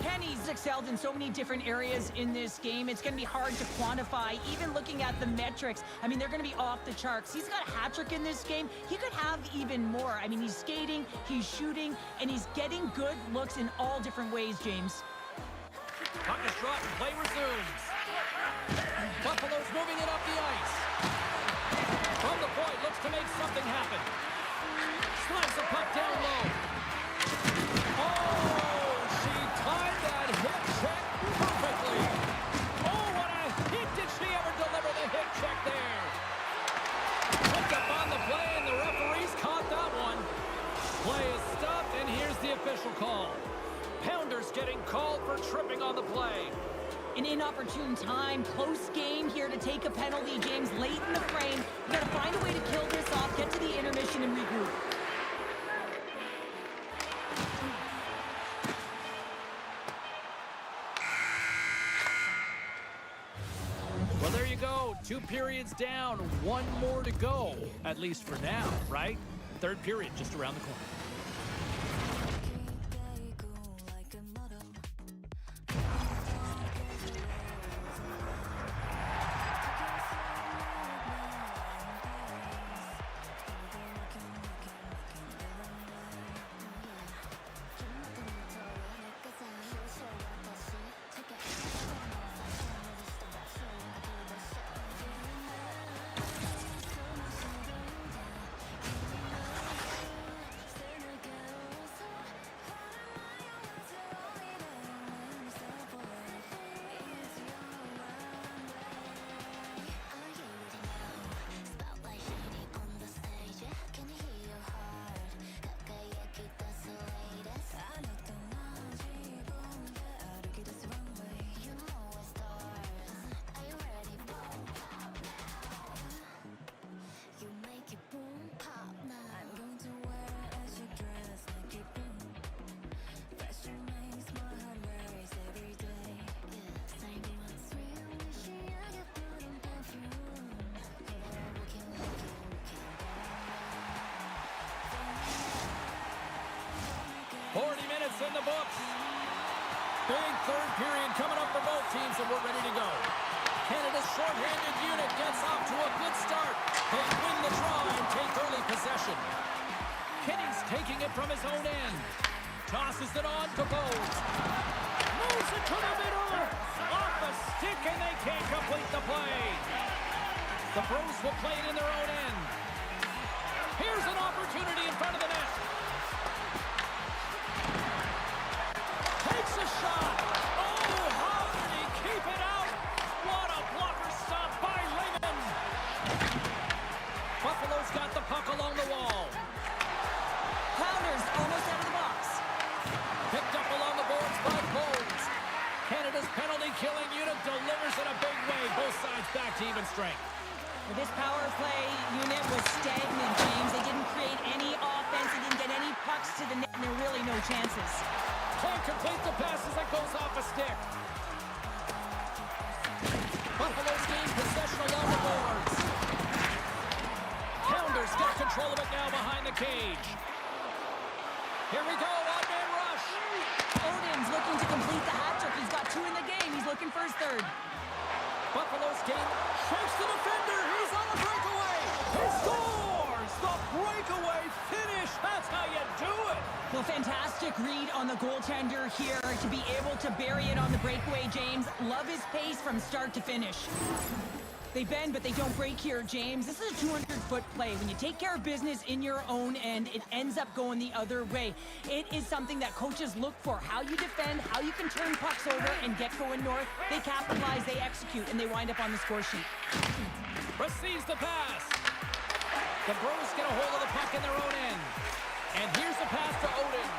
[SPEAKER 2] Kenny's excelled in so many different areas in this game. It's going to be hard to quantify, even looking at the metrics. I mean, they're going to be off the charts. He's got a hat trick in this game. He could have even more. I mean, he's skating, he's shooting, and he's getting good looks in all different ways, James.
[SPEAKER 1] Puck is dropped and play resumes. Buffalo's moving it up the ice. From the point, looks to make something happen. Slides the puck down low. Oh, she timed that hip check perfectly. Oh, what a hit. Did she ever deliver the hip check there? Picked up on the play, and the referees caught that one. Play is stopped, and here's the official call. Pounder's getting called for tripping on the play.
[SPEAKER 2] an inopportune time, close game here to take a penalty, James, late in the frame. You got to find a way to kill this off, get to the intermission and regroup.
[SPEAKER 1] Well, there you go. 2 periods down, 1 more to go, at least for now, right? Third period just around the corner. In the books. Big third period coming up for both teams, and we're ready to go. Canada's short-handed unit gets off to a good start. They win the draw and take early possession. Kenny's taking it from his own end. Tosses it on to Bowes. Moves it to the middle. Off a stick, and they can't complete the play. The Bros will play it in their own end. Here's an opportunity in front of the net. Takes a shot. Oh, how did he keep it out? What a blocker stop by Lehman. Buffalo's got the puck along the wall.
[SPEAKER 2] Pounders almost out of the box.
[SPEAKER 1] Picked up along the boards by Bowes. Canada's penalty-killing unit delivers in a big way. Both sides back to even strength.
[SPEAKER 2] But this power play unit was stagnant, James. They didn't create any offense. They didn't get any pucks to the net, and there are really no chances.
[SPEAKER 1] Can't complete the pass as it goes off a stick. Buffalo's gained possession along the boards. Pounders got control of it now behind the cage. Here we go, odd-man rush.
[SPEAKER 2] Odin's looking to complete the hat trick. He's got 2 in the game. He's looking for his third.
[SPEAKER 1] Buffalo's gain. Shakes the defender. He's on the breakaway. He scores! The breakaway finish. That's how you do it.
[SPEAKER 2] Well, fantastic read on the goaltender here to be able to bury it on the breakaway, James. Love his pace from start to finish. They bend, but they don't break here, James. This is a 200-foot play. When you take care of business in your own end, it ends up going the other way. It is something that coaches look for. How you defend, how you can turn pucks over and get going north. They capitalize, they execute, and they wind up on the score sheet.
[SPEAKER 1] Receives the pass. The Bros get a hold of the puck in their own end. And here's the pass to Odin.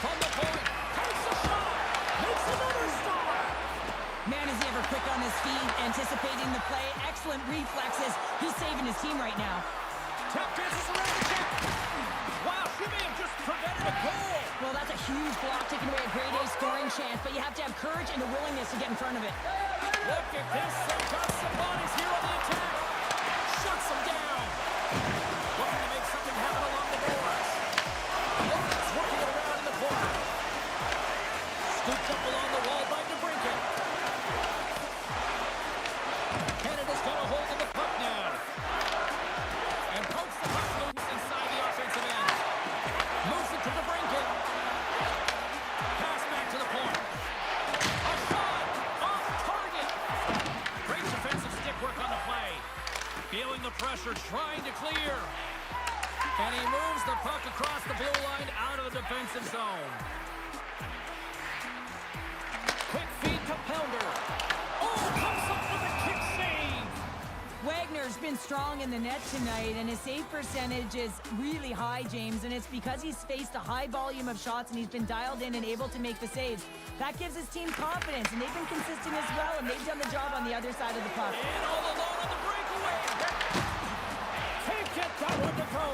[SPEAKER 1] From the point. Takes a shot. Makes another stop.
[SPEAKER 2] Man, is he ever quick on his feet, anticipating the play. Excellent reflexes. He's saving his team right now.
[SPEAKER 1] Tap dances around the net. Wow, she may have just prevented a goal.
[SPEAKER 2] Well, that's a huge block, taking away a grade A scoring chance, but you have to have courage and a willingness to get in front of it.
[SPEAKER 1] Look at this. Sabonis here on the attack. Shuts him down. Looking to make something happen along the boards. Logan's working it around in the corner. Scooped up along the wall by DeBrincat. Canada's got a hold of the puck now. And pokes the puck loose inside the offensive end. Moves it to DeBrincat. Pass back to the point. A shot off target. Great defensive stick work on the play. Feeling the pressure, trying to clear. And he moves the puck across the blue line out of the defensive zone. Quick feed to Pounder. Oh, comes up with a kick save.
[SPEAKER 2] Wagner Wagner's been strong in the net tonight, and his save percentage is really high, James, and it's because he's faced a high volume of shots and he's been dialed in and able to make the saves. That gives his team confidence, and they've been consistent as well, and they've done the job on the other side of the puck.
[SPEAKER 1] And all alone on the breakaway. Can't get that one to go.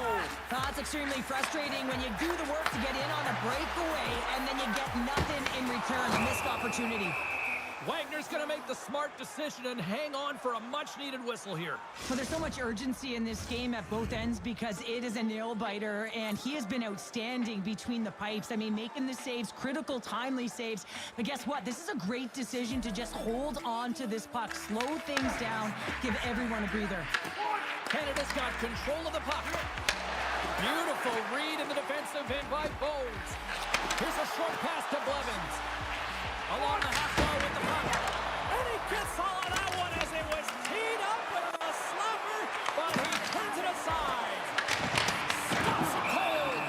[SPEAKER 2] That's extremely frustrating when you do the work to get in on a breakaway, and then you get nothing in return. A missed opportunity.
[SPEAKER 1] Wagner's going to make the smart decision and hang on for a much-needed whistle here.
[SPEAKER 2] Well, there's so much urgency in this game at both ends because it is a nail-biter, and he has been outstanding between the pipes. I mean, making the saves, critical, timely saves. But guess what? This is a great decision to just hold on to this puck, slow things down, give everyone a breather.
[SPEAKER 1] Canada's got control of the puck. Beautiful read in the defensive end by Bones. Here's a short pass to Blevins. Along the half wall with the puck. And he gets all of that one as it was teed up with a slapper, but he turns it aside. Stops it cold.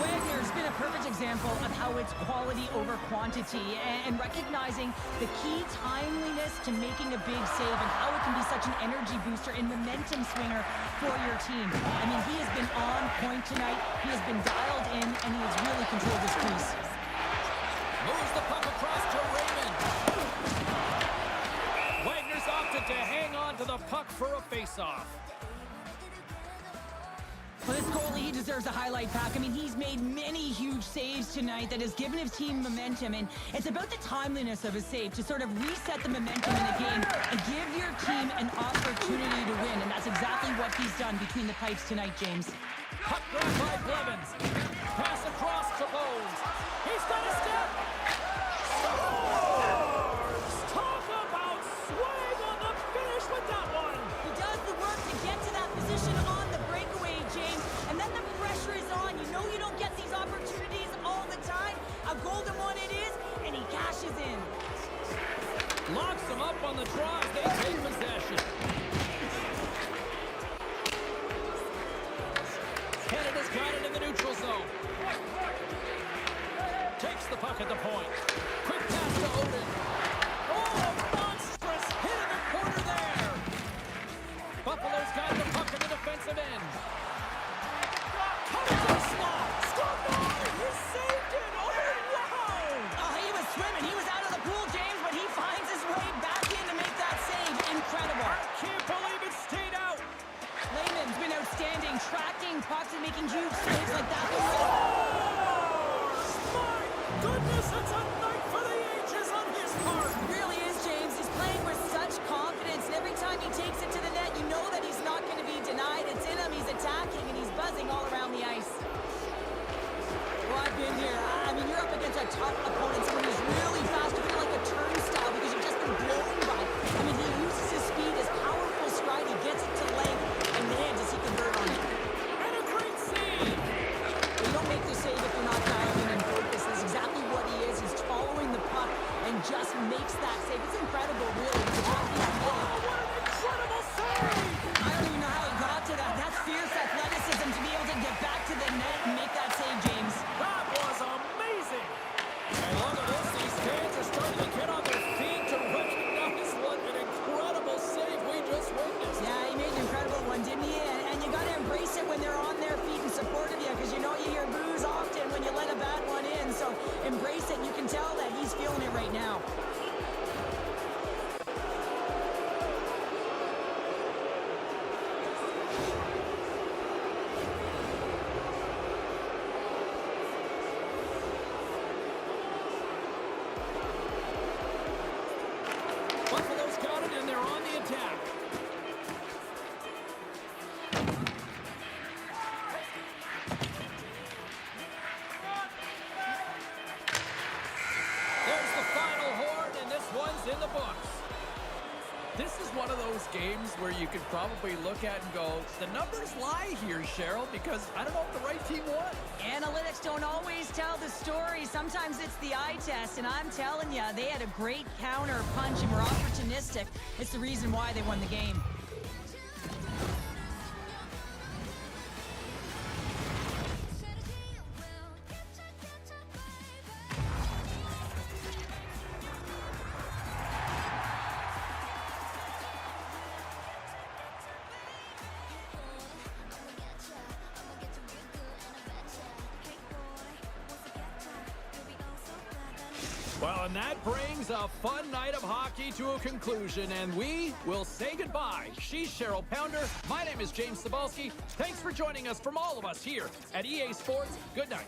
[SPEAKER 2] Wagner's been a perfect example of how it's quality over quantity and recognizing the key timeliness to making a big save and how it can be such an energy booster and momentum swinger for your team. I mean, he has been on point tonight. He has been dialed in, and he has really controlled his crease.
[SPEAKER 1] Moves the puck across to Raymond. Wagner's opted to hang on to the puck for a face-off.
[SPEAKER 2] Well, this goalie, he deserves a highlight pack. I mean, he's made many huge saves tonight that has given his team momentum, and it's about the timeliness of his save to sort of reset the momentum in the game and give your team an opportunity to win, and that's exactly what he's done between the pipes tonight, James.
[SPEAKER 1] Puck grab by Blevins. Pass across to Bones. He's got a step. Scores! Talk about swag on the finish with that one.
[SPEAKER 2] He does the work to get to that position on the breakaway, James, and then the pressure is on. You know you don't get these opportunities all the time. A golden one it is, and he cashes in.
[SPEAKER 1] Locks them up on the draw as they take possession. Canada's got it in the neutral zone. Takes the puck at the point. Quick pass to Odin. Oh, monstrous hit in the corner there. Buffalo's got the puck in the defensive end. Coming to the slot. Scott he saved it. Oh, wow.
[SPEAKER 2] Oh, he was swimming. He was out of the pool, James, but he finds his way back in to make that save. Incredible.
[SPEAKER 1] Can't believe it stayed out.
[SPEAKER 2] Layman's been outstanding, tracking pucks and making huge saves like that.
[SPEAKER 1] My goodness, it's a night for the ages on his part.
[SPEAKER 2] It really is, James. He's playing with such confidence, and every time he takes it to the net, you know that he's not going to be denied. It's in him, he's attacking, and he's buzzing all around the ice. Well, I've been here. I mean, you're up against a tough opponent, someone who's really fast. You feel like a turnstile because you've just been blown by. I mean, he uses his speed, his powerful stride, he gets it to length, and man, does he convert on it.
[SPEAKER 1] And a great save.
[SPEAKER 2] You don't make the save if you're not dialed in and focused. That's exactly what he is. He's following the puck and just makes that save. It's incredible, really. The job he's
[SPEAKER 1] Oh,
[SPEAKER 2] doing.
[SPEAKER 1] what an incredible save.
[SPEAKER 2] I don't even know how he got to that. That's fierce athleticism to be able to get back to the net and make that save, James.
[SPEAKER 1] That was amazing. And look at this. These fans are starting to get on their feet to recognize what an incredible save we just witnessed.
[SPEAKER 2] Yeah, he made an incredible one, didn't he? And you got to embrace it when they're on their feet in support of you because you know you hear boos often when you let a bad one in. So embrace it. You can tell that he's feeling it right now.
[SPEAKER 1] Buffalo's got it, and they're on the attack. There's the final horn, and this one's in the books. This is one of those games where you could probably look at and go, the numbers lie here, Cheryl, because I don't know if the right team won.
[SPEAKER 2] Analytics don't always tell the story. Sometimes it's the eye test, and I'm telling you, they had a great counter punch and were opportunistic. It's the reason why they won the game.
[SPEAKER 1] Well, and that brings a fun night of hockey to a conclusion, and we will say goodbye. She's Cheryl Pounder. My name is James Cebulski. Thanks for joining us from all of us here at EA Sports. Good night.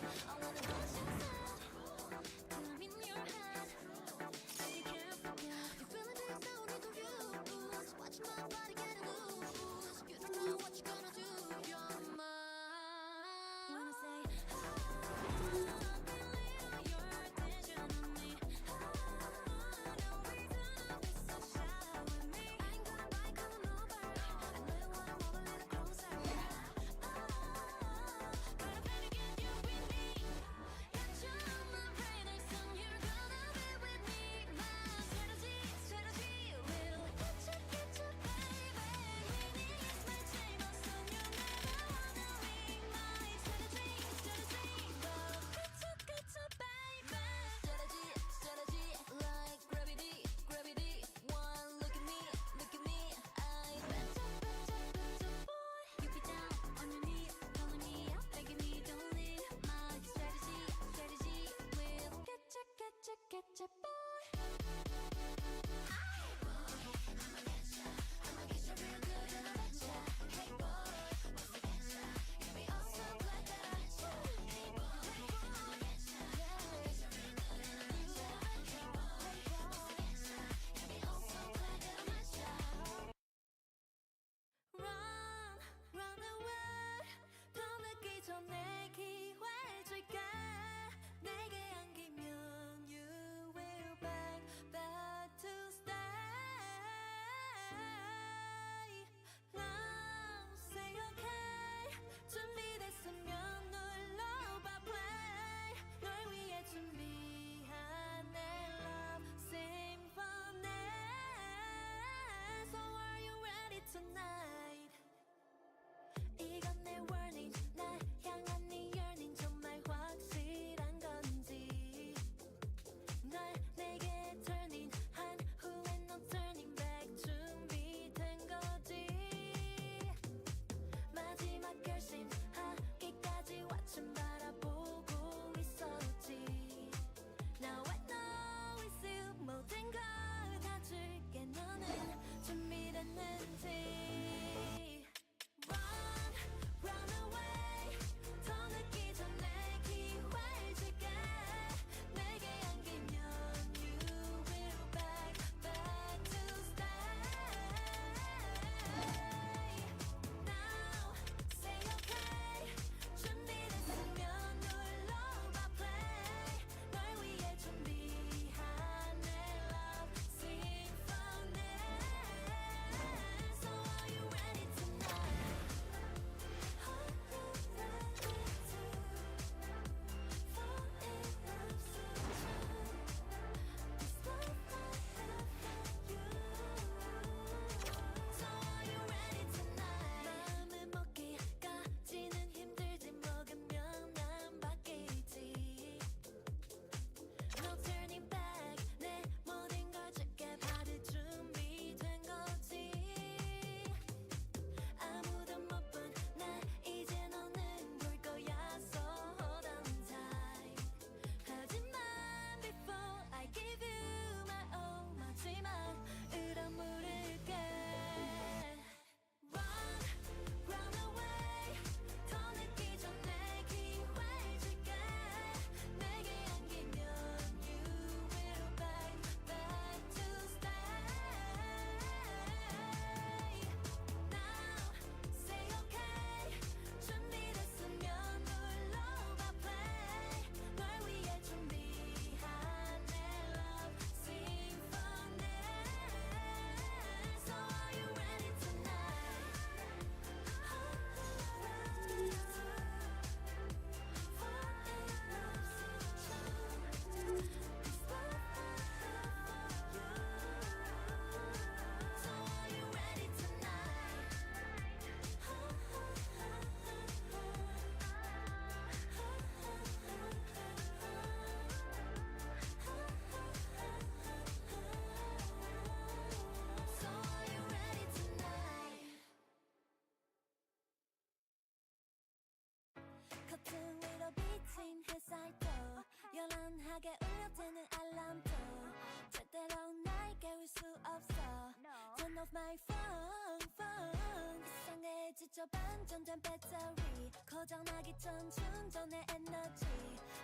[SPEAKER 3] of my phone 이상해 지쳐 반전된 배터리 고장나기 전 충전의 에너지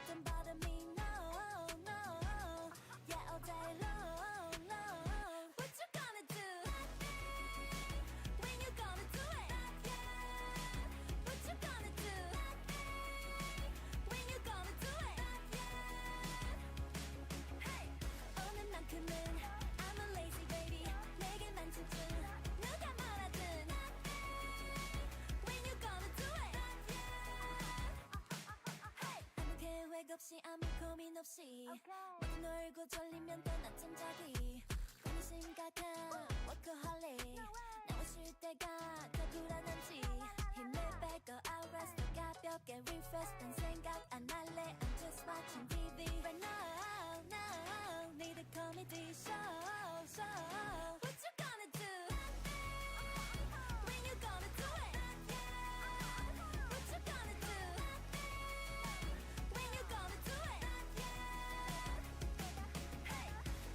[SPEAKER 3] Don't bother me no no Yeah all day long long What you gonna do? When you gonna do it? What you gonna do? When you gonna do it? Hey 오늘만큼은 I'm a lazy baby 내게만 집중 누가 뭐라든 When you gonna do it? Hey 아무 계획 없이 아무 고민 없이 모두 놀고 졸리면 또 낮잠 자기 꿈이 심각한 workaholic 나와 쉴 때가 더 불안한지 힘을 빼고 I'll rest 가볍게 refresh 난 생각 안 할래 I'm just watching TV right now now need a comedy show What you gonna do? When you gonna do it? What you gonna do? When you gonna do it? Hey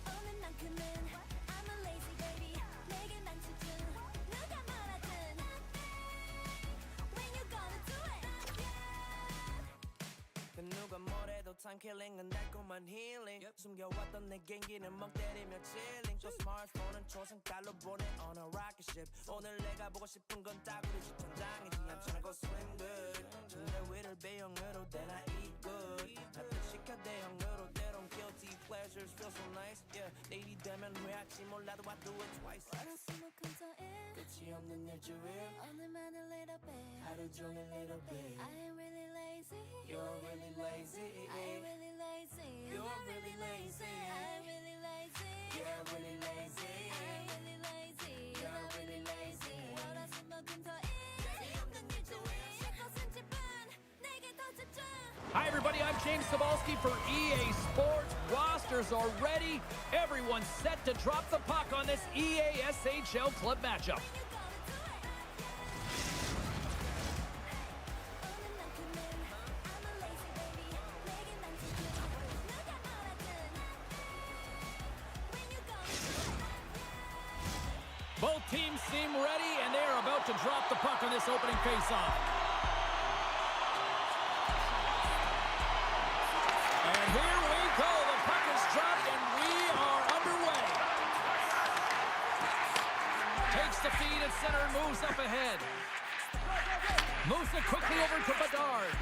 [SPEAKER 3] 오늘만큼은 I'm a lazy baby 내게만 집중 누가 뭐라든 When you gonna do it?
[SPEAKER 6] 그 누가 뭐래도 time killing은 달콤한 healing 숨겨왔던 내 개인기는 멍 때리며 chilling 또 스마트폰은 초승달로 보내 on a rocket ship 오늘 내가 보고 싶은 건 따구리 시천장이지 I'm tryna go swim good 침대 위를 배영으로 then I eat good 나 뜻시켜 대형으로 때론 guilty pleasures feel so nice yeah 내일이 되면 후회할지 몰라도 I do it twice
[SPEAKER 3] 월화수목금 토일
[SPEAKER 6] 끝이 없는 일주일
[SPEAKER 3] 오늘만 a little bit
[SPEAKER 6] 하루 종일 little bit
[SPEAKER 3] I ain't really lazy
[SPEAKER 6] You're really lazy
[SPEAKER 3] I ain't really lazy
[SPEAKER 6] You're really lazy
[SPEAKER 3] I ain't really lazy
[SPEAKER 6] You're really lazy
[SPEAKER 3] I ain't really lazy
[SPEAKER 6] You're really lazy
[SPEAKER 3] 월화수목금 토일 끝이 없는 일주일 쉴 곳은 집은 내게 더 집중
[SPEAKER 1] Hi, everybody. I'm James Cebulski for EA Sports. Rosters are ready. Everyone's set to drop the puck on this EA SHL club matchup. Both teams seem ready, and they are about to drop the puck on this opening faceoff. And here we go. The puck is dropped, and we are underway. Takes the feed at center and moves up ahead. Moves it quickly over to Bedard.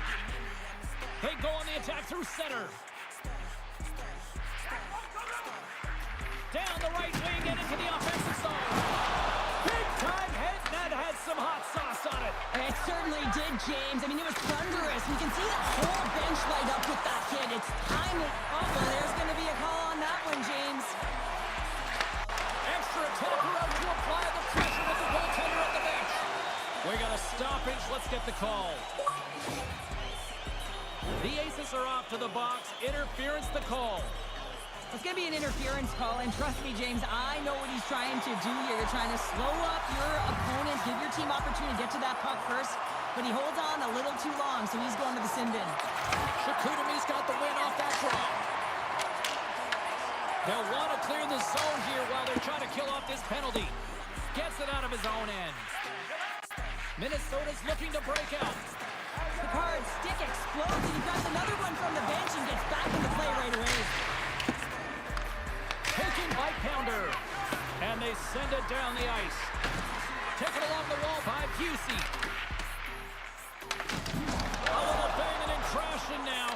[SPEAKER 1] They go on the attack through center. Down the right wing and into the offensive zone. Big time hit, and that had some hot sauce on it.
[SPEAKER 2] It certainly did, James. I mean, it was thunderous. You can see the whole bench light up with that hit. It's timely. Oh, well, there's going to be a call on that one, James.
[SPEAKER 1] Extra attacker out to apply the pressure with the goaltender on the bench. We got a stoppage. Let's get the call. The Aces are off to the box. Interference the call.
[SPEAKER 2] It's going to be an interference call, and trust me, James, I know what he's trying to do here. You're trying to slow up your opponent, give your team opportunity to get to that puck first, but he holds on a little too long, so he's going to the sin bin.
[SPEAKER 1] Chicoutimi's got the win off that draw. They'll want to clear the zone here while they're trying to kill off this penalty. Gets it out of his own end. Minnesota's looking to break out.
[SPEAKER 2] The card stick explodes, and he grabs another one from the bench and gets back into play right away.
[SPEAKER 1] Taken by Pounder. And they send it down the ice. Taken along the wall by Busey. A little banging and crashing now.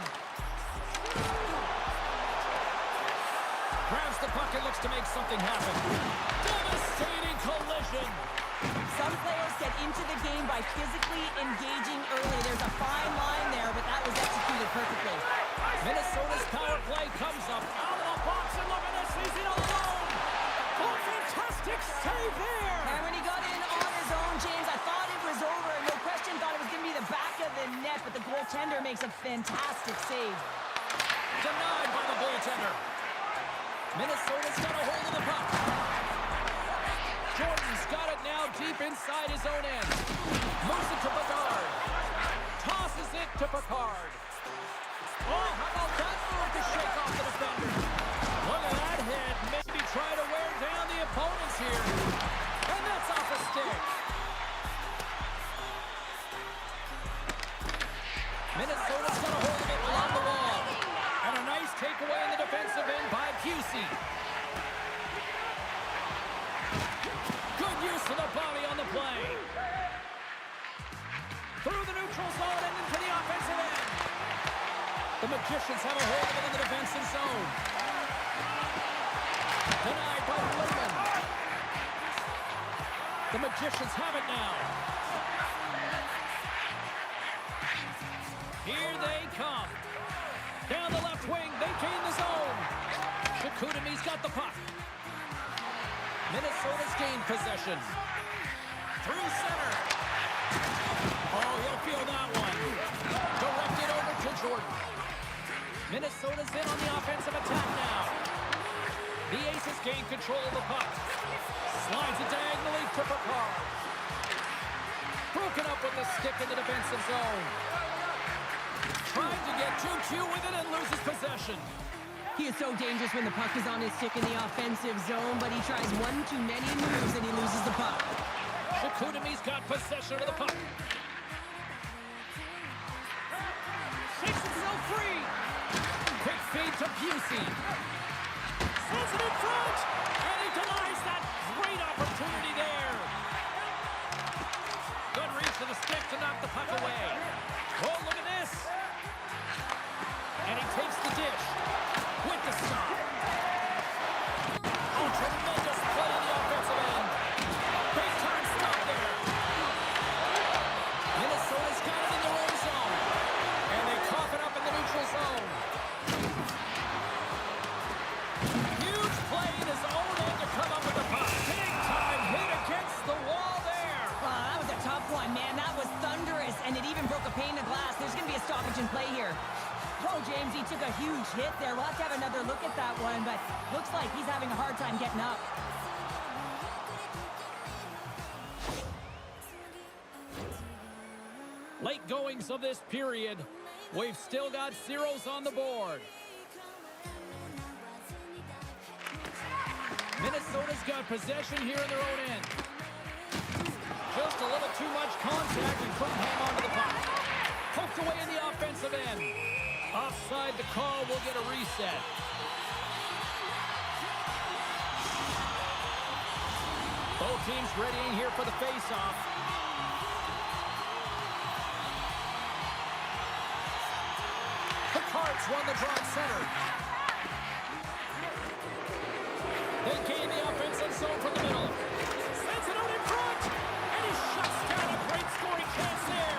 [SPEAKER 1] Grabs the puck and looks to make something happen. Devastating collision.
[SPEAKER 2] Some players get into the game by physically engaging early. There's a fine line there, but that was executed perfectly.
[SPEAKER 1] Minnesota's power play comes up out of the box, and look at this, he's in alone. Oh, fantastic save there.
[SPEAKER 2] And when he got in on his own, James, I thought it was over. No question, thought it was going to be the back of the net, but the goaltender makes a fantastic save.
[SPEAKER 1] Denied by the goaltender. Minnesota's got a hold of the puck. Jordan's got it now deep inside his own end. Moves it to Bedard. Tosses it to Picard. Oh, how about that move to shake off the defender? Look at that hit. Maybe try to wear down the opponents here. Minnesota's got a hold of it along the wall. And a nice takeaway in the defensive end by Busey. Good use of the body on the play. Through the neutral zone and into the offensive end. The Magicians have a hold of it in the defensive zone. Denied by Lehman. The Magicians have it now. Here they come. Down the left wing, they gain the zone. Shakutami's got the puck. Minnesota's gained possession. Through center. Oh, he'll feel that one. Directed over to Jordan. Minnesota's in on the offensive attack now. The Aces gain control of the puck. Slides it diagonally to Picard. Broken up with the stick in the defensive zone. Tried to get too cute with it and loses possession.
[SPEAKER 2] He is so dangerous when the puck is on his stick in the offensive zone, but he tries one too many moves and he loses the puck.
[SPEAKER 1] Shakutami's got possession of the puck. Shakes himself free. Quick feed to Busey. Sends it in front. And he denies that great opportunity there. Good reach to the stick to knock the puck away. Oh, look at this. And he takes the dish with the stop. Oh, tremendous play in the offensive end. Big time stop there. Minnesota's got it in the own zone. And they cough it up in the neutral zone. Huge play in his own end to come up with the puck. Big time hit against the wall there.
[SPEAKER 2] That was a tough one, man. That was thunderous, and it even broke a pane of glass. There's going to be a stoppage in play here. Oh, James, he took a huge hit there. We'll have to have another look at that one, but looks like he's having a hard time getting up.
[SPEAKER 1] Late goings of this period. We've still got zeros on the board. Minnesota's got possession here in their own end. Just a little too much contact and couldn't hang on to the puck. Poked away in the offensive end. Offside the call, will get a reset. Both teams readying here for the face-off. The Cards won the draw at center. They gain the offensive zone from the middle. Sends it out in front. And he shuts down a great scoring chance there.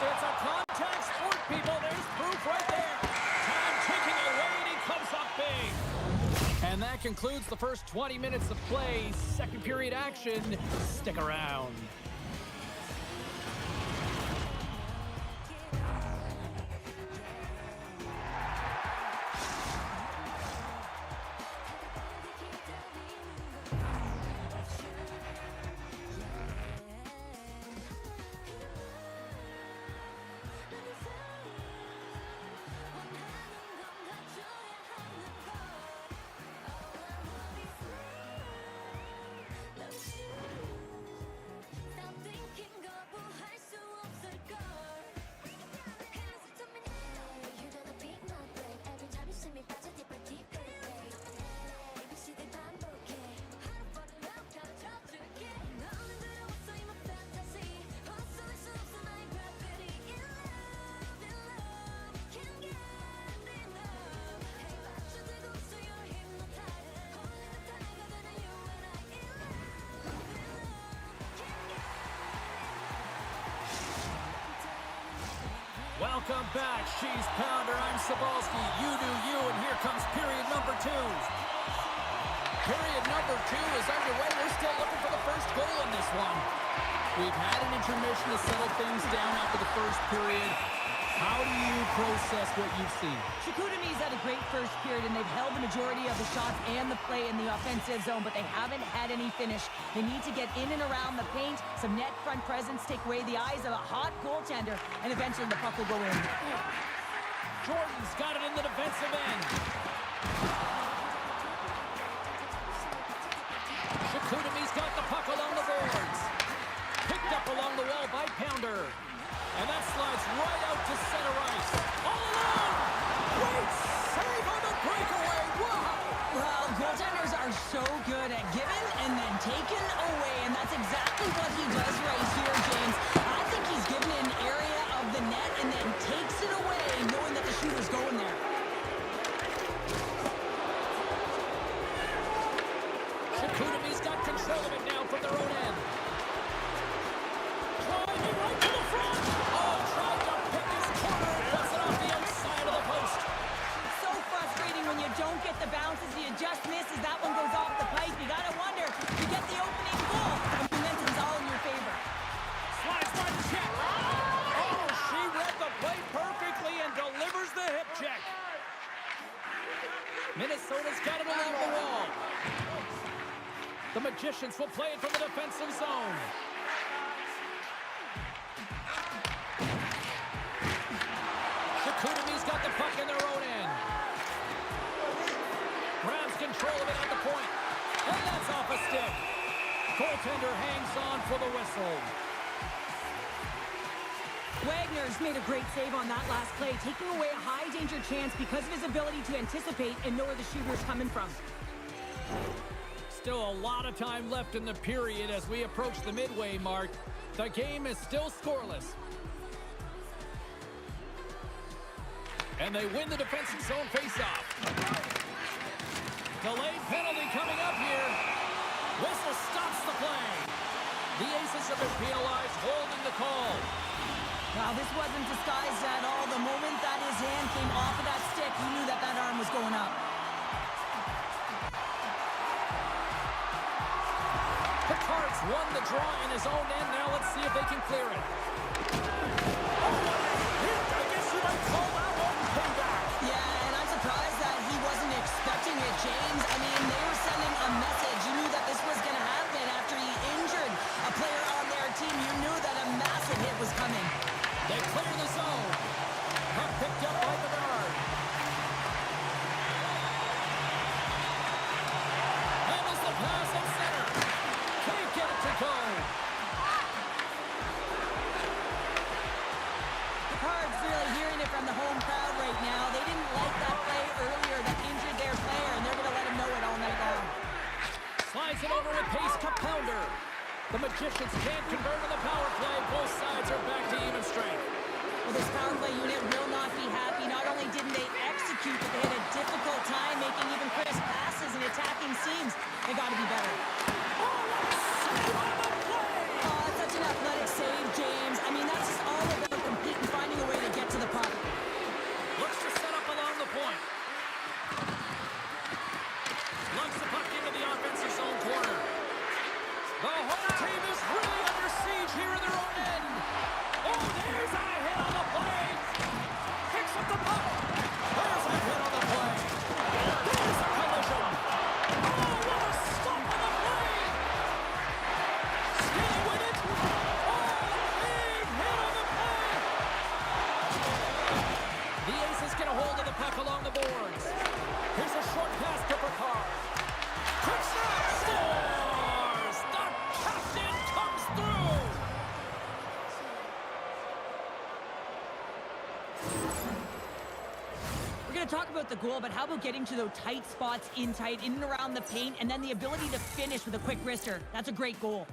[SPEAKER 1] It's a contact sport, people. There's proof right there. Time ticking away, and he comes up big. And that concludes the first 20 minutes of play. Second period action. Stick around. Welcome back, Cheese Pounder. I'm Sabalski. You do you, and here comes period number 2. Period number 2 is underway. We're still looking for the first goal in this one. We've had an intermission to settle things down after the first period. How do you process what you've seen?
[SPEAKER 2] Shakutami's had a great first period, and they've held the majority of the shots and the play in the offensive zone, but they haven't had any finish. They need to get in and around the paint, some net front presence, take away the eyes of a hot goaltender, and eventually the puck will go in.
[SPEAKER 1] Jordan's got it in the defensive end.
[SPEAKER 2] taken away, and that's exactly what he does right here, James. I think he's given an area of the net and then takes it away, knowing that the shooter's going there.
[SPEAKER 1] Chicoutimi's got control of it now from their own end. Driving right to the front. Oh, tried to pick his corner and puts it off the outside of the post.
[SPEAKER 2] So frustrating when you don't get the bounces, you just misses. That one goes off the pipe. You gotta wonder, you get the opening goal, and momentum's all in your favor.
[SPEAKER 1] Slides by the check. Oh, she read the play perfectly and delivers the hip check. Minnesota's got it along the wall. The Magicians will play it from the defensive zone. Chicoutimi's got the puck in their own end. Grabs control of it at the point. And that's off a stick. Goaltender hangs on for the whistle.
[SPEAKER 2] Wagner's made a great save on that last play, taking away a high-danger chance because of his ability to anticipate and know where the shooter's coming from.
[SPEAKER 1] Still a lot of time left in the period as we approach the midway mark. The game is still scoreless. And they win the defensive zone faceoff. Delayed penalty coming up here. Whistle stops the play. The Aces have been penalized, holding the call.
[SPEAKER 2] Wow, this wasn't disguised at all. The moment that his hand came off of that stick, he knew that that arm was going up.
[SPEAKER 1] Picard's won the draw in his own end. Now let's see if they can clear it. Oh, what a hit! I guess you might call that one payback.
[SPEAKER 2] Yeah, and I'm surprised that he wasn't expecting it, James. I mean, they were sending a message. You knew that this was going to happen after he injured a player on their team. You knew that a massive hit was coming.
[SPEAKER 1] They clear the zone. Puck picked up by Bedard. Handles the pass at center. Can't get it to go.
[SPEAKER 2] The Cards really hearing it from the home crowd right now. They didn't like that play earlier that injured their player, and they're going to let him know it all night long.
[SPEAKER 1] Slides it over with pace to Pounder. The Magicians can't convert on the power play. Both sides are back to even strength.
[SPEAKER 2] Well, this power play unit will not be happy. Not only didn't they execute, but they had a difficult time making even crisp passes and attacking seams. They got to be better. Oh, it's such an athletic save, James. I mean, that's just all about competing, finding a way to get to the puck.
[SPEAKER 1] Looks to set up along the point. Lugs the puck into the offensive zone corner. The home team is really under siege here in their own end. Oh, there's a hit on the play. Picks up the puck. There's a hit on the play. There's a collision. Oh, what a stop on the play. Skating with it. Oh, big hit on the play. The Aces get a hold of the puck along the boards. Here's a short pass to Picard. Quick snap. Scores. The captain comes through.
[SPEAKER 2] We're going to talk about the goal, but how about getting to those tight spots in and around the paint, and then the ability to finish with a quick wrister? That's a great goal.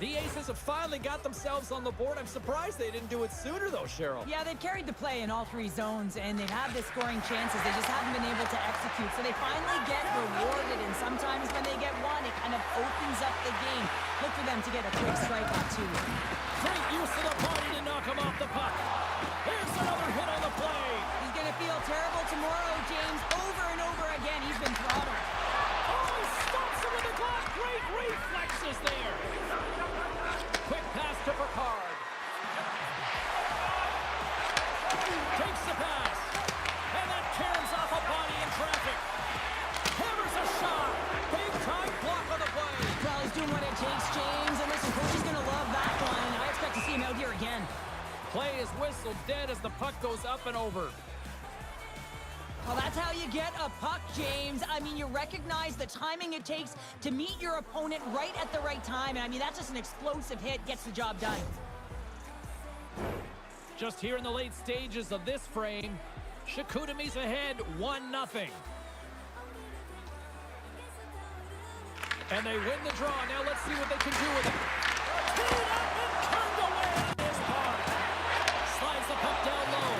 [SPEAKER 1] The Aces have finally got themselves on the board. I'm surprised they didn't do it sooner, though, Cheryl.
[SPEAKER 2] Yeah, they've carried the play in all three zones, and they've had the scoring chances. They just haven't been able to execute. So they finally get rewarded, and sometimes when they get one, it kind of opens up the game. Look for them to get a quick strike on two.
[SPEAKER 1] Great use of the body to knock him off the puck. There's another hit on the play.
[SPEAKER 2] He's going to feel terrible tomorrow, James. Over and over again, he's been throttled.
[SPEAKER 1] Oh, he stops him with the glove. Great reflexes there. Quick pass to Picard. Takes the pass. And that carries off a body in traffic. Hammers a shot. Big time block on the play.
[SPEAKER 2] Well, he's doing what it takes, James. And listen, coach is going to love that one. I expect to see him out here again.
[SPEAKER 1] Play is whistled dead as the puck goes up and over.
[SPEAKER 2] Well, that's how you get a puck, James. I mean, you recognize the timing it takes to meet your opponent right at the right time. And I mean, that's just an explosive hit, gets the job done.
[SPEAKER 1] Just here in the late stages of this frame, Chicoutimi's ahead 1-0. And they win the draw. Now let's see what they can do with it. Teed up and turned away on this part. Slides the puck down low.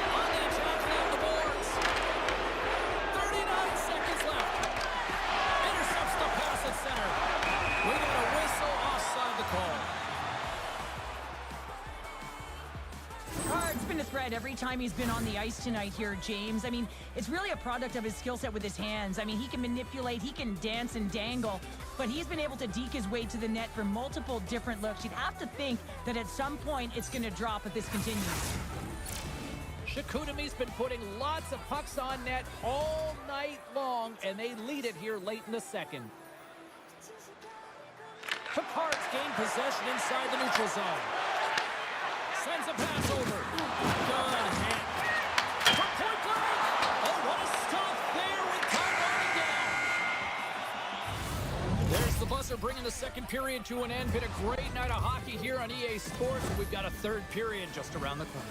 [SPEAKER 1] On the attack down the boards. 39 seconds left. Intercepts the pass at center. We got a whistle offside the call.
[SPEAKER 2] Picard's been a threat every time he's been on the ice tonight here, James. I mean, it's really a product of his skill set with his hands. I mean, he can manipulate, he can dance and dangle, but he's been able to deke his way to the net for multiple different looks. You'd have to think that at some point it's going to drop if this continues.
[SPEAKER 1] Chicoutimi's been putting lots of pucks on net all night long, and they lead it here late in the second. Picard's gained possession inside the neutral zone. Sends a pass over. Good hit. For point blank. Oh, what a stop there with time running down. There's the buzzer bringing the second period to an end. Been a great night of hockey here on EA Sports. We've got a third period just around the corner.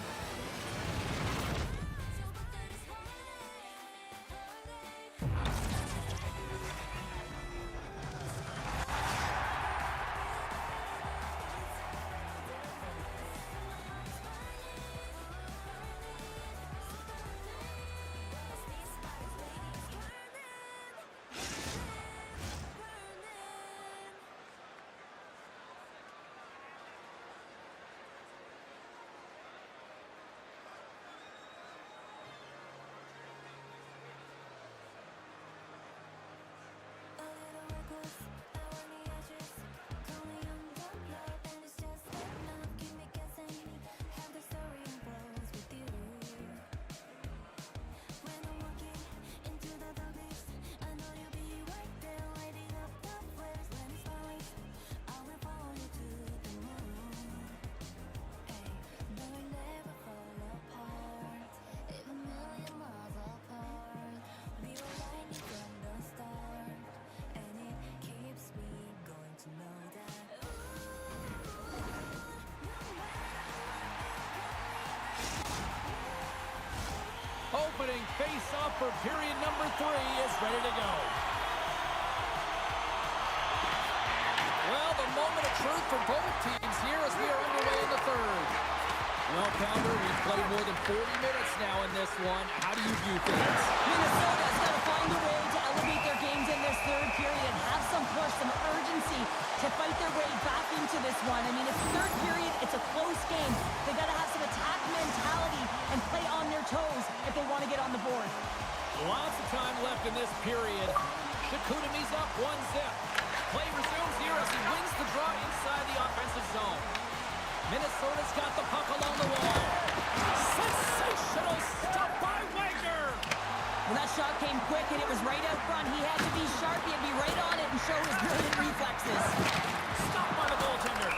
[SPEAKER 1] Opening face-off for period number 3 is ready to go. Well, the moment of truth for both teams here as we are underway in the third. Well, Pounder, we've played more than 40 minutes now in this one. How do you view things?
[SPEAKER 2] Minnesota's got to find a way to elevate their games in this third period, have some push, some urgency to fight their way back into this one. I mean, it's the third period, it's a close game. They got to have some attack mentality and play on their toes if they want to get on the board.
[SPEAKER 1] Lots of time left in this period. Chicoutimi's up 1-0. Play resumes here as he wins the draw inside the offensive zone. Minnesota's got the puck along the wall. Sensational stop by Wagner.
[SPEAKER 2] Well, that shot came quick, and it was right out front. He had to be sharp. He had to be right on it and show his brilliant reflexes.
[SPEAKER 1] Stopped by the goaltender.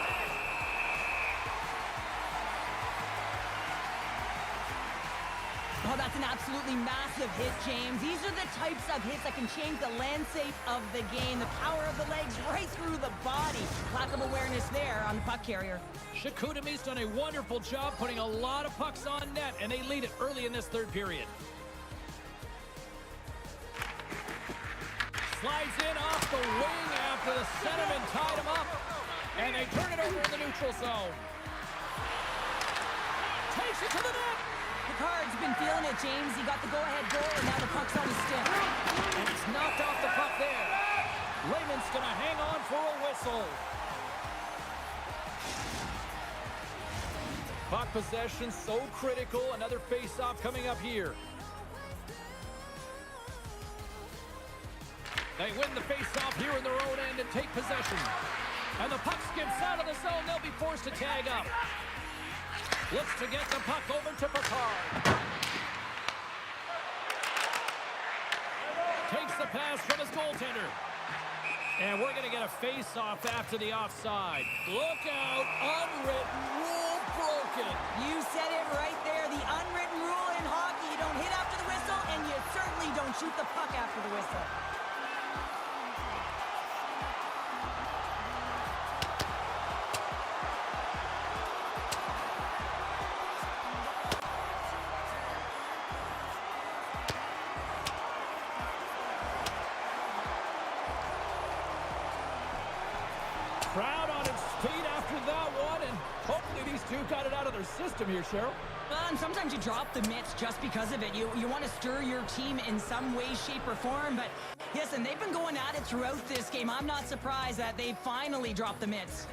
[SPEAKER 2] Oh, that's an absolutely massive hit, James. These are the types of hits that can change the landscape of the game. The power of the legs right through the body. Lack of awareness there on the puck carrier.
[SPEAKER 1] Chicoutimi's done a wonderful job putting a lot of pucks on net, and they lead it early in this third period. Slides in off the wing after the centerman tied him up. And they turn it over in the neutral zone. Takes it to the net.
[SPEAKER 2] Picard's been feeling it, James. He got the go-ahead goal, and now the puck's on his stick.
[SPEAKER 1] And he's knocked off the puck there. Raymond's going to hang on for a whistle. Puck possession so critical. Another face-off coming up here. They win the face-off here in their own end and take possession. And the puck skips out of the zone. They'll be forced to tag up. Looks to get the puck over to Picard. Takes the pass from his goaltender. And we're going to get a face-off after the offside. Look out, unwritten rule broken.
[SPEAKER 2] You said it right there. The unwritten rule in hockey. You don't hit after the whistle, and you certainly don't shoot the puck after the whistle.
[SPEAKER 1] Stu got it out of their system here, Cheryl.
[SPEAKER 2] And sometimes you drop the mitts just because of it. You want to stir your team in some way, shape, or form. But listen, they've been going at it throughout this game. I'm not surprised that they finally dropped the mitts.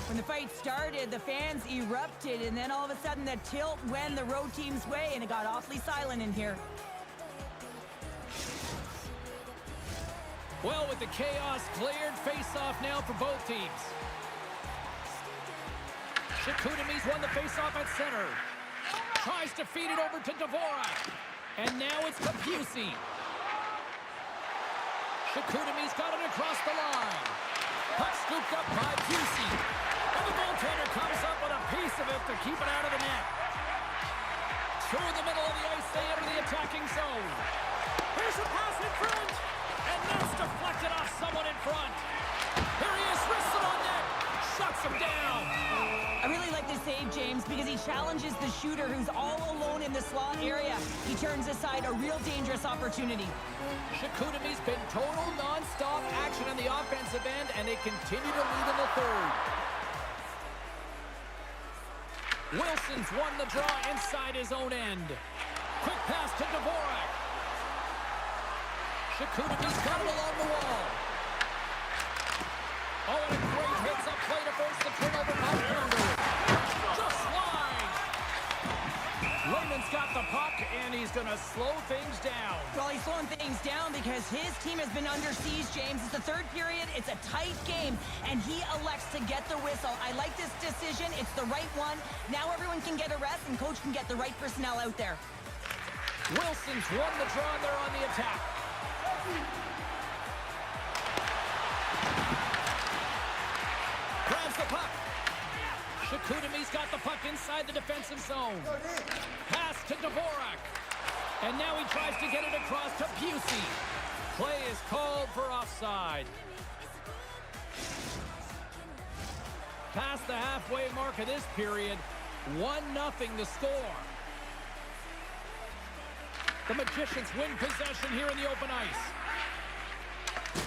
[SPEAKER 2] When the fight started, the fans erupted, and then all of a sudden the tilt went the road team's way, and it got awfully silent in here.
[SPEAKER 1] Well, with the chaos cleared, face-off now for both teams. Shikutami's won the face-off at center. Tries to feed it over to Dvorak. And now it's Capusi. Shikutami's got it across the line. Puck scooped up by Busey. And the goaltender comes up with a piece of it to keep it out of the net. Through the middle of the ice, they enter the attacking zone. Here's a pass in front. And that's deflected off someone in front. Here he is, wristed on net. Shuts him down.
[SPEAKER 2] I really like this save, James, because he challenges the shooter who's all alone in the slot area. He turns aside a real dangerous opportunity.
[SPEAKER 1] Shikutami's been total non-stop action on the offensive end, and they continue to lead in the third. Wilson's won the draw inside his own end. Quick pass to Dvorak. Shikutami's got it along the wall. Oh, and a great hits-up play to force the turnover by Pounder. Just wide. Raymond's got the puck, and he's going to slow things down.
[SPEAKER 2] Well, he's slowing things down because his team has been under siege, James. It's the third period. It's a tight game, and he elects to get the whistle. I like this decision. It's the right one. Now everyone can get a rest, and coach can get the right personnel out there.
[SPEAKER 1] Wilson's won the draw, and they're on the attack. Grabs the puck. Shikutami's got the puck inside the defensive zone. Pass to Dvorak. And now he tries to get it across to Busey. Play is called for offside. Past the halfway mark of this period, 1-0 the score. The Magicians win possession here in the open ice.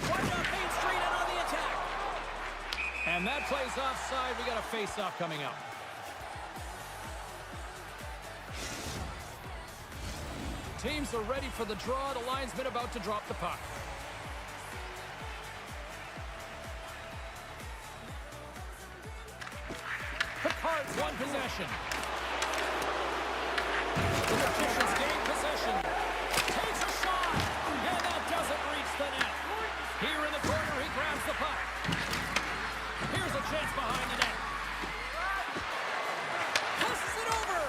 [SPEAKER 1] Right up Main Street and on the attack. And that plays offside. We got a face-off coming up. Teams are ready for the draw. The linesman about to drop the puck. Picard's won possession. The Magicians gain possession. Takes a shot. And that doesn't reach the net. Here in the corner, he grabs the puck. Here's a chance behind the net. Passes it over.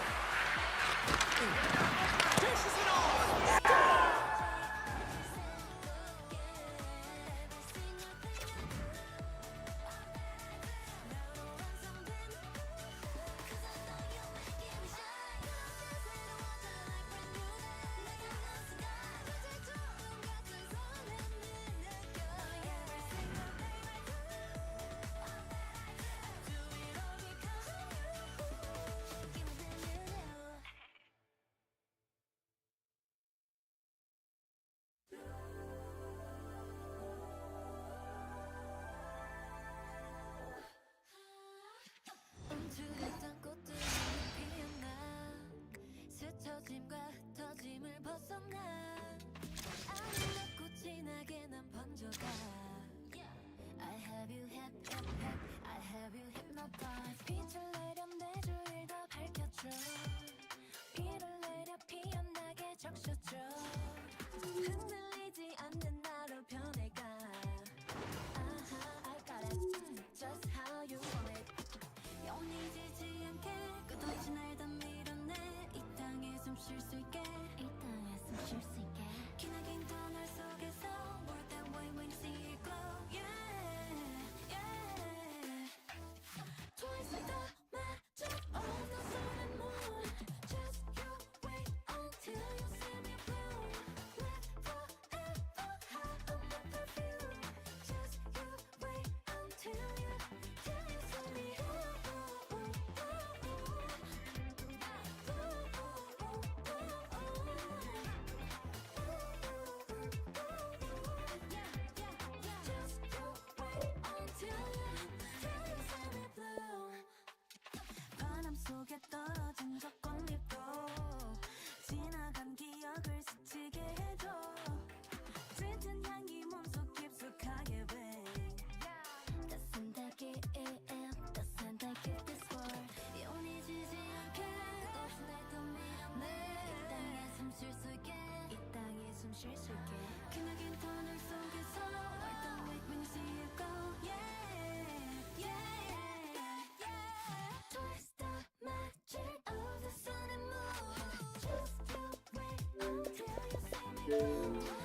[SPEAKER 1] Dishes it off.
[SPEAKER 3] 해줘 짙은 향기 몸속 깊숙하게 배 따스한 달기 따스한 달기 this world 영원히 지지 않게 끝없이 날 또 밀어내 이 땅에 숨 쉴 수 있게 이 땅에 숨 쉴 수 있게 기나긴 터널 속에서 Why don't wait when you see it go yeah yeah yeah Twist the magic of the sun and moon Just you wait until you see me move